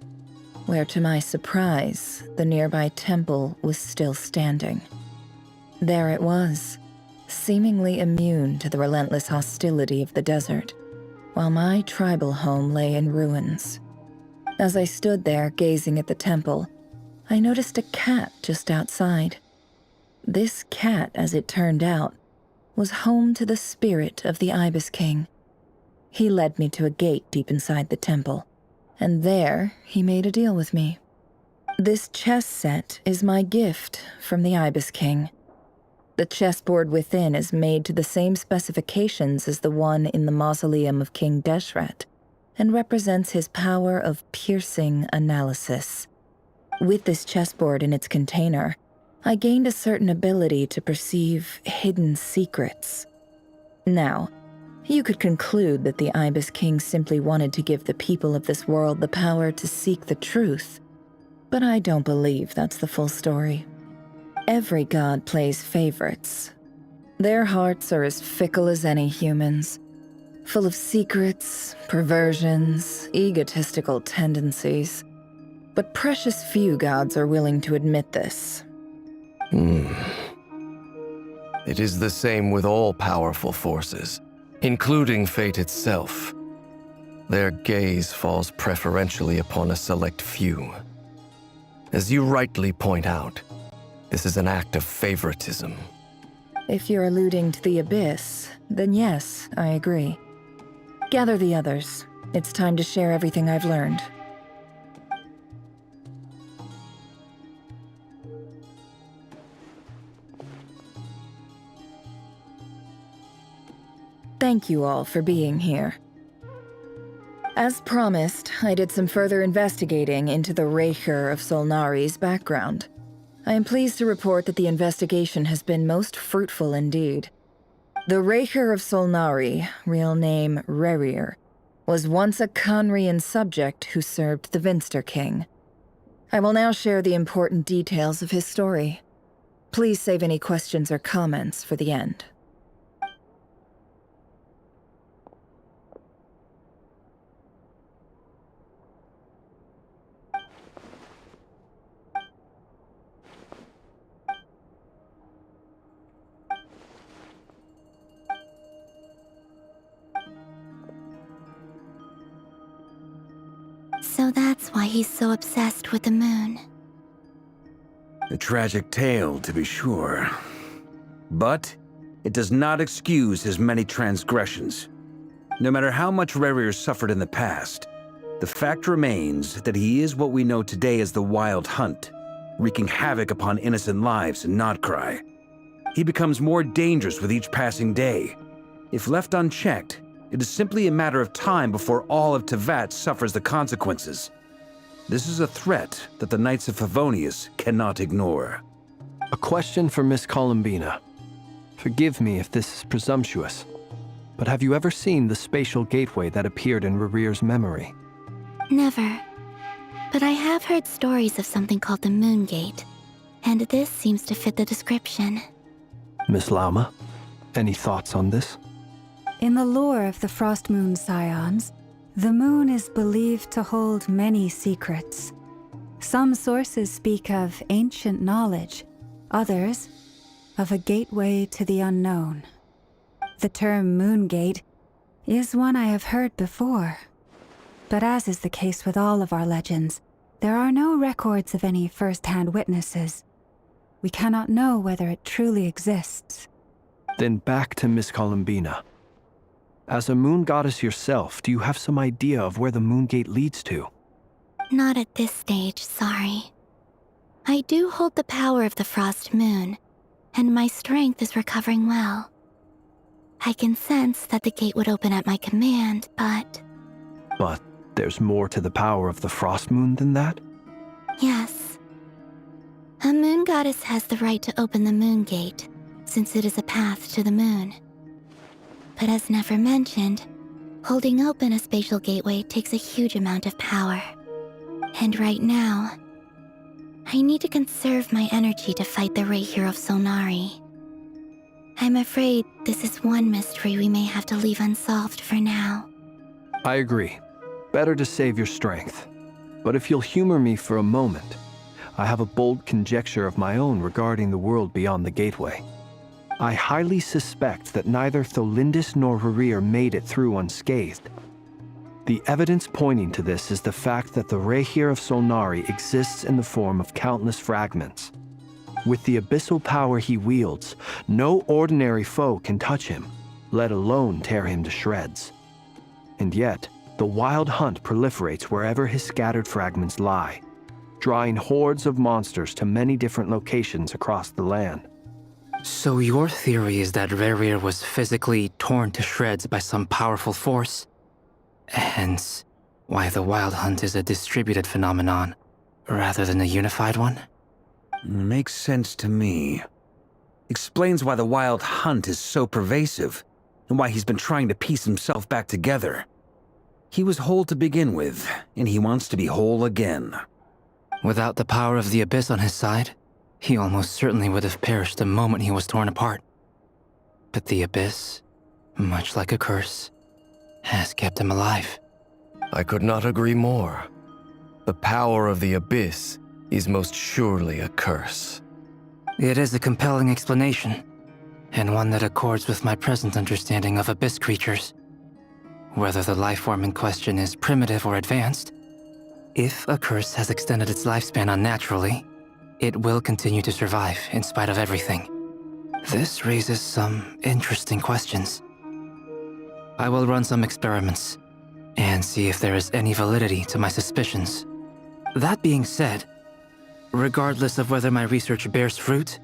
where to my surprise, the nearby temple was still standing. There it was, seemingly immune to the relentless hostility of the desert, while my tribal home lay in ruins. As I stood there gazing at the temple, I noticed a cat just outside. This cat, as it turned out, was home to the spirit of the Ibis King. He led me to a gate deep inside the temple, and there he made a deal with me. This chess set is my gift from the Ibis King. The chessboard within is made to the same specifications as the one in the mausoleum of King Deshret, and represents his power of piercing analysis. With this chessboard in its container, I gained a certain ability to perceive hidden secrets. Now, you could conclude that the Ibis King simply wanted to give the people of this world the power to seek the truth, but I don't believe that's the full story. Every god plays favorites. Their hearts are as fickle as any human's, full of secrets, perversions, egotistical tendencies. But precious few gods are willing to admit this. It is the same with all powerful forces, including fate itself. Their gaze falls preferentially upon a select few. As you rightly point out, this is an act of favoritism. If you're alluding to the Abyss, then yes, I agree. Gather the others. It's time to share everything I've learned. Thank you all for being here. As promised, I did some further investigating into the Raker of Solnari's background. I am pleased to report that the investigation has been most fruitful indeed. The Raker of Solnari, real name Rerir, was once a Conrian subject who served the Vinster King. I will now share the important details of his story. Please save any questions or comments for the end. So that's why he's so obsessed with the moon. A tragic tale, to be sure. But it does not excuse his many transgressions. No matter how much Rerir suffered in the past, the fact remains that he is what we know today as the Wild Hunt, wreaking havoc upon innocent lives in Notcry. He becomes more dangerous with each passing day. If left unchecked, it is simply a matter of time before all of Tevat suffers the consequences. This is a threat that the Knights of Favonius cannot ignore. A question for Miss Columbina. Forgive me if this is presumptuous, but have you ever seen the spatial gateway that appeared in Rerir's memory? Never. But I have heard stories of something called the Moon Gate, and this seems to fit the description. Miss Lauma, any thoughts on this? In the lore of the Frost Moon Scions, the moon is believed to hold many secrets. Some sources speak of ancient knowledge, others of a gateway to the unknown. The term Moon Gate is one I have heard before. But as is the case with all of our legends, there are no records of any first-hand witnesses. We cannot know whether it truly exists. Then back to Miss Columbina. As a moon goddess yourself, do you have some idea of where the Moon Gate leads to? Not at this stage, sorry. I do hold the power of the Frost Moon, and my strength is recovering well. I can sense that the gate would open at my command, but... But there's more to the power of the Frost Moon than that? Yes. A moon goddess has the right to open the Moon Gate, since it is a path to the moon. But as never mentioned, holding open a spatial gateway takes a huge amount of power. And right now, I need to conserve my energy to fight the Raker of Solnari. I'm afraid this is one mystery we may have to leave unsolved for now. I agree. Better to save your strength. But if you'll humor me for a moment, I have a bold conjecture of my own regarding the world beyond the gateway. I highly suspect that neither Tholindis nor Rerir made it through unscathed. The evidence pointing to this is the fact that the Raker of Solnari exists in the form of countless fragments. With the abyssal power he wields, no ordinary foe can touch him, let alone tear him to shreds. And yet, the Wild Hunt proliferates wherever his scattered fragments lie, drawing hordes of monsters to many different locations across the land. So your theory is that Rerir was physically torn to shreds by some powerful force? Hence, why the Wild Hunt is a distributed phenomenon, rather than a unified one? Makes sense to me. Explains why the Wild Hunt is so pervasive, and why he's been trying to piece himself back together. He was whole to begin with, and he wants to be whole again. Without the power of the Abyss on his side, he almost certainly would have perished the moment he was torn apart. But the Abyss, much like a curse, has kept him alive. I could not agree more. The power of the Abyss is most surely a curse. It is a compelling explanation, and one that accords with my present understanding of Abyss creatures. Whether the life form in question is primitive or advanced, if a curse has extended its lifespan unnaturally, it will continue to survive in spite of everything. This raises some interesting questions. I will run some experiments and see if there is any validity to my suspicions. That being said, regardless of whether my research bears fruit,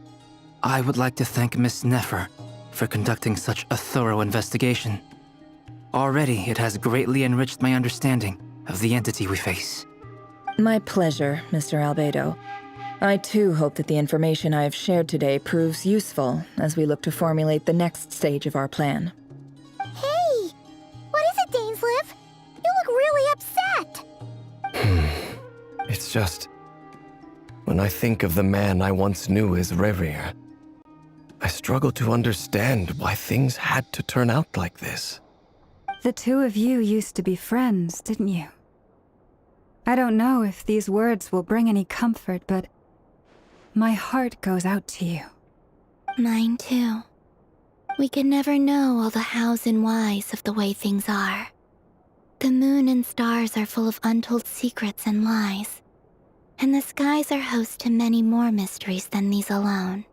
I would like to thank Miss Nefer for conducting such a thorough investigation. Already, it has greatly enriched my understanding of the entity we face. My pleasure, Mr. Albedo. I too hope that the information I have shared today proves useful as we look to formulate the next stage of our plan. Hey! What is it, Dainsleif? You look really upset! It's just... when I think of the man I once knew as Rerir, I struggle to understand why things had to turn out like this. The two of you used to be friends, didn't you? I don't know if these words will bring any comfort, but my heart goes out to you. Mine too. We could never know all the hows and whys of the way things are. The moon and stars are full of untold secrets and lies, and the skies are host to many more mysteries than these alone.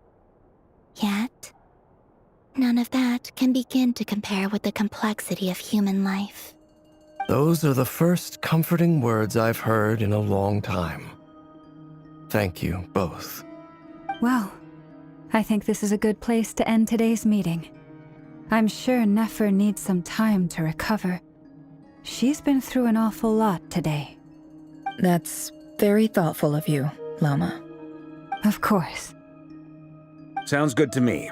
Yet, none of that can begin to compare with the complexity of human life. Those are the first comforting words I've heard in a long time. Thank you, both. Well, I think this is a good place to end today's meeting. I'm sure Nefer needs some time to recover. She's been through an awful lot today. That's very thoughtful of you, Loma. Of course. Sounds good to me.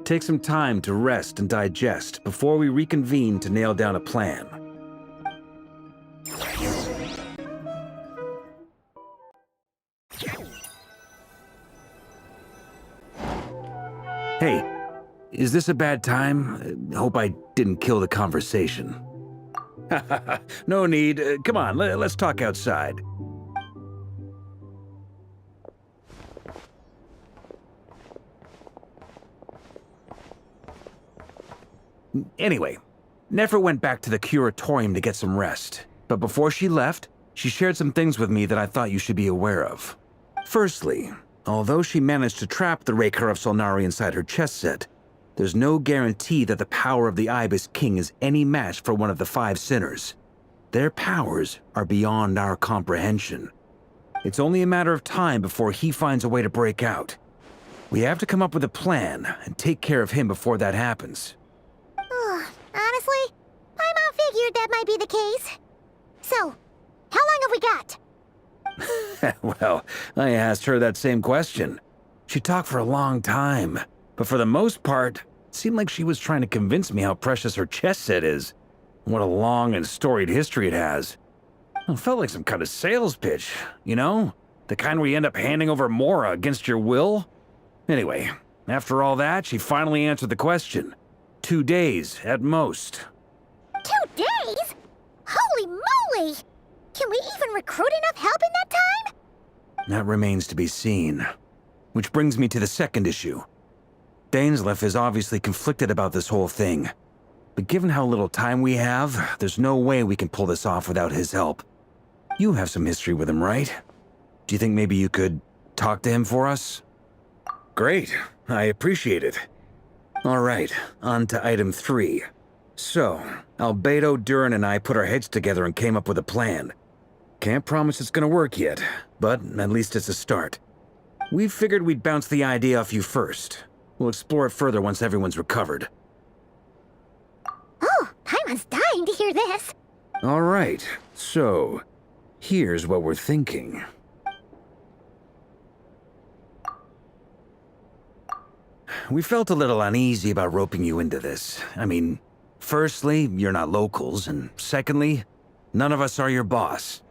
Take some time to rest and digest before we reconvene to nail down a plan. Hey, is this a bad time? Hope I didn't kill the conversation. No need. Come on, let's talk outside. Anyway, Nefer went back to the curatorium to get some rest. But before she left, she shared some things with me that I thought you should be aware of. Firstly, although she managed to trap the Raker of Solnari inside her chess set, there's no guarantee that the power of the Ibis King is any match for one of the 5 sinners. Their powers are beyond our comprehension. It's only a matter of time before he finds a way to break out. We have to come up with a plan and take care of him before that happens. Honestly, Paimon figured that might be the case. So, how long have we got? Well, I asked her that same question. She talked for a long time, but for the most part, it seemed like she was trying to convince me how precious her chess set is. What a long and storied history it has. It felt like some kind of sales pitch, you know? The kind where you end up handing over Mora against your will? Anyway, after all that, she finally answered the question. 2 days, at most. 2 days? Holy moly! Can we even recruit enough help in that time? That remains to be seen. Which brings me to the second issue. Dainsleif is obviously conflicted about this whole thing. But given how little time we have, there's no way we can pull this off without his help. You have some history with him, right? Do you think maybe you could talk to him for us? Great, I appreciate it. All right, on to item 3. So, Albedo, Durin, and I put our heads together and came up with a plan. Can't promise it's gonna work yet, but at least it's a start. We figured we'd bounce the idea off you first. We'll explore it further once everyone's recovered. Oh, Paimon's dying to hear this. All right, so here's what we're thinking. we felt a little uneasy about roping you into this. I mean, firstly, you're not locals, and secondly, none of us are your boss.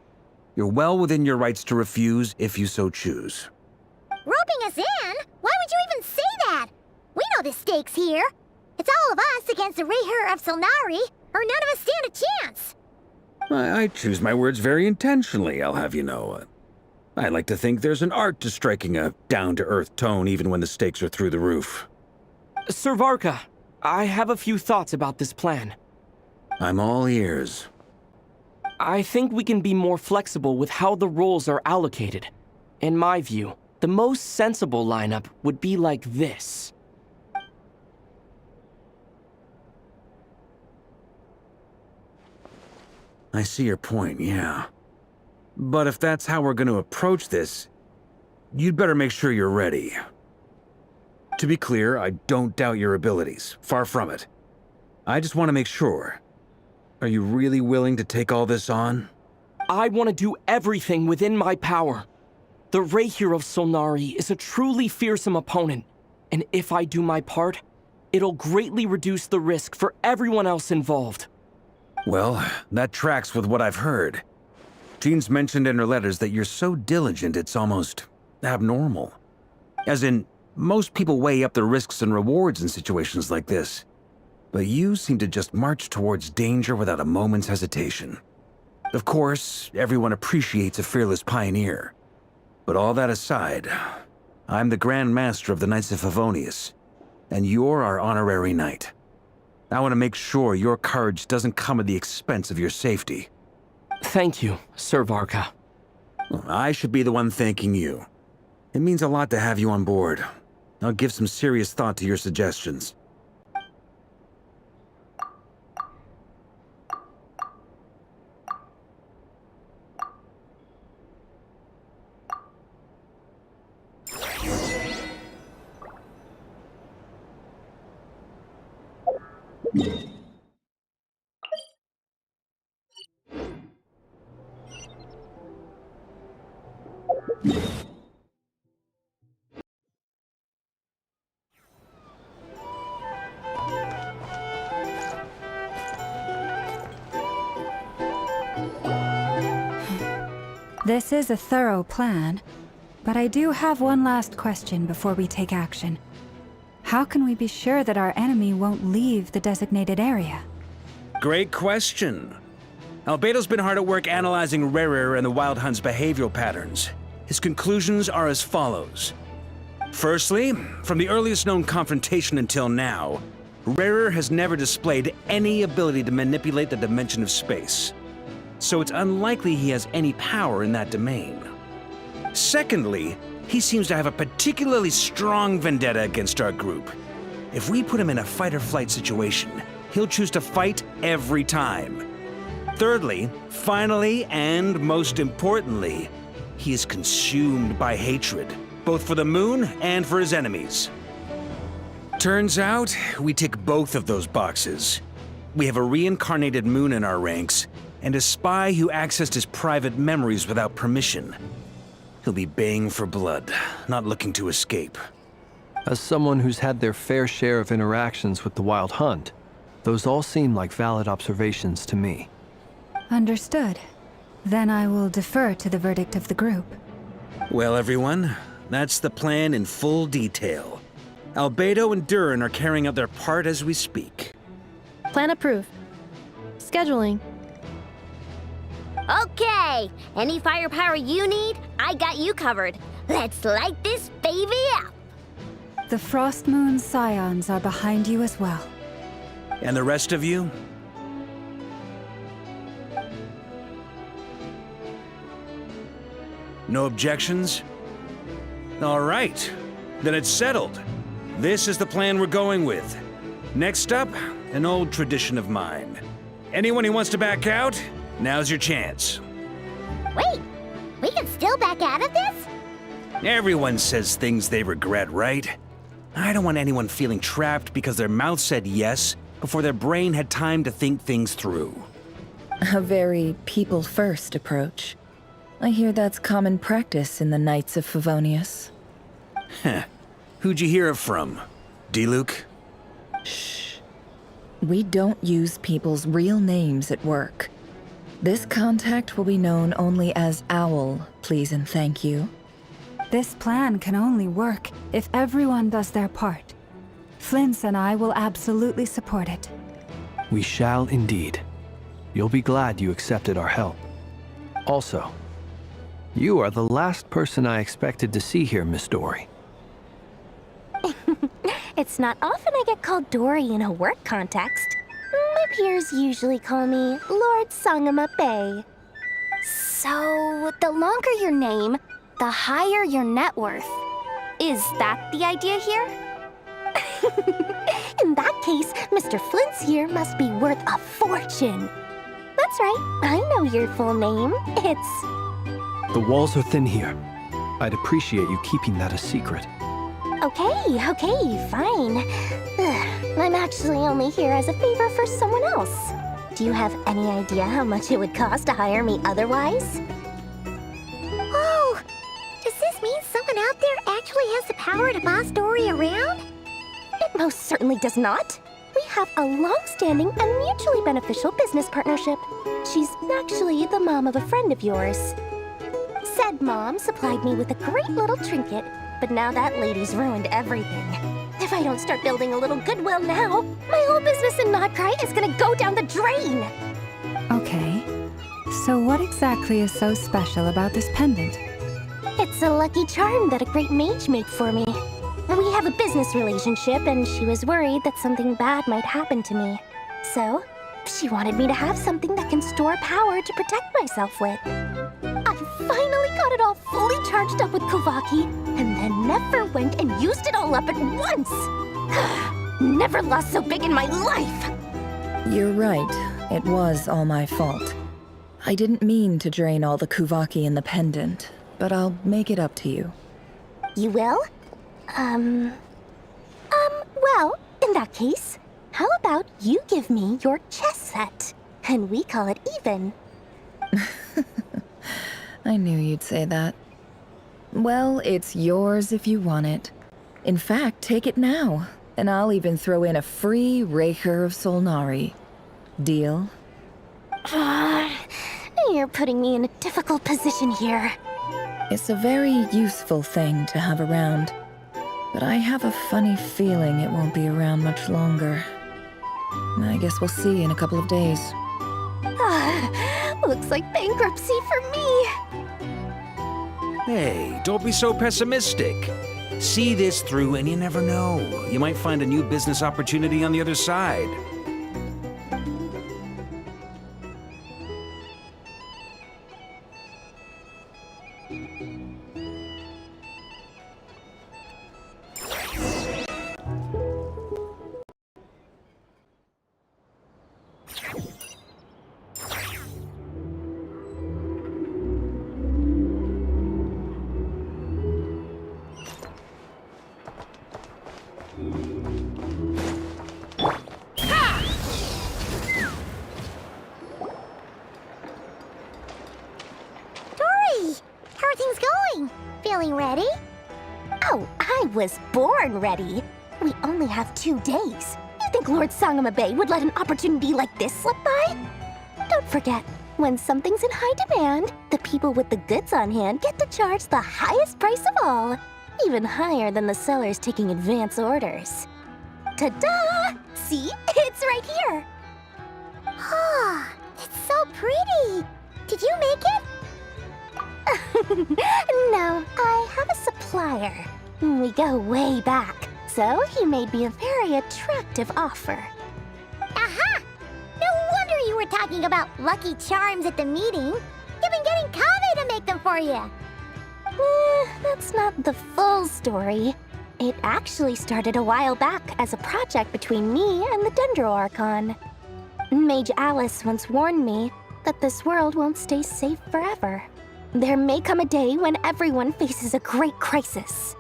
You're well within your rights to refuse if you so choose. Roping us in? Why would you even say that? We know the stakes here. It's all of us against the Rayher of Solnari, or none of us stand a chance. I choose my words very intentionally, I'll have you know. I like to think there's an art to striking a down-to-earth tone even when the stakes are through the roof. Sir Varka, I have a few thoughts about this plan. I'm all ears. I think we can be more flexible with how the roles are allocated. In my view, the most sensible lineup would be like this. I see your point, yeah. But if that's how we're going to approach this, you'd better make sure you're ready. To be clear, I don't doubt your abilities. Far from it. I just want to make sure. Are you really willing to take all this on? I want to do everything within my power. The Rayher of Solnari is a truly fearsome opponent, and if I do my part, it'll greatly reduce the risk for everyone else involved. Well, that tracks with what I've heard. Jean's mentioned in her letters that you're so diligent it's almost abnormal. As in, most people weigh up the risks and rewards in situations like this. But you seem to just march towards danger without a moment's hesitation. Of course, everyone appreciates a fearless pioneer. But all that aside, I'm the Grand Master of the Knights of Favonius, and you're our honorary knight. I want to make sure your courage doesn't come at the expense of your safety. Thank you, Sir Varka. Well, I should be the one thanking you. It means a lot to have you on board. I'll give some serious thought to your suggestions. This is a thorough plan, but I do have one last question before we take action. How can we be sure that our enemy won't leave the designated area? Great question. Albedo's been hard at work analyzing Rayher and the Wild Hunt's behavioral patterns. His conclusions are as follows. Firstly, from the earliest known confrontation until now, Rayher has never displayed any ability to manipulate the dimension of space. So it's unlikely he has any power in that domain. Secondly, he seems to have a particularly strong vendetta against our group. If we put him in a fight-or-flight situation, he'll choose to fight every time. Thirdly, finally, and most importantly, he is consumed by hatred, both for the moon and for his enemies. Turns out, we tick both of those boxes. We have a reincarnated moon in our ranks, and a spy who accessed his private memories without permission. He'll be baying for blood, not looking to escape. As someone who's had their fair share of interactions with the Wild Hunt, those all seem like valid observations to me. Understood. Then I will defer to the verdict of the group. Well, everyone, that's the plan in full detail. Albedo and Durin are carrying out their part as we speak. Plan approved. Scheduling. Okay, any firepower you need, I got you covered. Let's light this baby up. The Frost Moon Scions are behind you as well. And the rest of you? No objections? All right, then it's settled. This is the plan we're going with. Next up, an old tradition of mine. Anyone who wants to back out, now's your chance. Wait, we can still back out of this? Everyone says things they regret, right? I don't want anyone feeling trapped because their mouth said yes before their brain had time to think things through. A very people-first approach. I hear that's common practice in the Knights of Favonius. Heh. Who'd you hear it from? D-Luke? Shh. We don't use people's real names at work. This contact will be known only as Owl, please and thank you. This plan can only work if everyone does their part. Flint's and I will absolutely support it. We shall indeed. You'll be glad you accepted our help. Also, you are the last person I expected to see here, Miss Dory. It's not often I get called Dory in a work context. My peers usually call me Lord Sangama Bay. So, the longer your name, the higher your net worth. Is that the idea here? In that case, Mr. Flint's here must be worth a fortune. That's right, I know your full name. It's... The walls are thin here. I'd appreciate you keeping that a secret. Okay, fine. I'm actually only here as a favor for someone else. Do you have any idea how much it would cost to hire me otherwise? Oh! Does this mean someone out there actually has the power to boss Dory around? It most certainly does not. We have a long-standing and mutually beneficial business partnership. She's actually the mom of a friend of yours. Said mom supplied me with a great little trinket, but now that lady's ruined everything. If I don't start building a little goodwill now, my whole business in Notcry is gonna go down the drain! Okay. So what exactly is so special about this pendant? It's a lucky charm that a great mage made for me. We have a business relationship, and she was worried that something bad might happen to me. So, she wanted me to have something that can store power to protect myself with. I finally got it all fully charged up with Kovaki, and then never went and used it all up at once! Never lost so big in my life! You're right. It was all my fault. I didn't mean to drain all the Kuvaki in the pendant, but I'll make it up to you. You will? Well, in that case, how about you give me your chess set, and we call it even? I knew you'd say that. Well, it's yours if you want it. In fact, take it now, and I'll even throw in a free Raker of Solnari. Deal? You're putting me in a difficult position here. It's a very useful thing to have around, but I have a funny feeling it won't be around much longer. I guess we'll see in a couple of days. Looks like bankruptcy for me. Hey, don't be so pessimistic. See this through and you never know. You might find a new business opportunity on the other side. Feeling ready? Oh, I was born ready. We only have 2 days. You think Lord Sangama Bay would let an opportunity like this slip by? Don't forget, when something's in high demand, the people with the goods on hand get to charge the highest price of all, even higher than the sellers taking advance orders. Ta-da! See? It's right here! Ah, it's so pretty! Did you make it? No, I have a supplier. We go way back, so he made me a very attractive offer. Aha! No wonder you were talking about lucky charms at the meeting. You've been getting Kave to make them for you. That's not the full story. It actually started a while back as a project between me and the Dendro Archon. Mage Alice once warned me that this world won't stay safe forever. There may come a day when everyone faces a great crisis.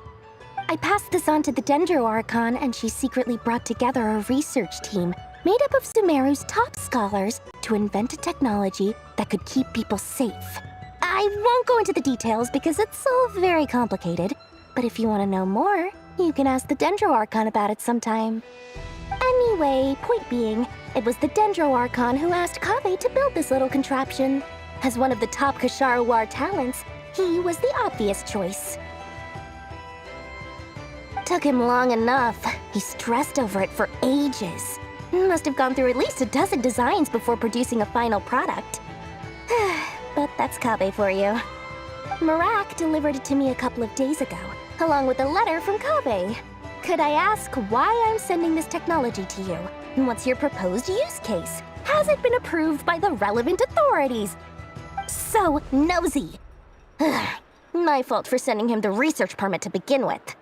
I passed this on to the Dendro Archon, and she secretly brought together a research team made up of Sumeru's top scholars to invent a technology that could keep people safe. I won't go into the details because it's all very complicated, but if you want to know more, You can ask the Dendro Archon about it sometime. Anyway, point being, it was the Dendro Archon who asked Kaveh to build this little contraption. As one of the top Kasharu War talents, he was the obvious choice. Took him long enough. He stressed over it for ages. Must have gone through at least a dozen designs before producing a final product. But that's Kaveh for you. Marak delivered it to me a couple of days ago, along with a letter from Kaveh. Could I ask why I'm sending this technology to you? And what's your proposed use case? Has it been approved by the relevant authorities? So nosy. My fault for sending him the research permit to begin with.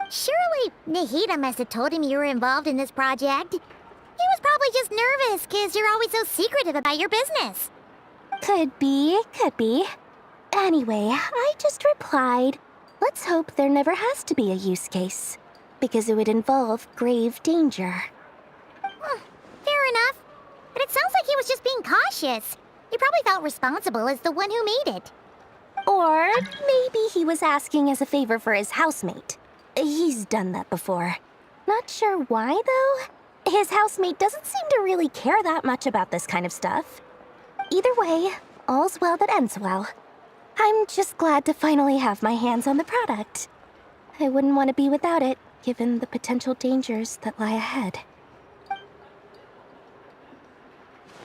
Surely Nahida must have told him you were involved in this project. He was probably just nervous because you're always so secretive about your business. Could be. Anyway, I just replied, let's hope there never has to be a use case, because it would involve grave danger. Fair enough. But it sounds like he was just being cautious. He probably felt responsible as the one who made it. Or maybe he was asking as a favor for his housemate. He's done that before. Not sure why, though. His housemate doesn't seem to really care that much about this kind of stuff. Either way, all's well that ends well. I'm just glad to finally have my hands on the product. I wouldn't want to be without it, given the potential dangers that lie ahead.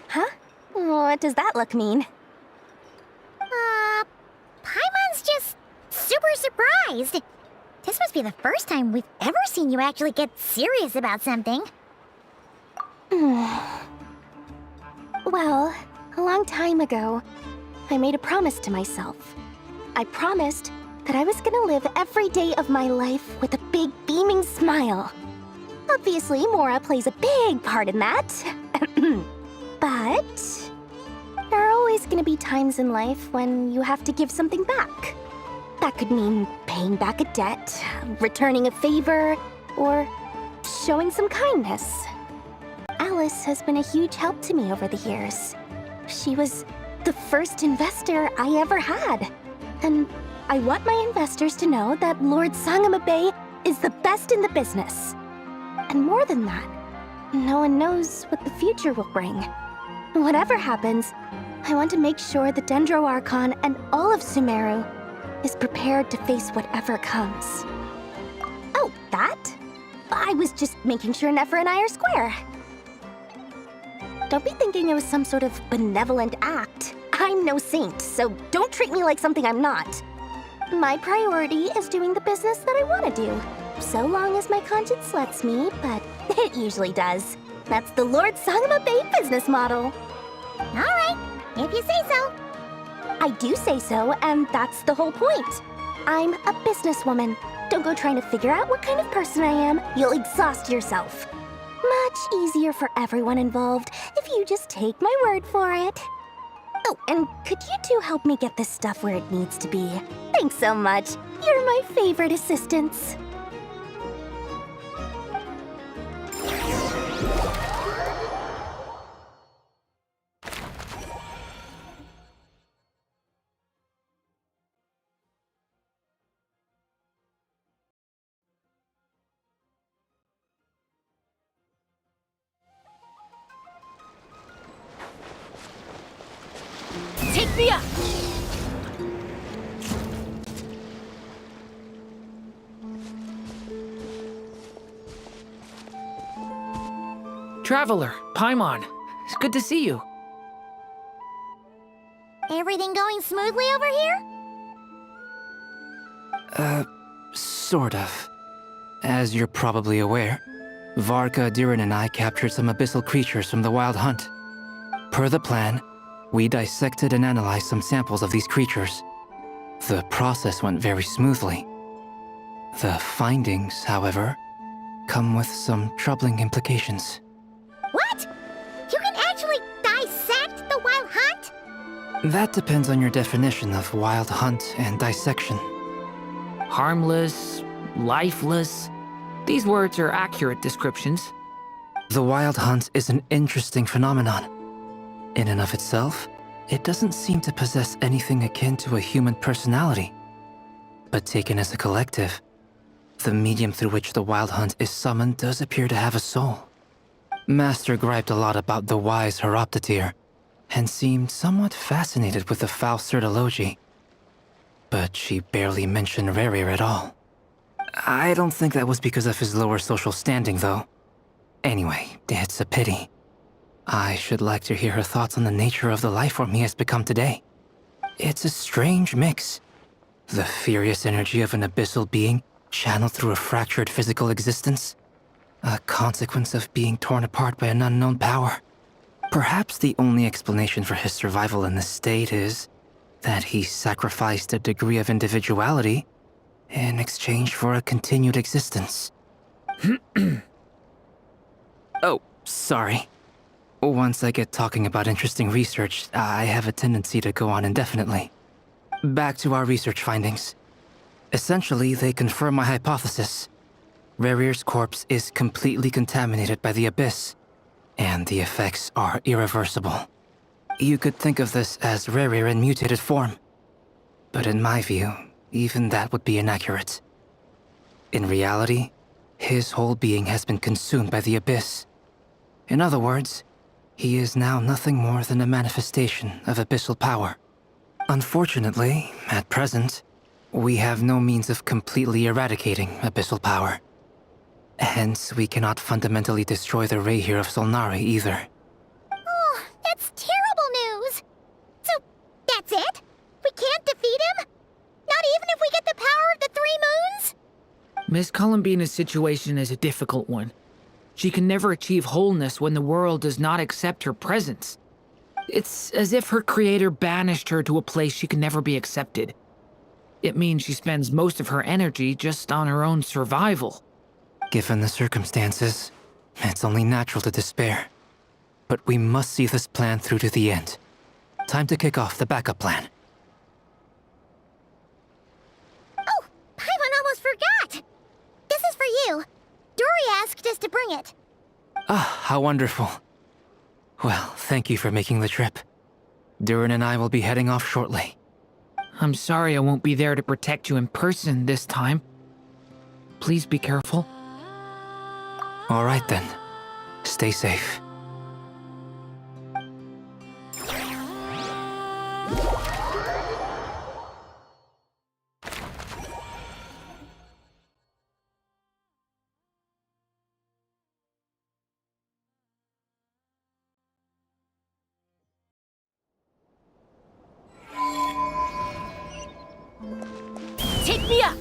Huh? What does that look mean? Paimon's just super surprised. This must be the first time we've ever seen you actually get serious about something. Well, a long time ago, I made a promise to myself. I promised that I was gonna live every day of my life with a big beaming smile. Obviously, Mora plays a big part in that. But there are always gonna be times in life when you have to give something back. That could mean paying back a debt, returning a favor, or showing some kindness. Alice has been a huge help to me over the years. She was the first investor I ever had. And I want my investors to know that Lord Sangamabe is the best in the business. And more than that, no one knows what the future will bring. Whatever happens, I want to make sure the Dendro Archon and all of Sumeru is prepared to face whatever comes. Oh, that? I was just making sure Nefer and I are square. Don't be thinking it was some sort of benevolent act. I'm no saint, so don't treat me like something I'm not. My priority is doing the business that I want to do, so long as my conscience lets me, but it usually does. That's the Lord Sangamabe business model. All right, if you say so. I do say so, and that's the whole point. I'm a businesswoman. Don't go trying to figure out what kind of person I am. You'll exhaust yourself. Much easier for everyone involved if you just take my word for it. Oh, and could you two help me get this stuff where it needs to be? Thanks so much. You're my favorite assistants. Take me up! Traveler, Paimon, it's good to see you. Everything going smoothly over here? Sort of. As you're probably aware, Varka, Durin, and I captured some abyssal creatures from the Wild Hunt. Per the plan, we dissected and analyzed some samples of these creatures. The process went very smoothly. The findings, however, come with some troubling implications. What? You can actually dissect the Wild Hunt? That depends on your definition of Wild Hunt and dissection. Harmless, lifeless. These words are accurate descriptions. The Wild Hunt is an interesting phenomenon. In and of itself, it doesn't seem to possess anything akin to a human personality. But taken as a collective, The medium through which the Wild Hunt is summoned does appear to have a soul. Master griped a lot about the wise Horoptetyr, and seemed somewhat fascinated with the foul Certology. But she barely mentioned Rerir at all. I don't think that was because of his lower social standing, though. Anyway, it's a pity. I should like to hear her thoughts on the nature of the life form he has become today. It's a strange mix. The furious energy of an abyssal being channeled through a fractured physical existence. A consequence of being torn apart by an unknown power. Perhaps the only explanation for his survival in this state is that he sacrificed a degree of individuality in exchange for a continued existence. Oh, sorry. Once I get talking about interesting research, I have a tendency to go on indefinitely. Back to our research findings. Essentially, they confirm my hypothesis. Rerir's corpse is completely contaminated by the Abyss, and the effects are irreversible. You could think of this as Rerir in mutated form. But in my view, even that would be inaccurate. In reality, his whole being has been consumed by the Abyss. In other words, he is now nothing more than a manifestation of abyssal power. Unfortunately, at present, we have no means of completely eradicating abyssal power. Hence, we cannot fundamentally destroy the Reihir of Solnari either. Oh, that's terrible news! So, that's it? We can't defeat him? Not even if we get the power of the Three Moons? Miss Columbina's situation is a difficult one. She can never achieve wholeness when the world does not accept her presence. It's as if her creator banished her to a place she can never be accepted. It means she spends most of her energy just on her own survival. Given the circumstances, it's only natural to despair. But we must see this plan through to the end. Time to kick off the backup plan. Oh, Paimon almost forgot! This is for you. Dory asked us to bring it. Ah, how wonderful. Well, thank you for making the trip. Durin and I will be heading off shortly. I'm sorry I won't be there to protect you in person this time. Please be careful. All right then. Stay safe. Take me up!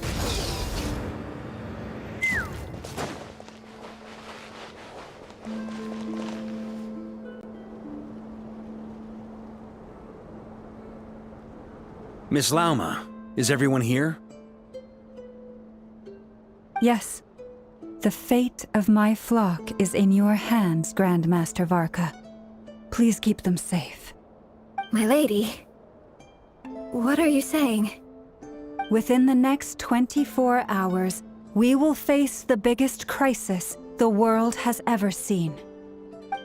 Miss Lauma, is everyone here? Yes. The fate of my flock is in your hands, Grandmaster Varka. Please keep them safe. My lady, what are you saying? Within the next 24 hours, we will face the biggest crisis the world has ever seen.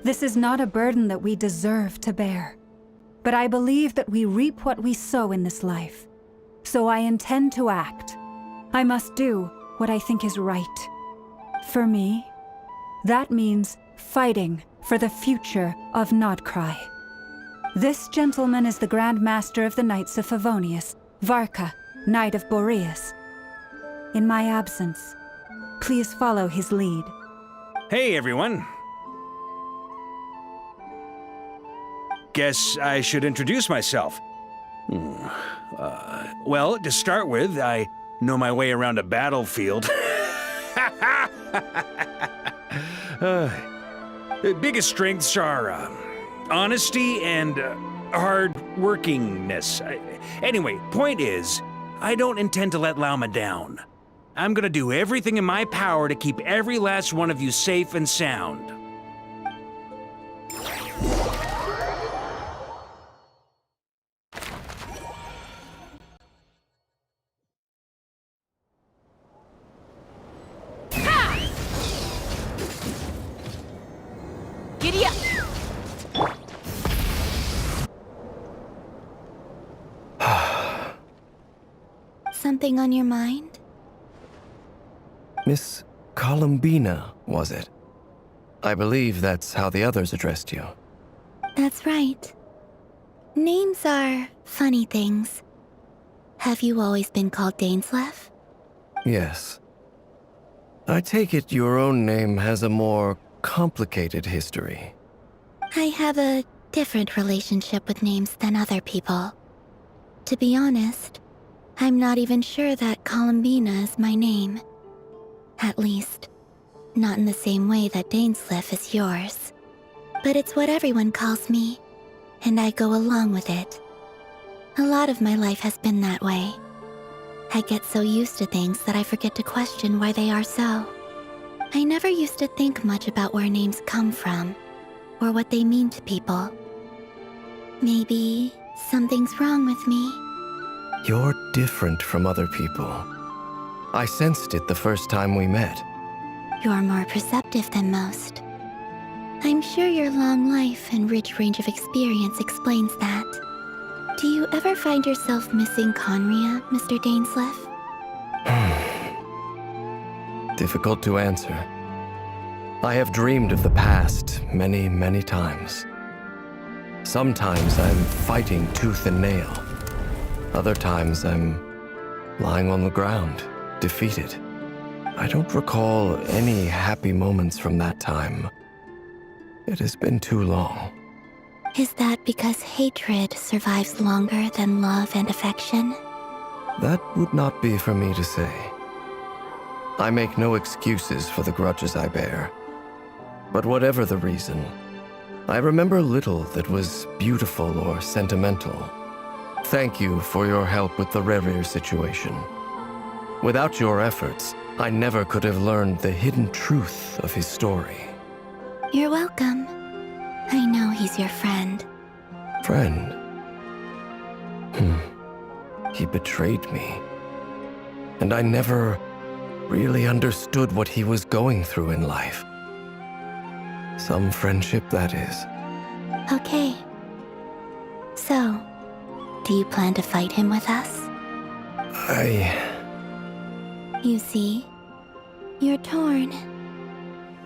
This is not a burden that we deserve to bear. But I believe that we reap what we sow in this life. So I intend to act. I must do what I think is right. For me, that means fighting for the future of Nodcry. This gentleman is the Grand Master of the Knights of Favonius, Varka, Knight of Boreas. In my absence, please follow his lead. Hey, everyone. Guess I should introduce myself. Well, to start with, I know my way around a battlefield. The biggest strengths are honesty and hard-workingness. Anyway, point is, I don't intend to let Lauma down. I'm gonna do everything in my power to keep every last one of you safe and sound. Giddy up! Something on your mind? Miss Columbina, was it? I believe that's how the others addressed you. That's right. Names are funny things. Have you always been called Dainsleif? Yes. I take it your own name has a more complicated history. I have a different relationship with names than other people. To be honest, I'm not even sure that Columbina is my name. At least, not in the same way that Dainsleif is yours. But it's what everyone calls me, and I go along with it. A lot of my life has been that way. I get so used to things that I forget to question why they are so. I never used to think much about where names come from, or what they mean to people. Maybe something's wrong with me. You're different from other people. I sensed it the first time we met. You're more perceptive than most. I'm sure your long life and rich range of experience explains that. Do you ever find yourself missing Conria, Mr. Dainsleif? Difficult to answer. I have dreamed of the past many, many times. Sometimes I'm fighting tooth and nail. Other times I'm lying on the ground, defeated. I don't recall any happy moments from that time. It has been too long. Is that because hatred survives longer than love and affection? That would not be for me to say. I make no excuses for the grudges I bear. But whatever the reason, I remember little that was beautiful or sentimental. Thank you for your help with the Rerir situation. Without your efforts, I never could have learned the hidden truth of his story. You're welcome. I know he's your friend. Friend? He betrayed me. And I never really understood what he was going through in life. Some friendship, that is. Okay. So, do you plan to fight him with us? You see, you're torn.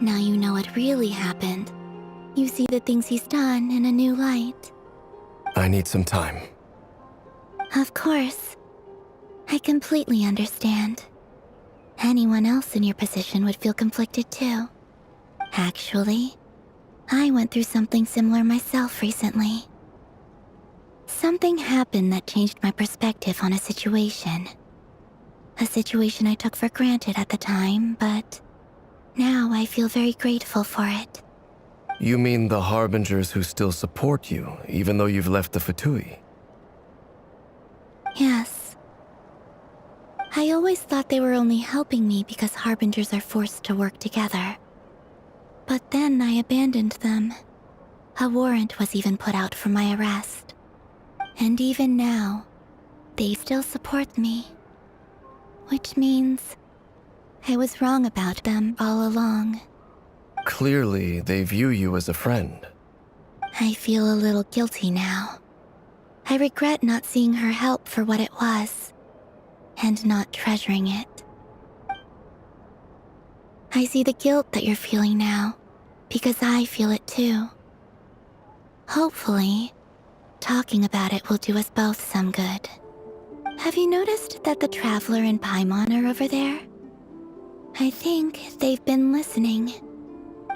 Now you know what really happened. You see the things he's done in a new light. I need some time. Of course. I completely understand. Anyone else in your position would feel conflicted too. Actually, I went through something similar myself recently. Something happened that changed my perspective on a situation. A situation I took for granted at the time, but now I feel very grateful for it. You mean the Harbingers who still support you, even though you've left the Fatui? Yes. I always thought they were only helping me because Harbingers are forced to work together. But then I abandoned them. A warrant was even put out for my arrest. And even now, they still support me. Which means I was wrong about them all along. Clearly, they view you as a friend. I feel a little guilty now. I regret not seeing her help for what it was, and not treasuring it. I see the guilt that you're feeling now, because I feel it too. Hopefully, talking about it will do us both some good. Have you noticed that the Traveler and Paimon are over there? I think they've been listening.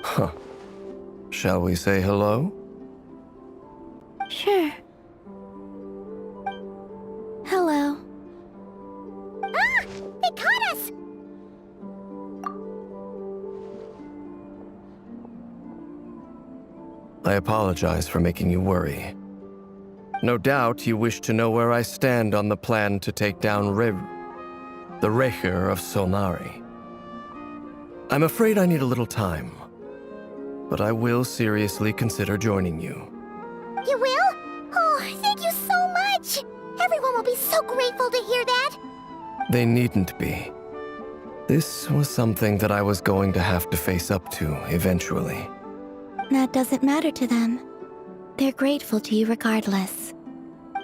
Huh. Shall we say hello? Sure. Hello. Ah! They caught us! I apologize for making you worry. No doubt you wish to know where I stand on the plan to take down the Recher of Solnari. I'm afraid I need a little time, but I will seriously consider joining you. You will? Oh, thank you so much! Everyone will be so grateful to hear that! They needn't be. This was something that I was going to have to face up to eventually. That doesn't matter to them. They're grateful to you regardless.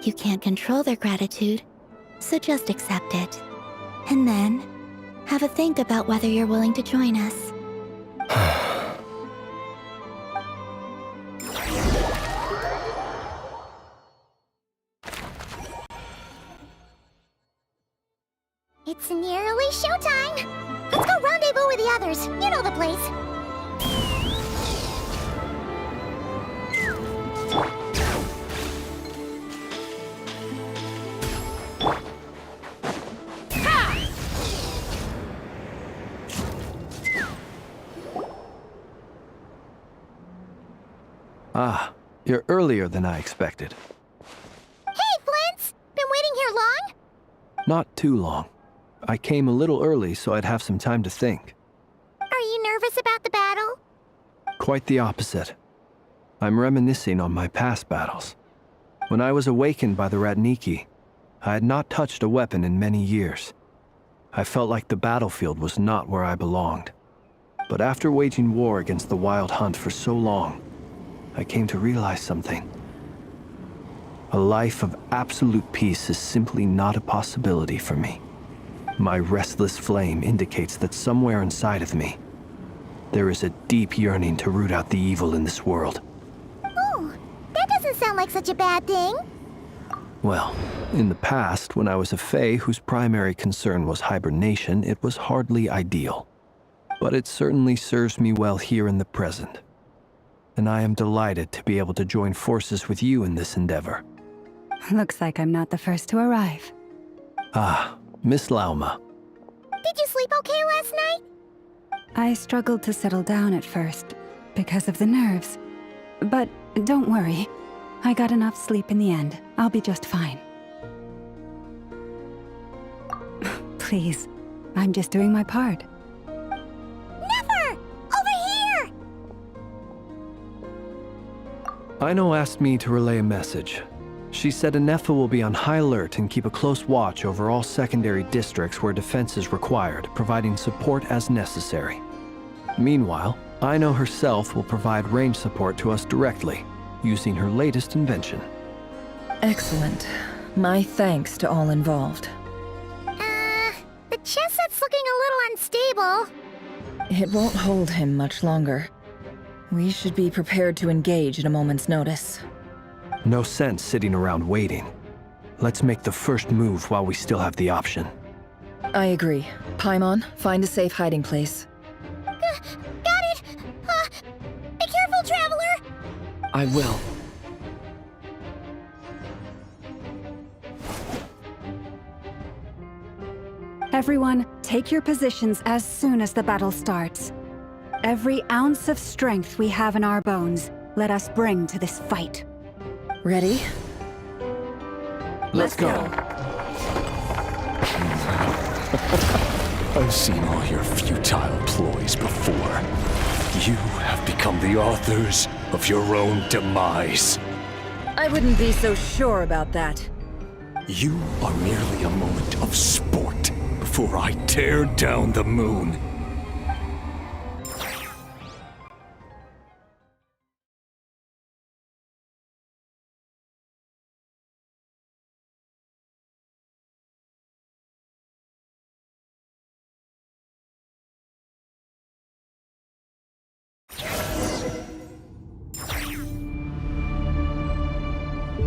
You can't control their gratitude, so just accept it. And then, have a think about whether you're willing to join us. It's nearly showtime! Let's go rendezvous with the others. You know the place. Ah, you're earlier than I expected. Hey, Flint's! Been waiting here long? Not too long. I came a little early so I'd have some time to think. Are you nervous about the battle? Quite the opposite. I'm reminiscing on my past battles. When I was awakened by the Ratniki, I had not touched a weapon in many years. I felt like the battlefield was not where I belonged. But after waging war against the Wild Hunt for so long, I came to realize something. A life of absolute peace is simply not a possibility for me. My restless flame indicates that somewhere inside of me, there is a deep yearning to root out the evil in this world. Oh, that doesn't sound like such a bad thing. Well, in the past, when I was a Fae whose primary concern was hibernation, it was hardly ideal. But it certainly serves me well here in the present. And I am delighted to be able to join forces with you in this endeavor. Looks like I'm not the first to arrive. Ah, Miss Lauma. Did you sleep okay last night? I struggled to settle down at first, because of the nerves. But don't worry. I got enough sleep in the end. I'll be just fine. Please, I'm just doing my part. Never! Over here! Aino asked me to relay a message. She said Anefa will be on high alert and keep a close watch over all secondary districts where defense is required, providing support as necessary. Meanwhile, Aino herself will provide range support to us directly, using her latest invention. Excellent. My thanks to all involved. The chess set's looking a little unstable. It won't hold him much longer. We should be prepared to engage at a moment's notice. No sense sitting around waiting. Let's make the first move while we still have the option. I agree. Paimon, find a safe hiding place. Got it! Be careful, Traveler! I will. Everyone, take your positions as soon as the battle starts. Every ounce of strength we have in our bones, let us bring to this fight. Ready? Let's go. I've seen all your futile ploys before. You have become the authors of your own demise. I wouldn't be so sure about that. You are merely a moment of sport before I tear down the moon.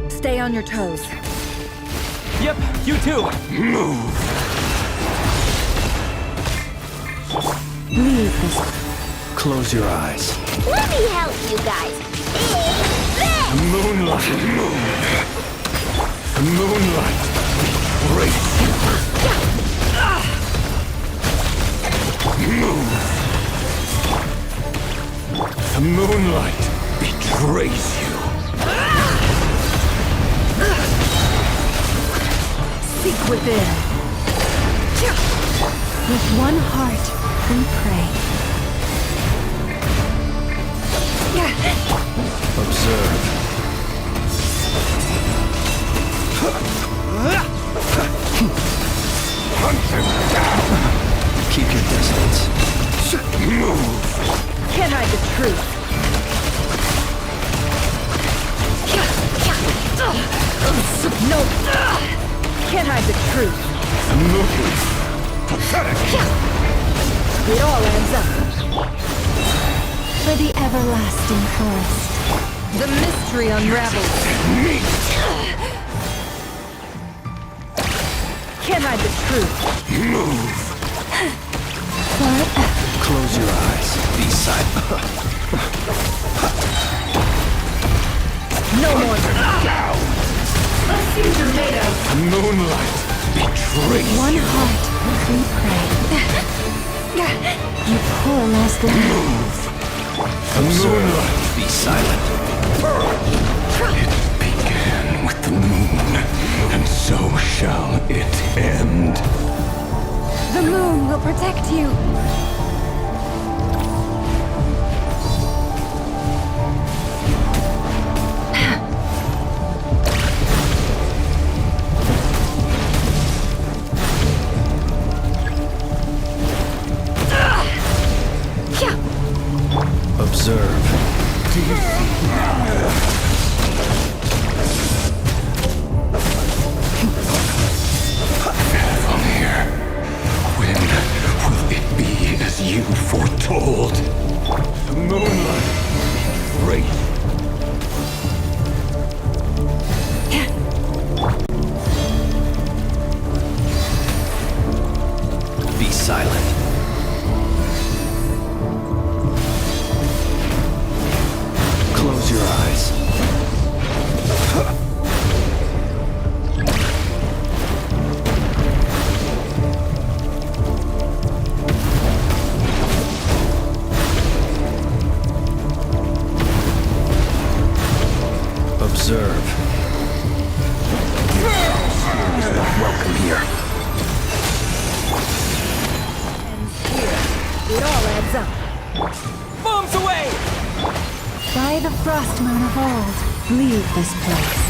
Stay on your toes. Yep, you too. Move. Leave this. Close your eyes. Let me help you guys. Moonlight. Moonlight. Break. Move. The moonlight betrays you. Seek within. With one heart, we pray. Observe. Hunt him down. Keep your distance. Move. Can't hide the truth. No. Can't hide the truth. Move. Pathetic. It all adds up. For the everlasting forest. The mystery unravels. Can't hide the truth. Move. Close your eyes. Be silent. No more. Down. Let's see what you're made of. Moonlight. Betray. One heart, we pray. You poor last line. Move. Moonlight. Be silent. It began with the moon, and so shall it end. The moon will protect you. Observe. From here, when will it be as you foretold? The moonlight. Wraith. Be silent. Close your eyes. Observe. Fear is not welcome here. It all adds up. Bombs away! By the frost moon of old, leave this place.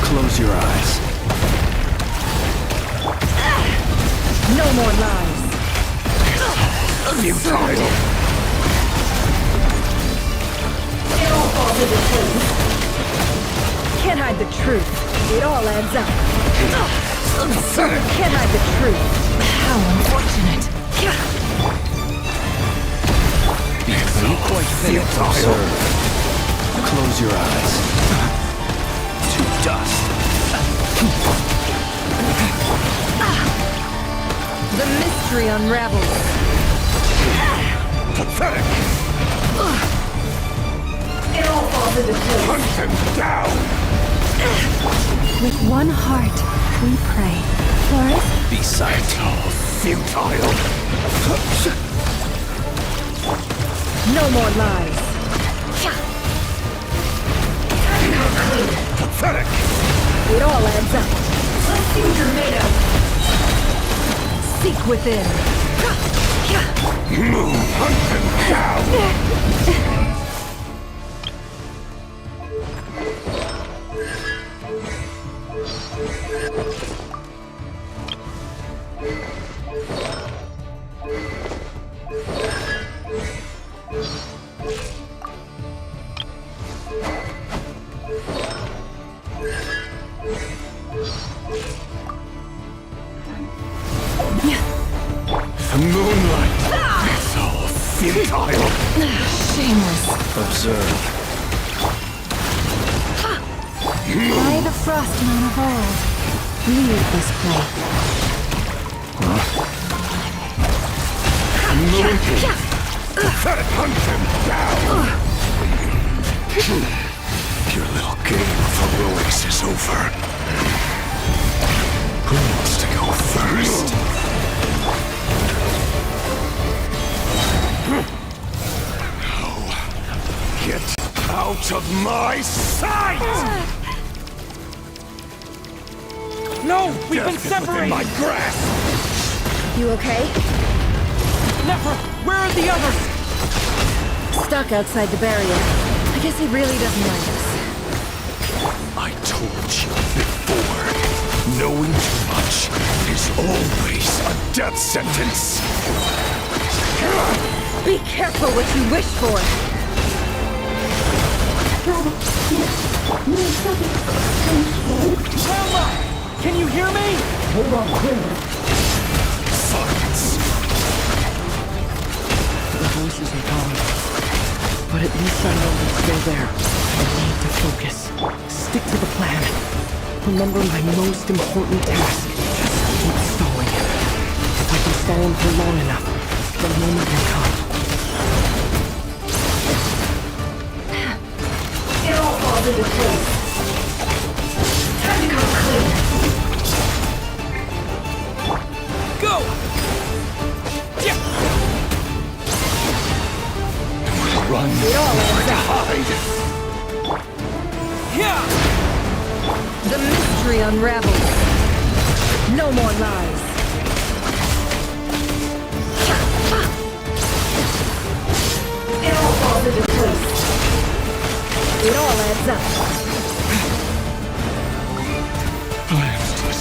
Close your eyes. No more lies. Futile. It all falls into place. Can't hide the truth. It all adds up. Can't hide the truth. How unfortunate. Quite futile. Close your eyes. To dust. The mystery unravels. Pathetic. It all falls into place. Hunt him down. With one heart, we pray. Forest? Be silent. Futile. No more lies. Pathetic. It all adds up. Let's see what you're made of. Seek within. Move. Hunt him down. The moonlight. It's all futile. Shameless. Observe. By the frost moon of old, leave this place. Hunt him down. Your little game of heroics is over. Who wants to go first? Now, get out of my sight! No! We've been Death is separated! within my grasp! You okay? Never! Where are the others? Stuck outside the barrier. I guess he really doesn't like us. I told you before, knowing too much is always a death sentence. Be careful what you wish for. Selma! Can you hear me? Silence. forces are gone. But at least I know they're still there. I need to focus. Stick to the plan. Remember my most important task. Just keep stalling him. If I can stall him for long enough, the moment will come. It all falls into place. Time to come clean. Go! Run. It all adds up. Hide. Yeah! The mystery unravels. No more lies. It all falls into place. It all adds up.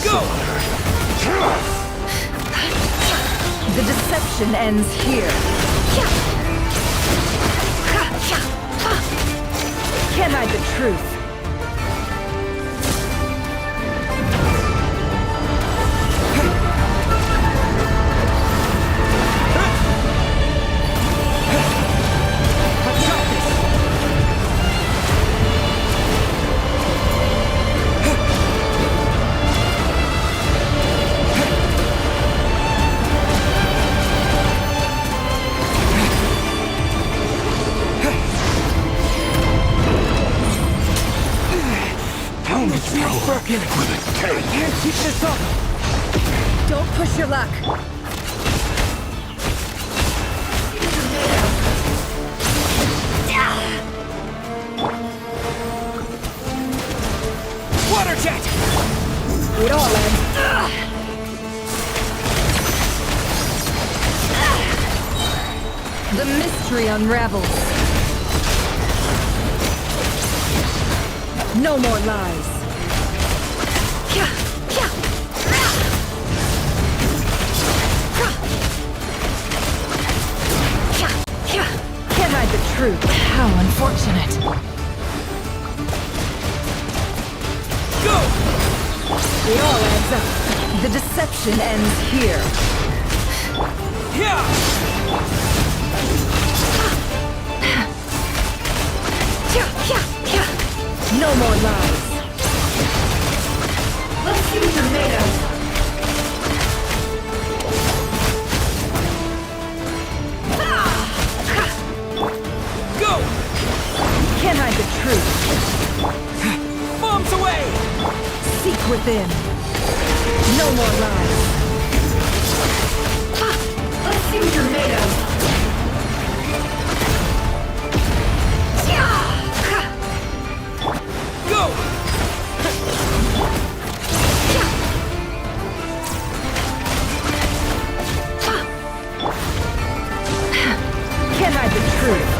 Go! The deception ends here. Can't hide the truth. Broken. I can't keep this up. Don't push your luck. Water jet! It all ends. The mystery unravels. No more lies. Can't hide the truth. How unfortunate. Go! It all adds up. The deception ends here. Yeah! No more lies. Let's see what you're made of. Go! Can't hide the truth. Bombs away! Seek within. No more lies. Let's see what you're made of. Go! Can't hide the truth.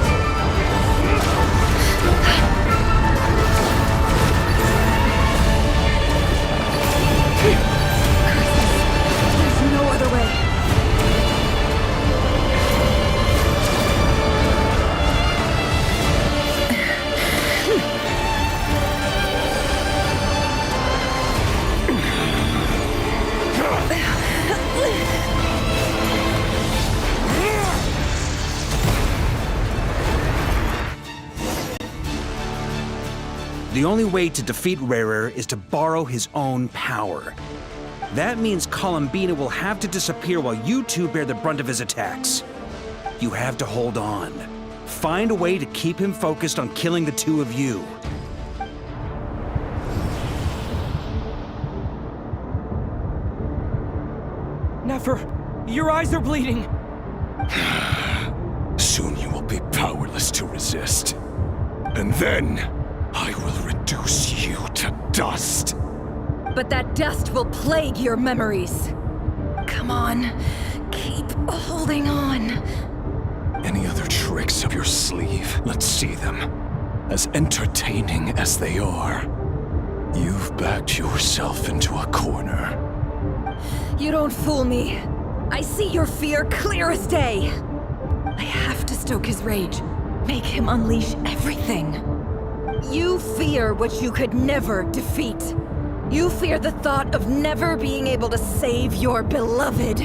There's no other way. The only way to defeat Rarer is to borrow his own power. That means Columbina will have to disappear while you two bear the brunt of his attacks. You have to hold on. Find a way to keep him focused on killing the two of you. Nefer, your eyes are bleeding. Soon you will be powerless to resist. And then, I will reduce you to dust. But that dust will plague your memories. Come on, keep holding on. Any other tricks up your sleeve? Let's see them. As entertaining as they are, you've backed yourself into a corner. You don't fool me. I see your fear clear as day. I have to stoke his rage. Make him unleash everything. You fear what you could never defeat. You fear the thought of never being able to save your beloved.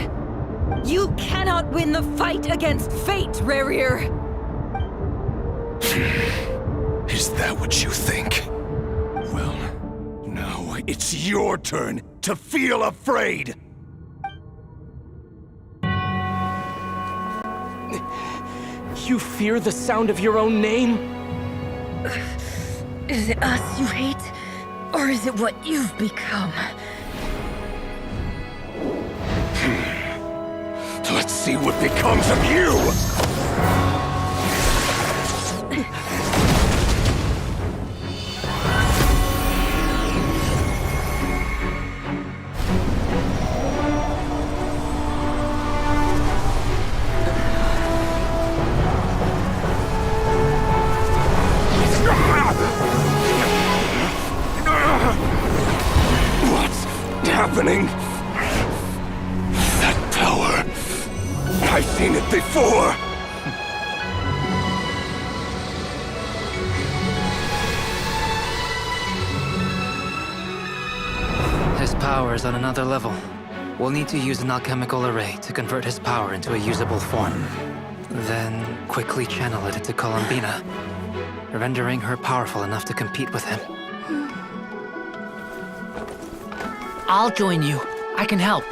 You cannot win the fight against fate, Rerir! Is that what you think? Well, now it's your turn to feel afraid! You fear the sound of your own name? Is it us you hate? Or is it what you've become? Let's see what becomes of you! What's happening? That power. I've seen it before! His power is on another level. We'll need to use an alchemical array to convert his power into a usable form. Then quickly channel it into Columbina, rendering her powerful enough to compete with him. I'll join you. I can help.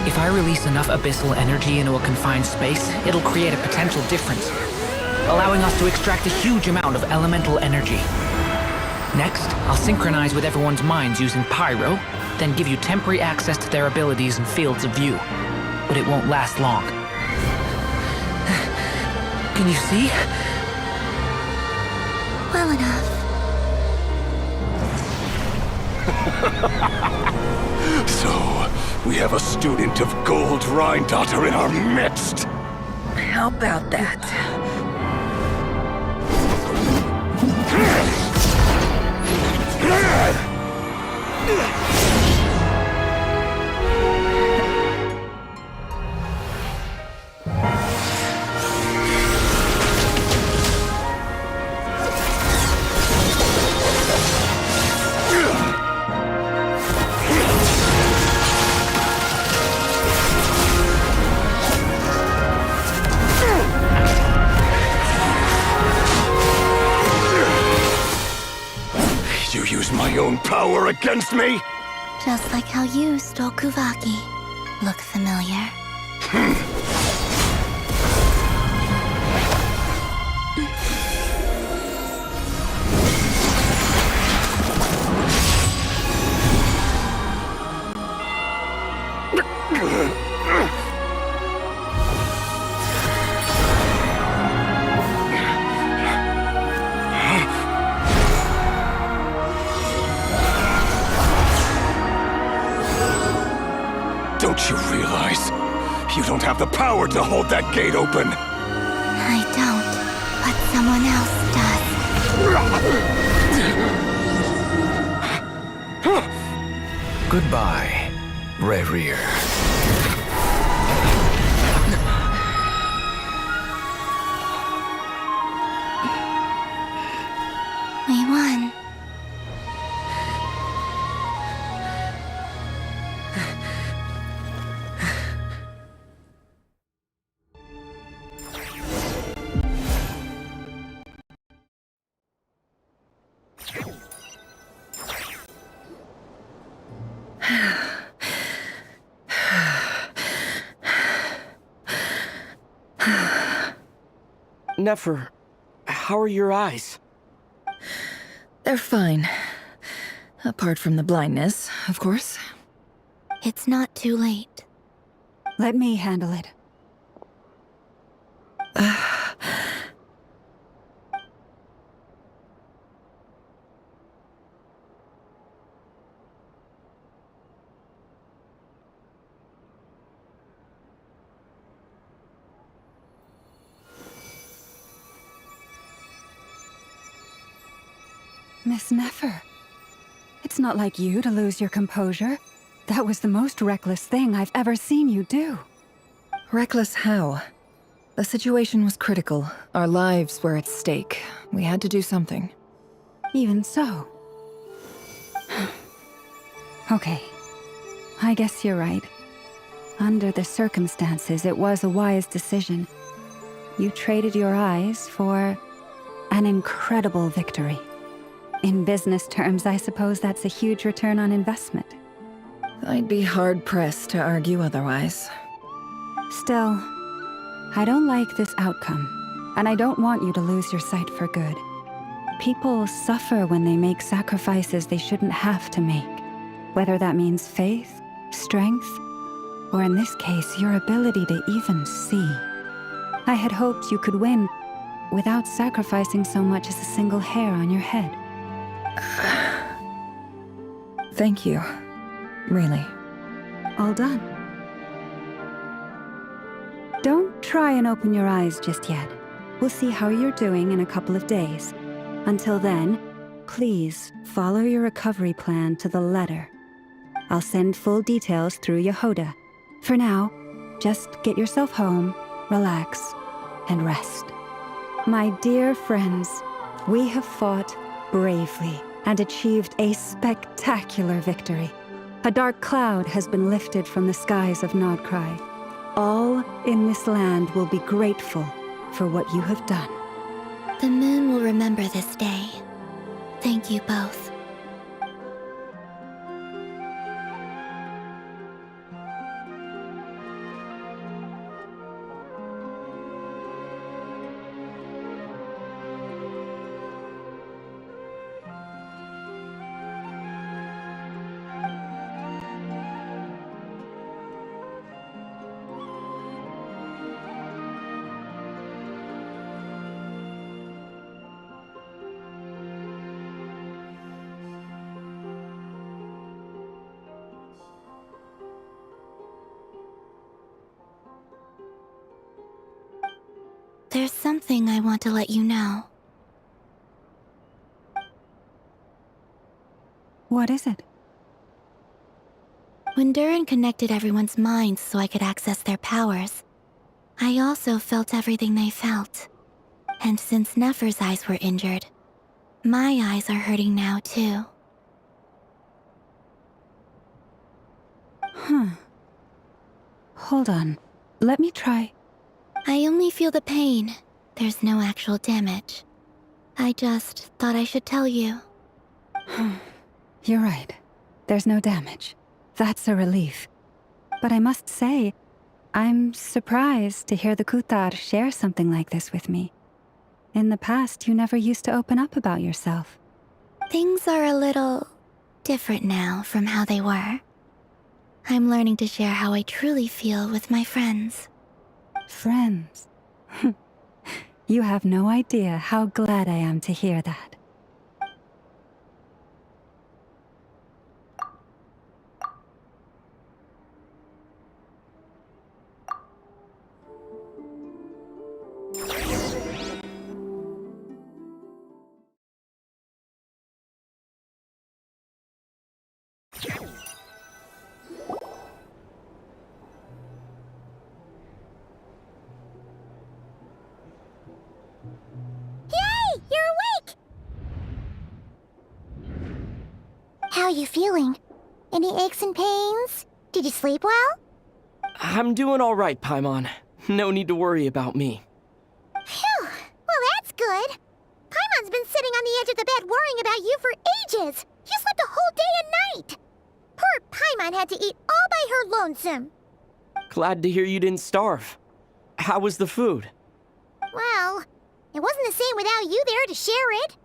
If I release enough abyssal energy into a confined space, it'll create a potential difference, allowing us to extract a huge amount of elemental energy. Next, I'll synchronize with everyone's minds using Pyro, then give you temporary access to their abilities and fields of view. But it won't last long. Can you see? Well enough. So, we have a student of Gold Rhine-Daughter in our midst! How about that? You use my own power against me? Just like how you stole Kuvaki. Look familiar? Don't you realize? You don't have the power to hold that gate open! I don't, but someone else does. Goodbye, Rerir. We won. Nefer, how are your eyes? They're fine. Apart from the blindness, of course. It's not too late. Let me handle it. Miss Nefer, it's not like you to lose your composure. That was the most reckless thing I've ever seen you do. Reckless how? The situation was critical. Our lives were at stake. We had to do something. Even so. Okay. I guess you're right. Under the circumstances, it was a wise decision. You traded your eyes for an incredible victory. In business terms, I suppose that's a huge return on investment. I'd be hard-pressed to argue otherwise. Still, I don't like this outcome, and I don't want you to lose your sight for good. People suffer when they make sacrifices they shouldn't have to make, whether that means faith, strength, or in this case, your ability to even see. I had hoped you could win without sacrificing so much as a single hair on your head. Thank you. Really. All done. Don't try and open your eyes just yet. We'll see how you're doing in a couple of days. Until then, please follow your recovery plan to the letter. I'll send full details through Yehoda. For now, just get yourself home, relax, and rest. My dear friends, we have fought bravely and achieved a spectacular victory. A dark cloud has been lifted from the skies of Nodcry. All in this land will be grateful for what you have done. The moon will remember this day. Thank you both. There's something I want to let you know. What is it? When Durin connected everyone's minds so I could access their powers, I also felt everything they felt. And since Nefer's eyes were injured, my eyes are hurting now too. Huh. Hold on. Let me try. I only feel the pain. There's no actual damage. I just thought I should tell you. You're right. There's no damage. That's a relief. But I must say, I'm surprised to hear the Kutar share something like this with me. In the past, you never used to open up about yourself. Things are a little different now from how they were. I'm learning to share how I truly feel with my friends. Friends? You have no idea how glad I am to hear that. How are you feeling? Any aches and pains? Did you sleep well? I'm doing all right, Paimon. No need to worry about me. Phew! Well, that's good. Paimon's been sitting on the edge of the bed worrying about you for ages. You slept a whole day and night. Poor Paimon had to eat all by her lonesome. Glad to hear you didn't starve. How was the food? Well, it wasn't the same without you there to share it.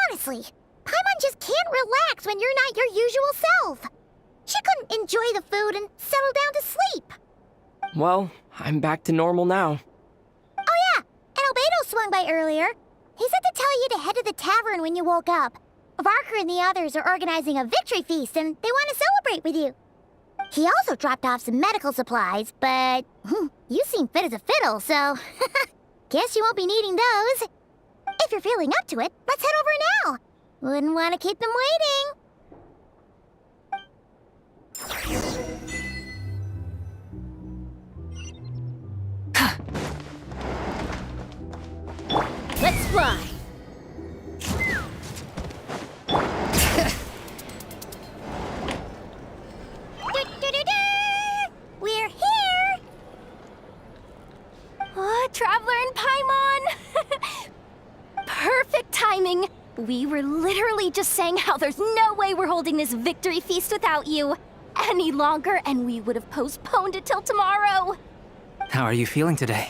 Honestly, Paimon just can't relax when you're not your usual self. She couldn't enjoy the food and settle down to sleep. Well, I'm back to normal now. Oh yeah, and Albedo swung by earlier. He said to tell you to head to the tavern when you woke up. Varker and the others are organizing a victory feast and they want to celebrate with you. He also dropped off some medical supplies, but you seem fit as a fiddle, so guess you won't be needing those. If you're feeling up to it, let's head over now. Wouldn't want to keep them waiting. Let's fly! Traveler and Paimon! Perfect timing! We were literally just saying how there's no way we're holding this victory feast without you any longer, and we would have postponed it till tomorrow. How are you feeling today?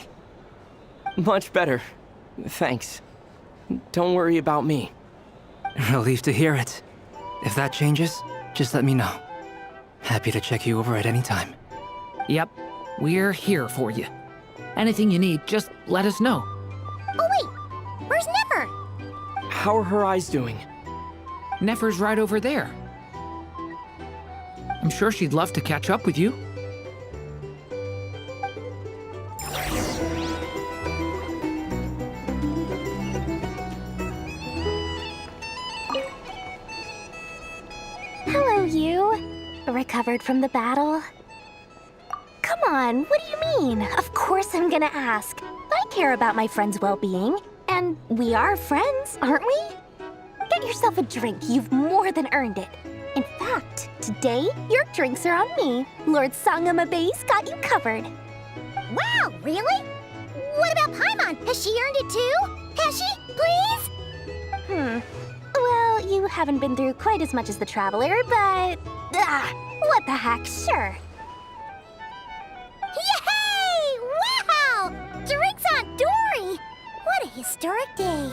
Much better. Thanks. Don't worry about me. Relieved to hear it. If that changes, just let me know. Happy to check you over at any time. Yep, we're here for you. Anything you need, just let us know. Oh wait, where's Nefer? How are her eyes doing? Nefer's right over there. I'm sure she'd love to catch up with you. Hello, you. Recovered from the battle? Come on, what do you mean? Of course I'm gonna ask. I care about my friend's well-being. And we are friends, aren't we? Get yourself a drink. You've more than earned it. In fact, today, your drinks are on me. Lord Sangamabe's got you covered. Wow, really? What about Paimon? Has she earned it too? Has she? Please? Well, you haven't been through quite as much as the Traveler, but... what the heck, sure. Yay! Wow! Drinks on Dory! What a historic day.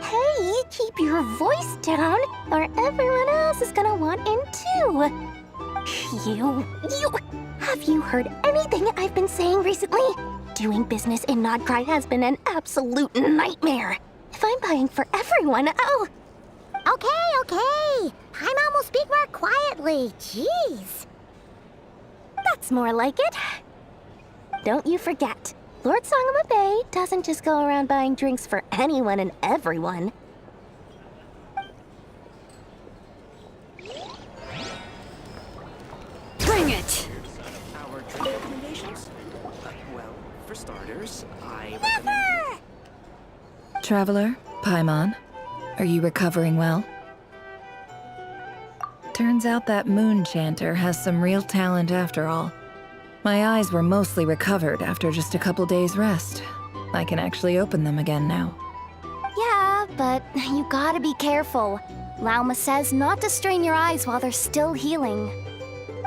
Hey, keep your voice down, or everyone else is gonna want in too. Have you heard anything I've been saying recently? Doing business in Nodcry has been an absolute nightmare. If I'm buying for everyone, oh... Okay. Paimon will speak more quietly. Jeez. That's more like it. Don't you forget, Lord Sangamabe doesn't just go around buying drinks for anyone and everyone. Bring it! Our drink recommendations? Well, for starters, I Never! Traveler, Paimon, are you recovering well? Turns out that moon chanter has some real talent after all. My eyes were mostly recovered after just a couple days' rest. I can actually open them again now. Yeah, but you gotta be careful. Lauma says not to strain your eyes while they're still healing.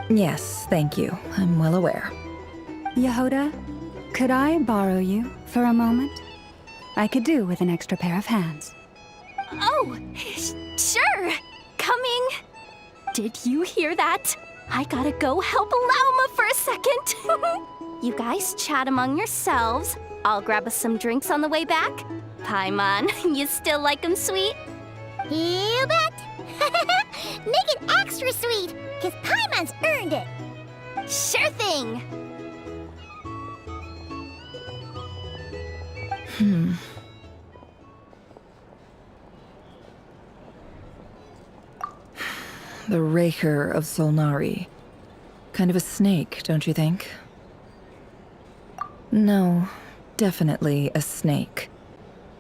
Yes, thank you. I'm well aware. Yehoda, could I borrow you for a moment? I could do with an extra pair of hands. Oh, sure. Coming. Did you hear that? I gotta go help Lauma for a second. You guys chat among yourselves. I'll grab us some drinks on the way back. Paimon, you still like 'em sweet? You bet. Make it extra sweet, because Paimon's earned it. Sure thing. The Raker of Solnari. Kind of a snake, don't you think? No, definitely a snake.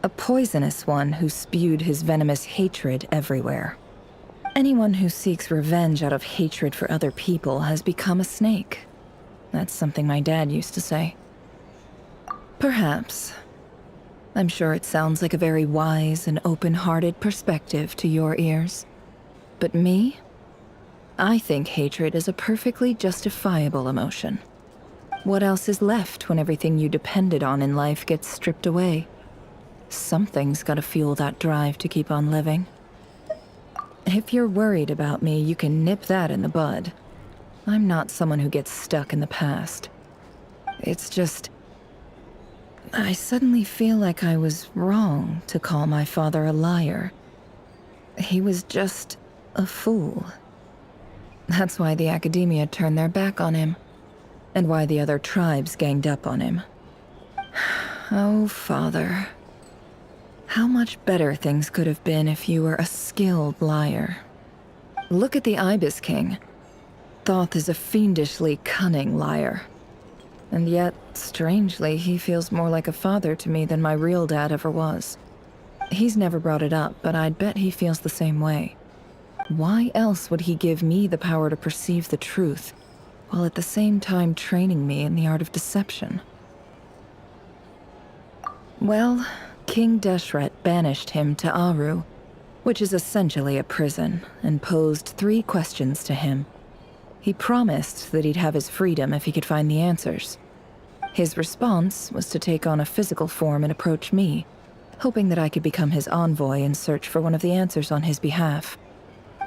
A poisonous one who spewed his venomous hatred everywhere. Anyone who seeks revenge out of hatred for other people has become a snake. That's something my dad used to say. Perhaps. I'm sure it sounds like a very wise and open-hearted perspective to your ears. But me? I think hatred is a perfectly justifiable emotion. What else is left when everything you depended on in life gets stripped away? Something's gotta fuel that drive to keep on living. If you're worried about me, you can nip that in the bud. I'm not someone who gets stuck in the past. It's just... I suddenly feel like I was wrong to call my father a liar. He was just a fool. That's why the Academia turned their back on him, and why the other tribes ganged up on him. Oh, Father. How much better things could have been if you were a skilled liar. Look at the Ibis King. Thoth is a fiendishly cunning liar. And yet, strangely, he feels more like a father to me than my real dad ever was. He's never brought it up, but I'd bet he feels the same way. Why else would he give me the power to perceive the truth, while at the same time training me in the art of deception? Well, King Deshret banished him to Aru, which is essentially a prison, and posed 3 questions to him. He promised that he'd have his freedom if he could find the answers. His response was to take on a physical form and approach me, hoping that I could become his envoy and search for one of the answers on his behalf.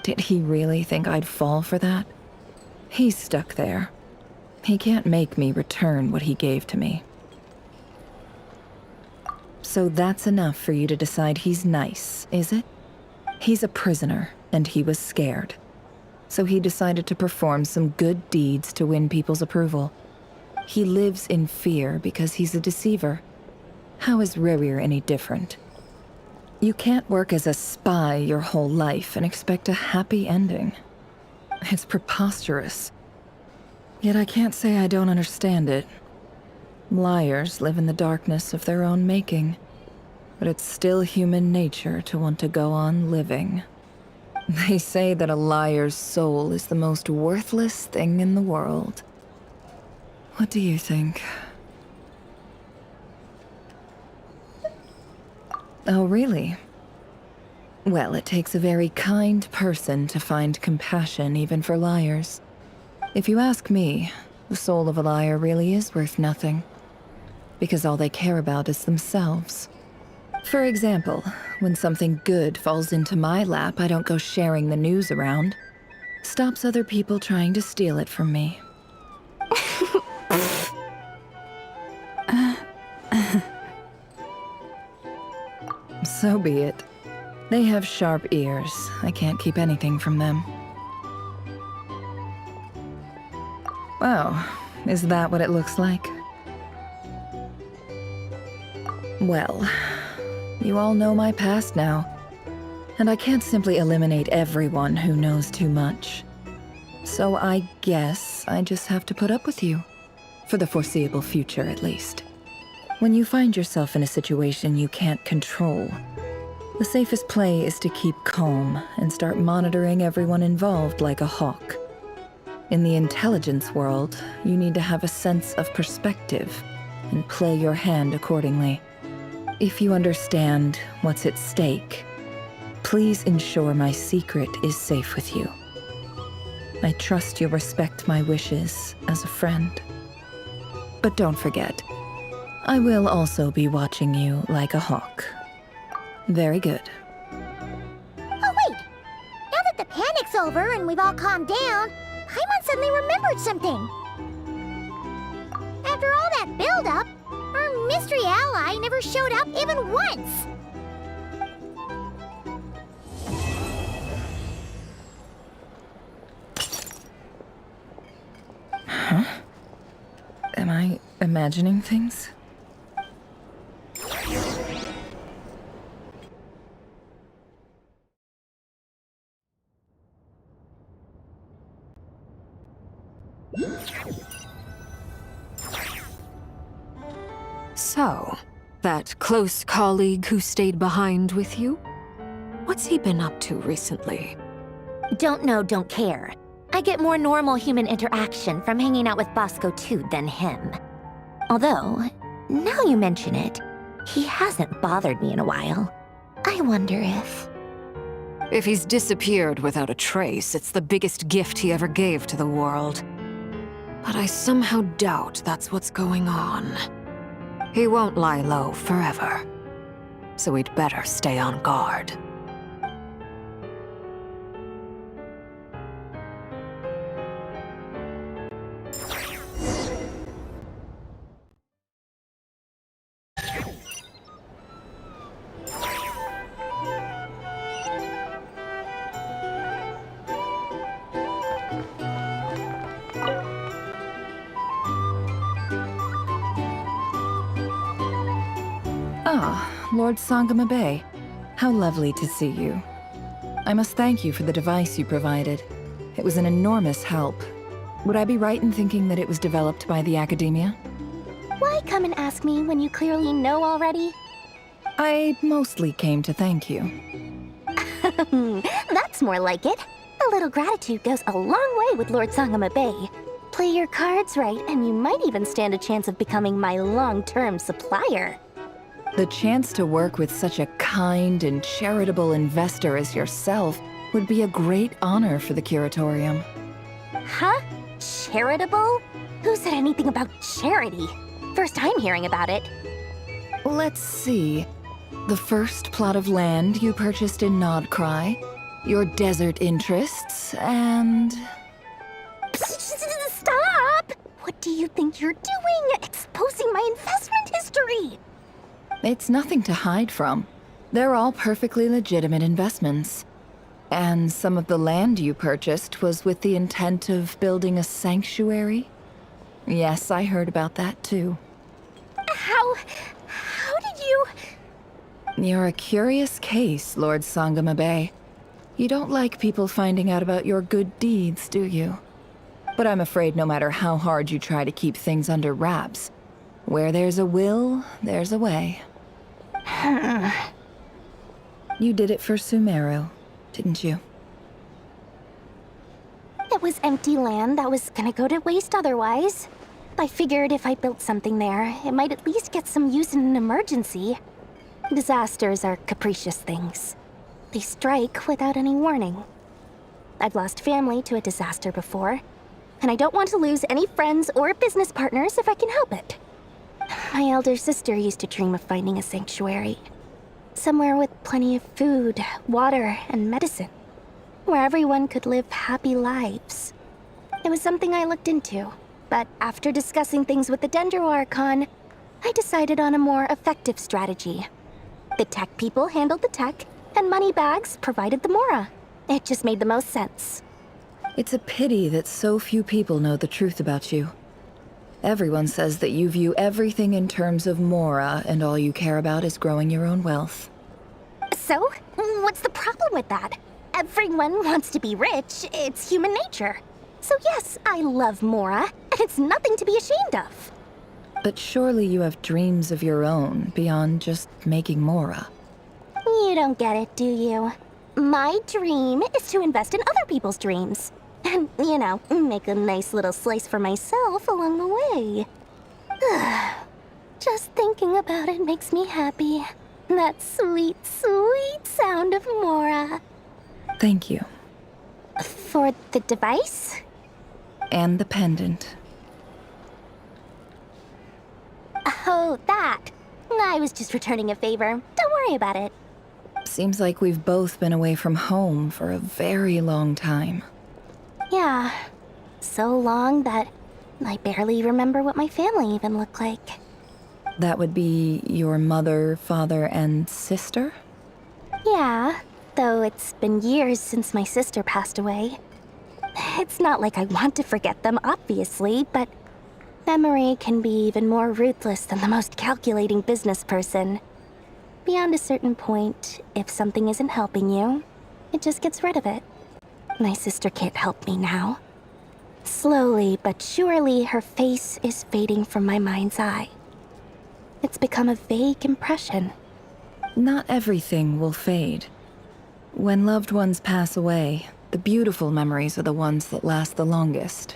Did he really think I'd fall for that? He's stuck there. He can't make me return what he gave to me. So that's enough for you to decide he's nice, is it? He's a prisoner, and he was scared. So he decided to perform some good deeds to win people's approval. He lives in fear because he's a deceiver. How is Rerir any different? You can't work as a spy your whole life and expect a happy ending. It's preposterous. Yet I can't say I don't understand it. Liars live in the darkness of their own making, but it's still human nature to want to go on living. They say that a liar's soul is the most worthless thing in the world. What do you think? Oh, really? Well, it takes a very kind person to find compassion even for liars. If you ask me, the soul of a liar really is worth nothing, because all they care about is themselves. For example, when something good falls into my lap, I don't go sharing the news around. Stops other people trying to steal it from me. So be it. They have sharp ears. I can't keep anything from them. Oh, is that what it looks like? Well, you all know my past now, and I can't simply eliminate everyone who knows too much. So I guess I just have to put up with you, for the foreseeable future at least. When you find yourself in a situation you can't control, the safest play is to keep calm and start monitoring everyone involved like a hawk. In the intelligence world, you need to have a sense of perspective and play your hand accordingly. If you understand what's at stake, please ensure my secret is safe with you. I trust you'll respect my wishes as a friend. But don't forget, I will also be watching you like a hawk. Very good. Oh, wait! Now that the panic's over and we've all calmed down, Paimon suddenly remembered something. After all that build-up, our mystery ally never showed up even once! Huh? Am I imagining things? So, that close colleague who stayed behind with you? What's he been up to recently? Don't know, don't care. I get more normal human interaction from hanging out with Bosco too than him. Although, now you mention it, he hasn't bothered me in a while. I wonder if... If he's disappeared without a trace, it's the biggest gift he ever gave to the world. But I somehow doubt that's what's going on. He won't lie low forever. So we'd better stay on guard. Ah, Lord Sangama Bay. How lovely to see you. I must thank you for the device you provided. It was an enormous help. Would I be right in thinking that it was developed by the Academia? Why come and ask me when you clearly know already? I mostly came to thank you. That's more like it. A little gratitude goes a long way with Lord Sangama Bay. Play your cards right, and you might even stand a chance of becoming my long-term supplier. The chance to work with such a kind and charitable investor as yourself would be a great honor for the Curatorium. Huh? Charitable? Who said anything about charity? First I'm hearing about it. Let's see. The first plot of land you purchased in Nodcry, your desert interests, and... Stop! What do you think you're doing? Exposing my investment history! It's nothing to hide from. They're all perfectly legitimate investments. And some of the land you purchased was with the intent of building a sanctuary? Yes, I heard about that too. How did you... You're a curious case, Lord Sangamabe. You don't like people finding out about your good deeds, do you? But I'm afraid no matter how hard you try to keep things under wraps, where there's a will, there's a way. You did it for Sumeru, didn't you? It was empty land that was gonna go to waste otherwise. I figured if I built something there, it might at least get some use in an emergency. Disasters are capricious things. They strike without any warning. I've lost family to a disaster before, and I don't want to lose any friends or business partners if I can help it. My elder sister used to dream of finding a sanctuary. Somewhere with plenty of food, water, and medicine. Where everyone could live happy lives. It was something I looked into, but after discussing things with the Dendro Archon, I decided on a more effective strategy. The tech people handled the tech, and Moneybags provided the Mora. It just made the most sense. It's a pity that so few people know the truth about you. Everyone says that you view everything in terms of Mora, and all you care about is growing your own wealth. So, what's the problem with that? Everyone wants to be rich. It's human nature. So yes, I love Mora, and it's nothing to be ashamed of. But surely you have dreams of your own beyond just making Mora. You don't get it, do you? My dream is to invest in other people's dreams. And, you know, make a nice little slice for myself along the way. Just thinking about it makes me happy. That sweet, sweet sound of Mora. Thank you. For the device? And the pendant. Oh, that. I was just returning a favor. Don't worry about it. Seems like we've both been away from home for a very long time. Yeah. So long that I barely remember what my family even looked like. That would be your mother, father, and sister? Yeah, though it's been years since my sister passed away. It's not like I want to forget them, obviously, but memory can be even more ruthless than the most calculating business person. Beyond a certain point, if something isn't helping you, it just gets rid of it. My sister can't help me now. Slowly but surely, her face is fading from my mind's eye. It's become a vague impression. Not everything will fade. When loved ones pass away, the beautiful memories are the ones that last the longest.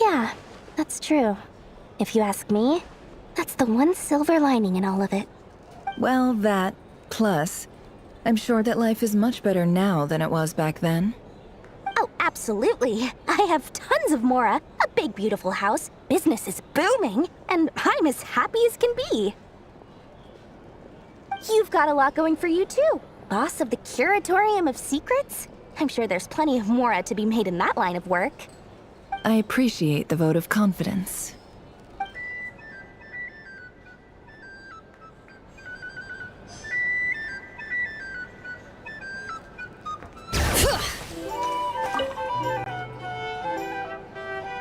Yeah, that's true. If you ask me, that's the one silver lining in all of it. Well, that, plus, I'm sure that life is much better now than it was back then. Oh, absolutely. I have tons of Mora, a big beautiful house, business is booming, and I'm as happy as can be. You've got a lot going for you too. Boss of the Curatorium of Secrets? I'm sure there's plenty of Mora to be made in that line of work. I appreciate the vote of confidence.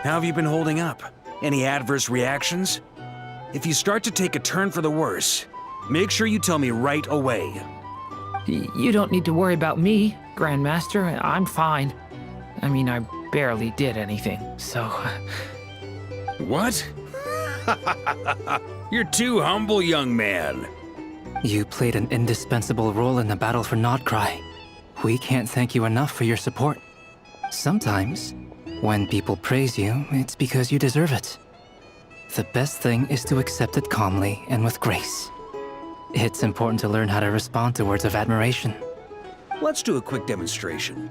How have you been holding up? Any adverse reactions? If you start to take a turn for the worse, make sure you tell me right away. You don't need to worry about me, Grandmaster. I'm fine. I mean, I barely did anything, so... What? You're too humble, young man. You played an indispensable role in the battle for Nodcry. We can't thank you enough for your support. Sometimes, when people praise you, it's because you deserve it. The best thing is to accept it calmly and with grace. It's important to learn how to respond to words of admiration. Let's do a quick demonstration.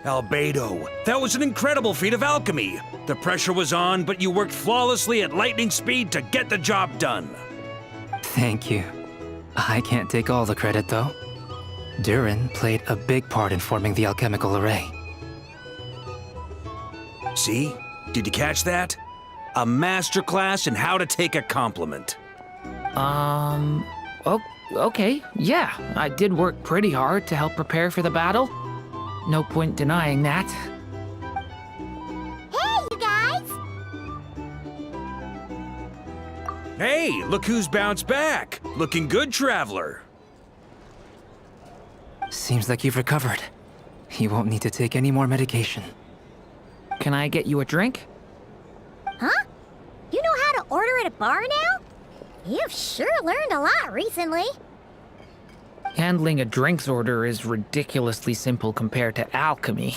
Albedo, that was an incredible feat of alchemy. The pressure was on, but you worked flawlessly at lightning speed to get the job done. Thank you. I can't take all the credit, though. Durin played a big part in forming the alchemical array. See? Did you catch that? A masterclass in how to take a compliment. Okay, yeah. I did work pretty hard to help prepare for the battle. No point denying that. Hey, you guys! Hey, look who's bounced back. Looking good, traveler. Seems like you've recovered. You won't need to take any more medication. Can I get you a drink? Huh? You know how to order at a bar now? You've sure learned a lot recently. Handling a drinks order is ridiculously simple compared to alchemy.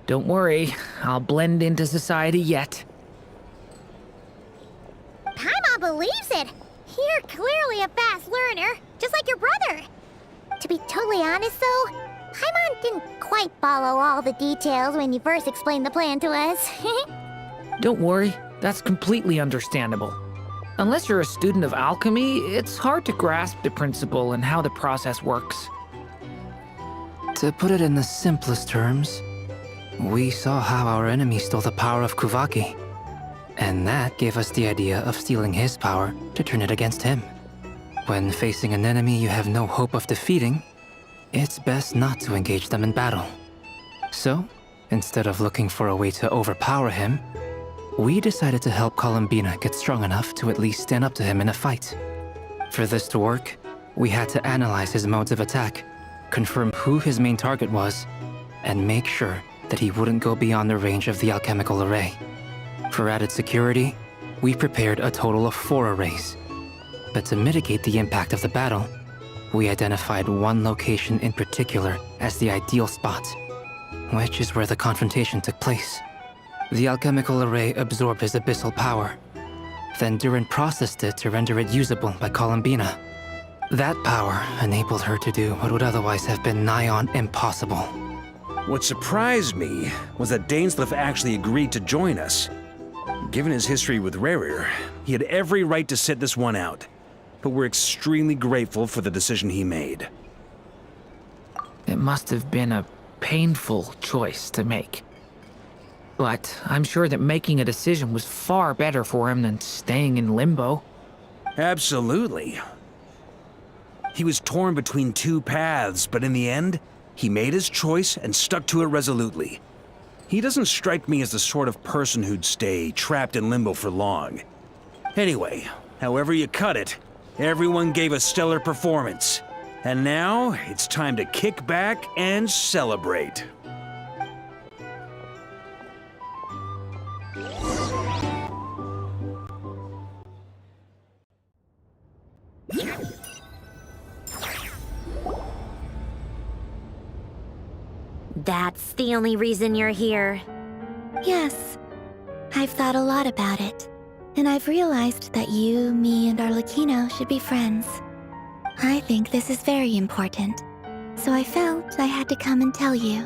Don't worry, I'll blend into society yet. Paimon believes it. You're clearly a fast learner, just like your brother. To be totally honest, though, Paimon didn't quite follow all the details when you first explained the plan to us. Don't worry, that's completely understandable. Unless you're a student of alchemy, it's hard to grasp the principle and how the process works. To put it in the simplest terms, we saw how our enemy stole the power of Kuvaki. And that gave us the idea of stealing his power to turn it against him. When facing an enemy you have no hope of defeating, it's best not to engage them in battle. So, instead of looking for a way to overpower him, we decided to help Columbina get strong enough to at least stand up to him in a fight. For this to work, we had to analyze his modes of attack, confirm who his main target was, and make sure that he wouldn't go beyond the range of the alchemical array. For added security, we prepared a total of 4 arrays. But to mitigate the impact of the battle, we identified one location in particular as the ideal spot, which is where the confrontation took place. The alchemical array absorbed his abyssal power. Then Durin processed it to render it usable by Columbina. That power enabled her to do what would otherwise have been nigh on impossible. What surprised me was that Dainsleif actually agreed to join us. Given his history with Rerir, he had every right to sit this one out. But we're extremely grateful for the decision he made. It must have been a painful choice to make. But I'm sure that making a decision was far better for him than staying in limbo. Absolutely. He was torn between 2 paths, but in the end, he made his choice and stuck to it resolutely. He doesn't strike me as the sort of person who'd stay trapped in limbo for long. Anyway, however you cut it, everyone gave a stellar performance. And now, it's time to kick back and celebrate. That's the only reason you're here. Yes. I've thought a lot about it. And I've realized that you, me, and Arlecchino should be friends. I think this is very important. So I felt I had to come and tell you.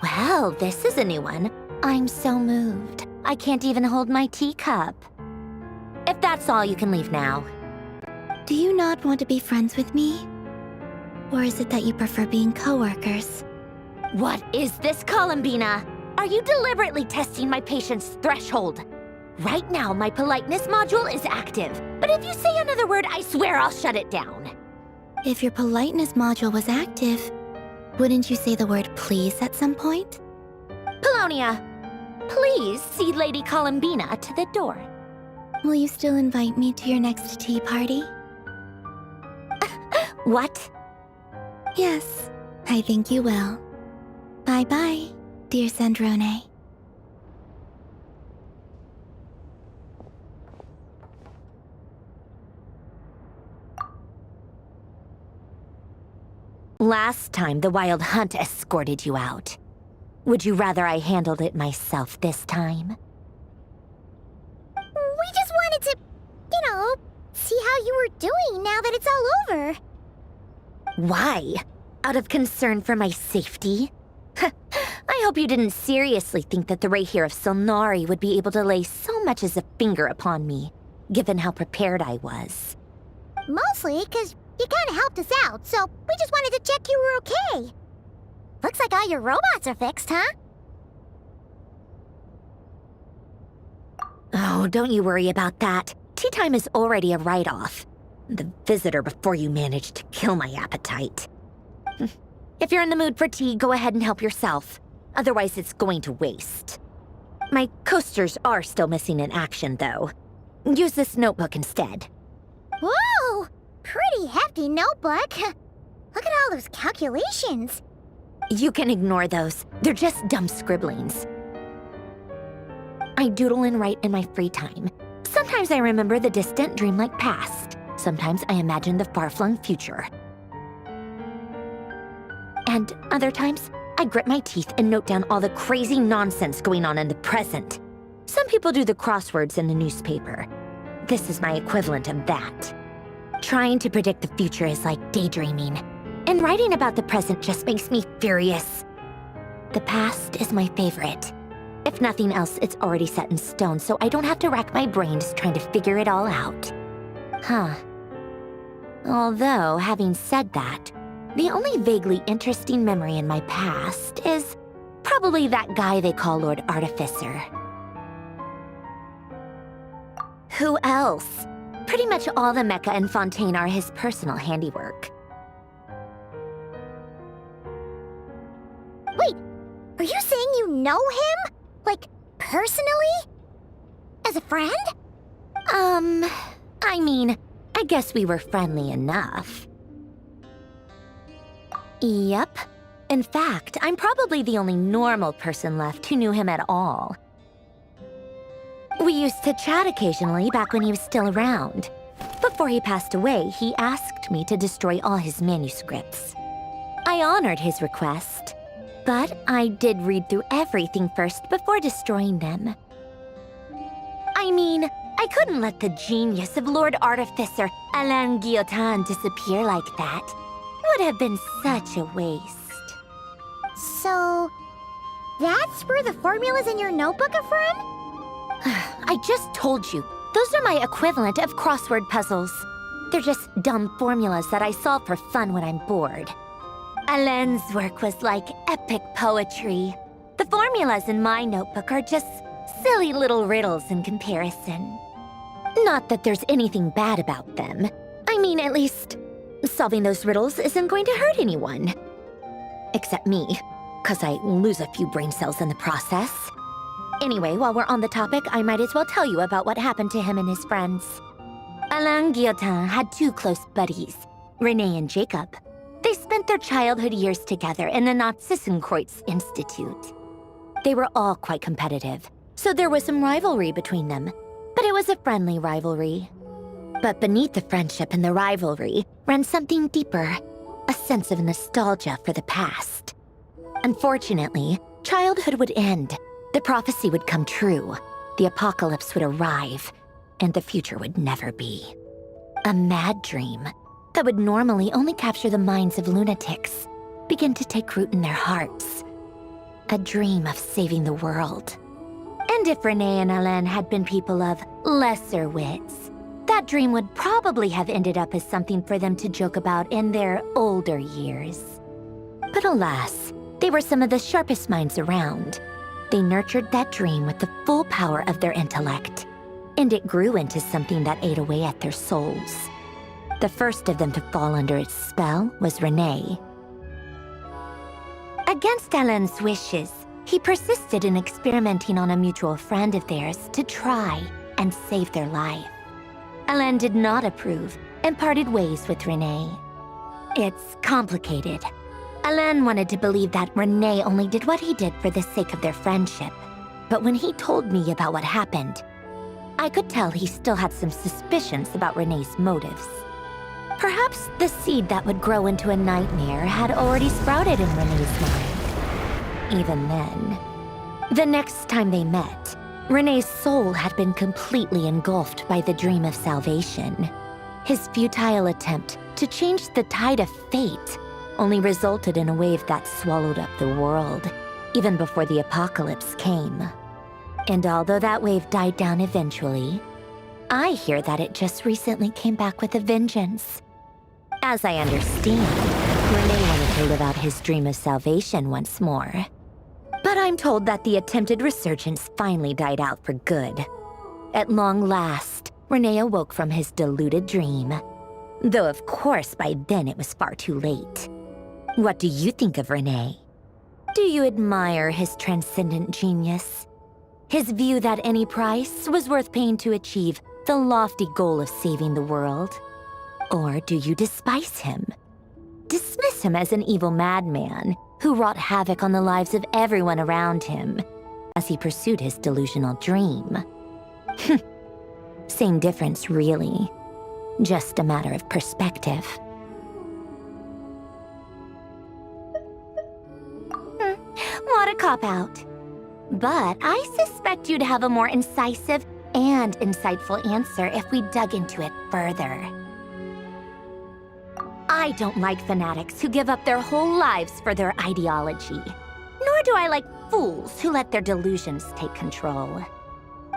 Well, this is a new one. I'm so moved. I can't even hold my teacup. If that's all, you can leave now. Do you not want to be friends with me? Or is it that you prefer being co-workers? What is this, Columbina? Are you deliberately testing my patience threshold? Right now, my politeness module is active. But if you say another word, I swear I'll shut it down. If your politeness module was active, wouldn't you say the word please at some point? Polonia, please see Lady Columbina to the door. Will you still invite me to your next tea party? What? Yes, I think you will. Bye-bye, dear Sandrone. Last time, the Wild Hunt escorted you out. Would you rather I handled it myself this time? We just wanted to, see how you were doing now that it's all over. Why? Out of concern for my safety? I hope you didn't seriously think that the Rayhir of Solnari would be able to lay so much as a finger upon me, given how prepared I was. Mostly because you kinda helped us out, so we just wanted to check you were okay. Looks like all your robots are fixed, huh? Oh, don't you worry about that. Tea time is already a write-off. The visitor before you managed to kill my appetite. If you're in the mood for tea, go ahead and help yourself. Otherwise, it's going to waste. My coasters are still missing in action, though. Use this notebook instead. Whoa! Pretty hefty notebook. Look at all those calculations. You can ignore those. They're just dumb scribblings. I doodle and write in my free time. Sometimes I remember the distant, dreamlike past. Sometimes I imagine the far-flung future. And other times, I grit my teeth and note down all the crazy nonsense going on in the present. Some people do the crosswords in the newspaper. This is my equivalent of that. Trying to predict the future is like daydreaming, and writing about the present just makes me furious. The past is my favorite. If nothing else, it's already set in stone, so I don't have to rack my brains trying to figure it all out. Huh. Although, having said that, the only vaguely interesting memory in my past is probably that guy they call Lord Artificer. Who else? Pretty much all the mecha and Fontaine are his personal handiwork. Wait, are you saying you know him? Like, personally? As a friend? I mean, I guess we were friendly enough. Yep. In fact, I'm probably the only normal person left who knew him at all. We used to chat occasionally back when he was still around. Before he passed away, he asked me to destroy all his manuscripts. I honored his request, but I did read through everything first before destroying them. I mean, I couldn't let the genius of Lord Artificer Alain Guillotin disappear like that. Would have been such a waste. So, that's where the formulas in your notebook are from? I just told you. Those are my equivalent of crossword puzzles. They're just dumb formulas that I solve for fun when I'm bored. Alain's work was like epic poetry. The formulas in my notebook are just silly little riddles in comparison. Not that there's anything bad about them. I mean, at least, solving those riddles isn't going to hurt anyone. Except me, 'cause I lose a few brain cells in the process. Anyway, while we're on the topic, I might as well tell you about what happened to him and his friends. Alain Guillotin had two close buddies, Renee and Jacob. They spent their childhood years together in the Narzissenkreuz Institute. They were all quite competitive, so there was some rivalry between them, but it was a friendly rivalry. But beneath the friendship and the rivalry ran something deeper, a sense of nostalgia for the past. Unfortunately, childhood would end. The prophecy would come true, the apocalypse would arrive, and the future would never be. A mad dream that would normally only capture the minds of lunatics begin to take root in their hearts. A dream of saving the world. And if Renee and Alain had been people of lesser wits, that dream would probably have ended up as something for them to joke about in their older years. But alas, they were some of the sharpest minds around. They nurtured that dream with the full power of their intellect, and it grew into something that ate away at their souls. The first of them to fall under its spell was Renee. Against Alain's wishes, he persisted in experimenting on a mutual friend of theirs to try and save their life. Alain did not approve and parted ways with Renee. It's complicated. Alain wanted to believe that Renee only did what he did for the sake of their friendship. But when he told me about what happened, I could tell he still had some suspicions about Renee's motives. Perhaps the seed that would grow into a nightmare had already sprouted in Renee's mind. Even then. The next time they met, Renee's soul had been completely engulfed by the dream of salvation. His futile attempt to change the tide of fate only resulted in a wave that swallowed up the world, even before the apocalypse came. And although that wave died down eventually, I hear that it just recently came back with a vengeance. As I understand, Renee wanted to live out his dream of salvation once more. But I'm told that the attempted resurgence finally died out for good. At long last, Renee awoke from his deluded dream. Though of course by then it was far too late. What do you think of Renee? Do you admire his transcendent genius? His view that any price was worth paying to achieve the lofty goal of saving the world? Or do you despise him? Dismiss him as an evil madman who wrought havoc on the lives of everyone around him as he pursued his delusional dream? Same difference, really. Just a matter of perspective. What a cop-out. But I suspect you'd have a more incisive and insightful answer if we dug into it further. I don't like fanatics who give up their whole lives for their ideology. Nor do I like fools who let their delusions take control.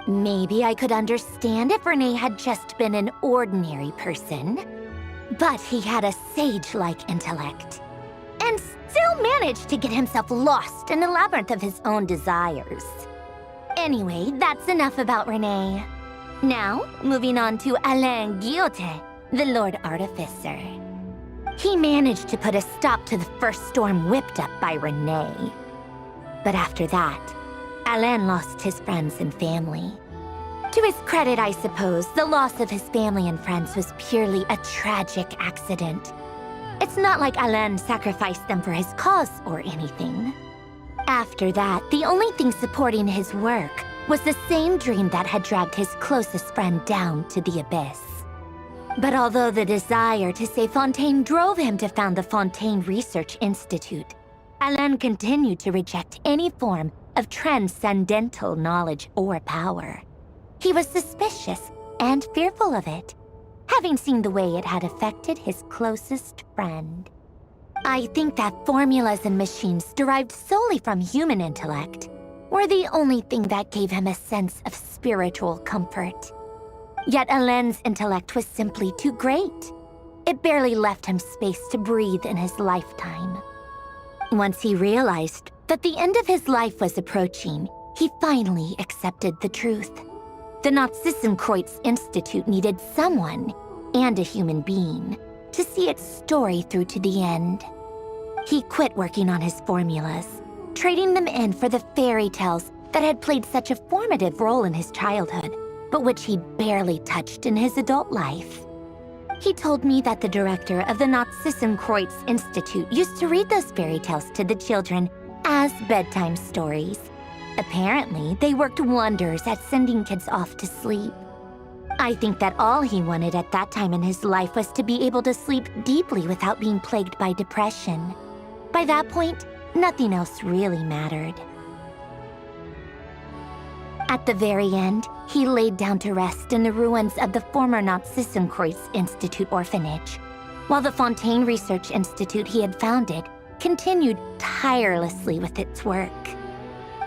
Maybe I could understand if Renee had just been an ordinary person. But he had a sage-like intellect. And still managed to get himself lost in the labyrinth of his own desires. Anyway, that's enough about Renee. Now, moving on to Alain Guillotin, the Lord Artificer. He managed to put a stop to the first storm whipped up by Renee. But after that, Alain lost his friends and family. To his credit, I suppose, the loss of his family and friends was purely a tragic accident. It's not like Alain sacrificed them for his cause or anything. After that, the only thing supporting his work was the same dream that had dragged his closest friend down to the abyss. But although the desire to save Fontaine drove him to found the Fontaine Research Institute, Alain continued to reject any form of transcendental knowledge or power. He was suspicious and fearful of it, having seen the way it had affected his closest friend. I think that formulas and machines derived solely from human intellect were the only thing that gave him a sense of spiritual comfort. Yet Alain's intellect was simply too great. It barely left him space to breathe in his lifetime. Once he realized that the end of his life was approaching, he finally accepted the truth. The Nazissenkreuz Institute needed someone, and a human being, to see its story through to the end. He quit working on his formulas, trading them in for the fairy tales that had played such a formative role in his childhood, but which he'd barely touched in his adult life. He told me that the director of the Nazissenkreuz Institute used to read those fairy tales to the children as bedtime stories. Apparently, they worked wonders at sending kids off to sleep. I think that all he wanted at that time in his life was to be able to sleep deeply without being plagued by depression. By that point, nothing else really mattered. At the very end, he laid down to rest in the ruins of the former Nazissenkreuz Institute orphanage, while the Fontaine Research Institute he had founded continued tirelessly with its work.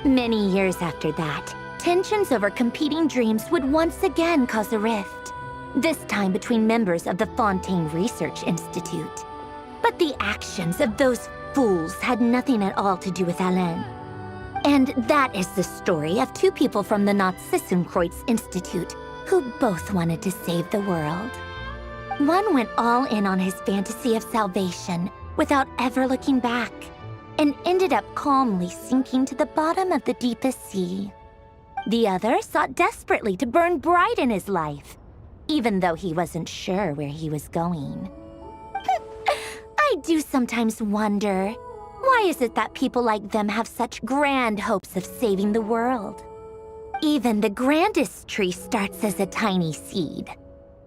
Many years after that, tensions over competing dreams would once again cause a rift, this time between members of the Fontaine Research Institute. But the actions of those fools had nothing at all to do with Alain. And that is the story of two people from the Nazissenkreuz Institute who both wanted to save the world. One went all in on his fantasy of salvation without ever looking back, and ended up calmly sinking to the bottom of the deepest sea. The other sought desperately to burn bright in his life, even though he wasn't sure where he was going. I do sometimes wonder, why is it that people like them have such grand hopes of saving the world? Even the grandest tree starts as a tiny seed.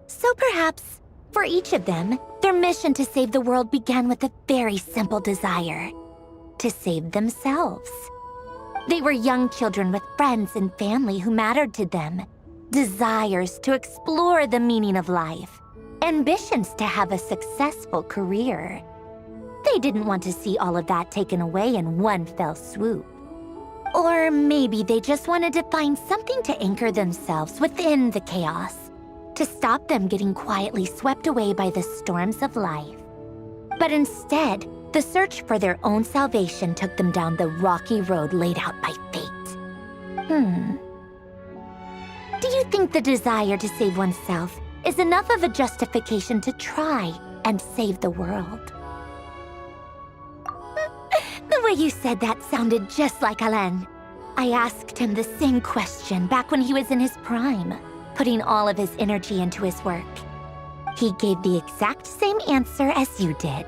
So perhaps, for each of them, their mission to save the world began with a very simple desire: to save themselves. They were young children with friends and family who mattered to them, desires to explore the meaning of life, ambitions to have a successful career. They didn't want to see all of that taken away in one fell swoop. Or maybe they just wanted to find something to anchor themselves within the chaos, to stop them getting quietly swept away by the storms of life. But instead, the search for their own salvation took them down the rocky road laid out by fate. Do you think the desire to save oneself is enough of a justification to try and save the world? The way you said that sounded just like Alain. I asked him the same question back when he was in his prime, putting all of his energy into his work. He gave the exact same answer as you did.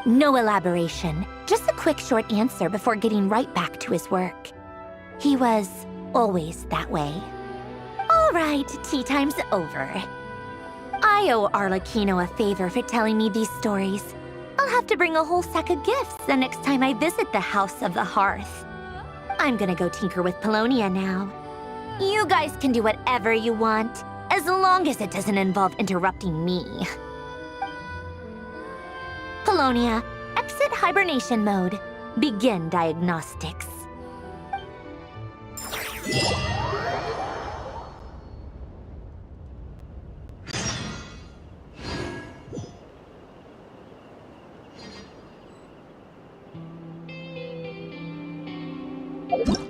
No elaboration, just a quick short answer before getting right back to his work. He was always that way. All right, tea time's over. I owe Arlecchino a favor for telling me these stories. I'll have to bring a whole sack of gifts the next time I visit the House of the Hearth. I'm gonna go tinker with Polonia now. You guys can do whatever you want, as long as it doesn't involve interrupting me. Polonia, exit hibernation mode. Begin diagnostics. You